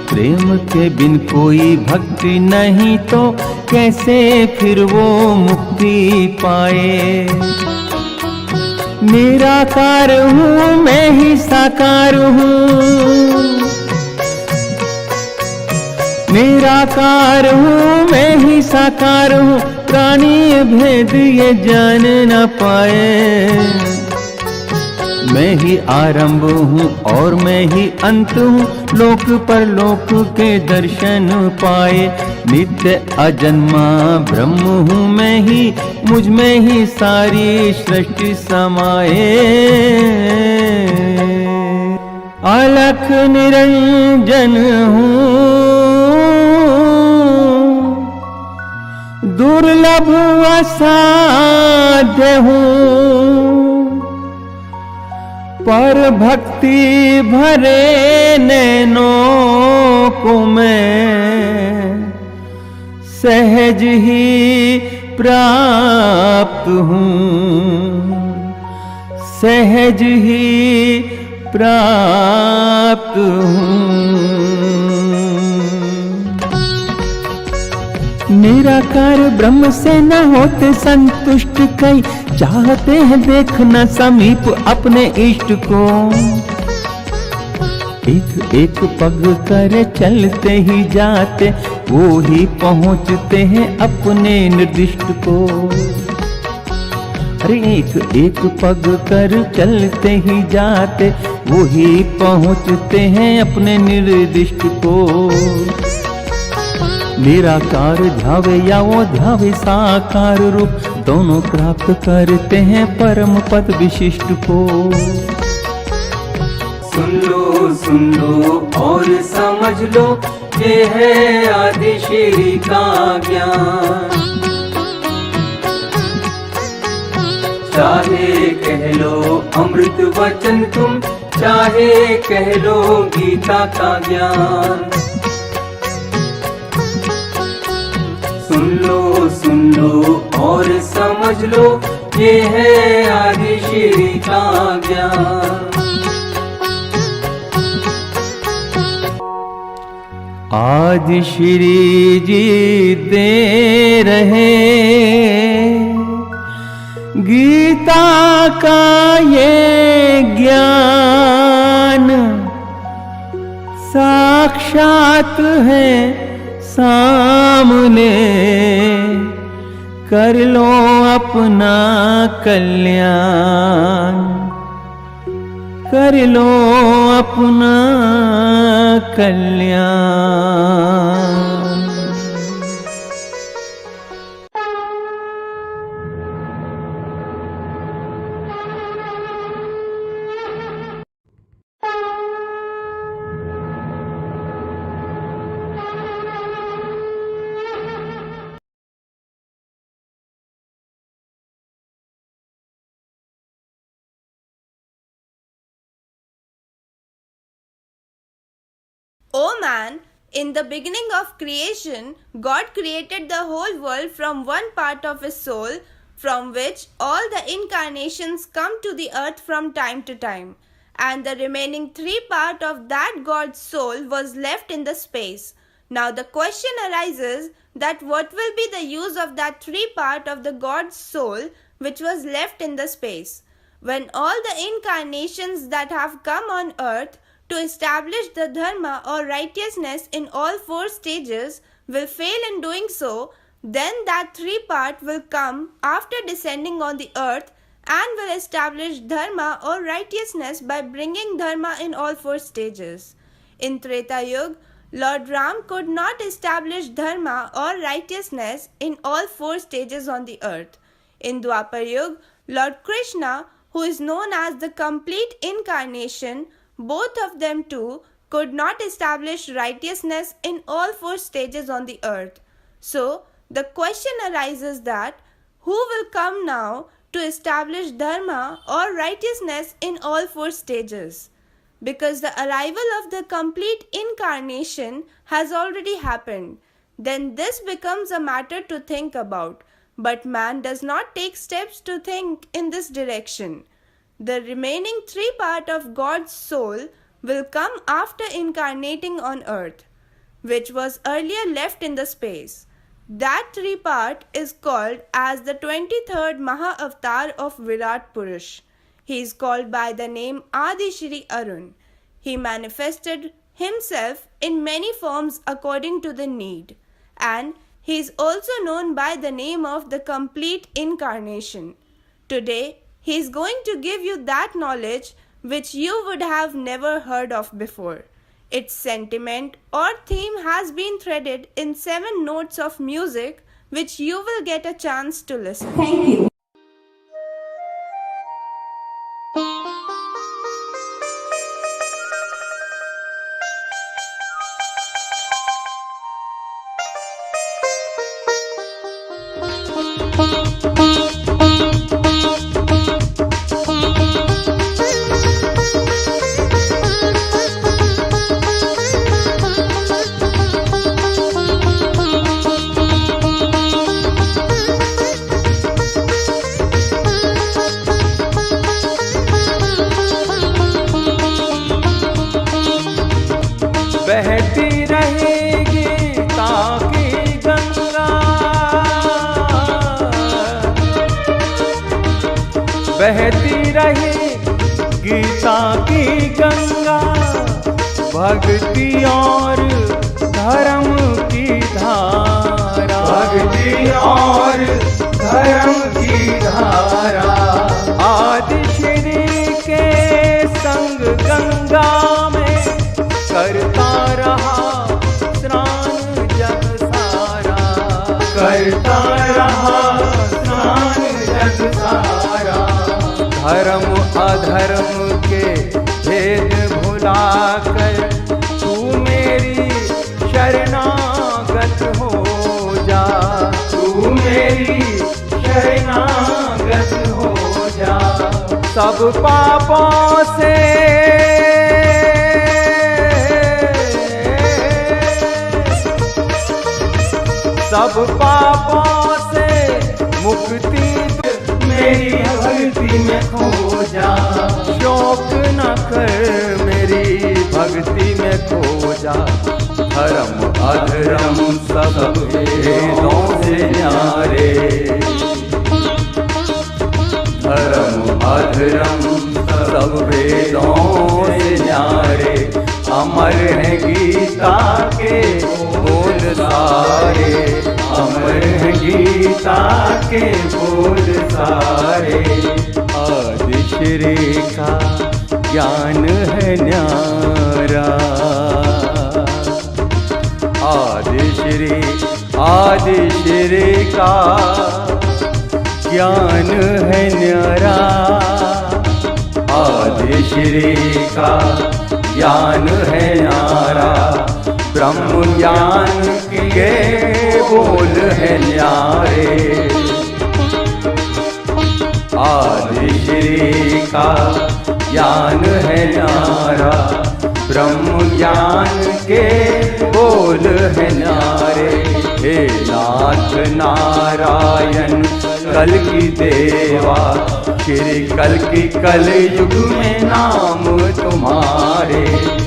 Speaker 2: प्रेम के बिन कोई भक्ति नहीं, तो कैसे फिर वो मुक्ति पाए। निराकार हूँ मैं ही साकार हूँ, निराकार हूँ मैं ही साकार हूँ। प्राणी भेद ये जान न पाए। मैं ही आरंभ हूँ और मैं ही अंत हूँ, लोक पर लोक के दर्शन पाए। नित्य अजन्मा ब्रह्म हूँ मैं ही, मुझ में ही सारी सृष्टि समाए। अलख निरंजन हूँ, दुर्लभ असाध्य हूँ। पर भक्ति भरे नैनों को मैं सहज ही प्राप्त हूँ, सहज ही प्राप्त हूँ। निराकार ब्रह्म से न होते संतुष्ट, कई चाहते हैं देखना समीप अपने इष्ट को। एक एक पग कर चलते ही जाते, वो ही पहुँचते हैं अपने निर्दिष्ट को। अरे एक एक पग कर चलते ही जाते, वो ही पहुँचते हैं अपने निर्दिष्ट को। निराकार ध्यावे या वो ध्यावे साकार रूप, दोनों प्राप्त करते हैं परम पद विशिष्ट को।
Speaker 8: सुन लो और समझ लो, ये है आदिश्री का ज्ञान। चाहे कह लो अमृत वचन तुम, चाहे कह लो गीता का ज्ञान। सुन लो और समझ लो, ये है आदिश्री का ज्ञान।
Speaker 2: आदिश्री जी दे रहे गीता का ये ज्ञान, साक्षात है सामने। कर लो अपना कल्याण, कर लो अपना कल्याण।
Speaker 5: O man, in the beginning of creation, God created the whole world from one part of his soul, from which all the incarnations come to the earth from time to time, and the remaining 3 part of that God's soul was left in the space. Now the question arises that what will be the use of that 3 part of the God's soul which was left in the space? When all the incarnations that have come on earth to establish the dharma or righteousness in all 4 stages will fail in doing so, then that 3 part will come after descending on the earth and will establish dharma or righteousness by bringing dharma in all 4 stages. In Treta Yuga, Lord Ram could not establish dharma or righteousness in all 4 stages on the earth. In Dwapar Yuga, Lord Krishna, who is known as the complete incarnation, both of them too could not establish righteousness in all 4 stages on the earth. So, the question arises that who will come now to establish dharma or righteousness in all 4 stages? Because the arrival of the complete incarnation has already happened, then this becomes a matter to think about. But man does not take steps to think in this direction. The remaining 3 part of God's soul will come after incarnating on earth, which was earlier left in the space. That 3 part is called as the 23rd Maha-Avatar of Virat Purush. He is called by the name Aadishri Arun. He manifested himself in many forms according to the need, and he is also known by the name of the complete incarnation. Today, he is going to give you that knowledge which you would have never heard of before. Its sentiment or theme has been threaded in 7 notes of music which you will get a chance to listen.
Speaker 9: Thank you.
Speaker 2: बहती रहेगी ताकि गंगा, बहती रहेगी ताकि गंगा, भक्ति और धर्म की धारा, भक्ति और धर्म की धारा। आदिश्री के संग गंगा में करता रहा स्नान जग सारा, करता रहा स्नान जग सारा। धर्म अधर्म के भेद भुलाकर तू मेरी शरणागत हो जा, तू मेरी शरणागत हो जा। सब पापों से सब पापों से मुक्ति मेरी भक्ति में खो जा। शोक न कर मेरी भक्ति में खो जा। धर्म अधर्म सब भेदों से न्यारे, धर्म अधर्म सब भेदों से न्यारे। अमर है गीता के बोल सारे, अमर है गीता के बोल सारे। आदिश्री का ज्ञान है न्यारा, आदिश्री आदिश्री का ज्ञान है न्यारा, आदिश्री का ज्ञान है न्यारा। ब्रह्म ज्ञान के बोल है न्यारे, आदिश्री का ज्ञान है न्यारा। ब्रह्म ज्ञान के बोल है न्यारे। हे नाथ नारायण कल की देवा, श्री कल की कल युग में नाम तुम्हारे,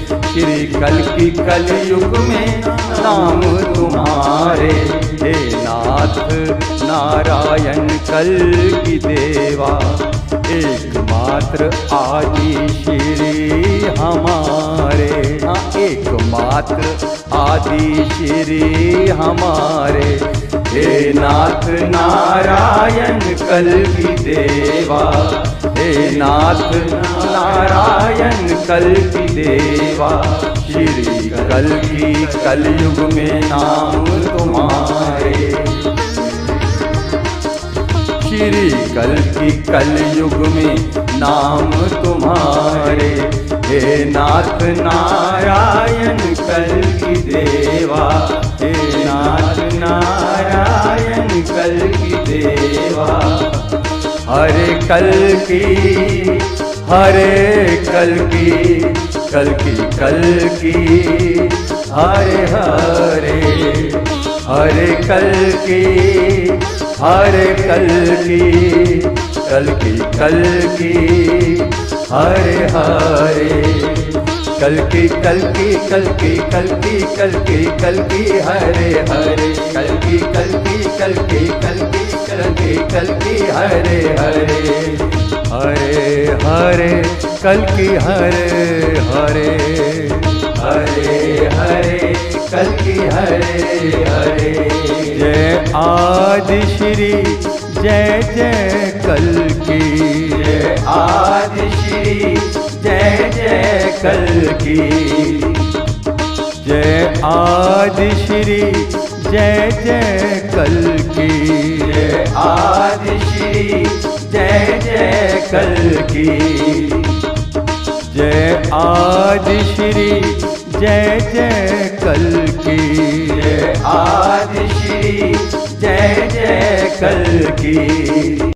Speaker 2: श्री कल की कल युग में नाम तुम्हारे। हे नाथ नारायण कल की देवा, एकमात्र आदि श्री हमारे, हाँ एकमात्र आदि श्री हमारे। हे नाथ नारायण कल की देवा, हे नाथ नारायण कल की देवा, श्री कल की कलयुग में नाम तुम्हारे, श्री कल की कलयुग में नाम तुम्हारे। हे नाथ नारायण कल की देवा, हे नाथ नारायण कल की देवा। हरे कल की, हरे कल की, कल की कल की, हरे हरे, हरे कल की, हरे कल की, कल की कल की, हरे हरे, कल की कल की, कल की कल की, कल की कल की, हरे हरे, कल की कल की, कल की कल की, कल की कल की, हरे हरे, हरे हरे, कल की हरे हरे, हरे हरे, कल की हरे हरे। जय आदि श्री, जय जय कल की, जय आदि श्री, जय जय कल की, जय आदि श्री, जय जय कल की, जय आदि श्री, जय जय कल की, जय आदि श्री, जय जय कल की, जय आदि श्री, जय जय कल की।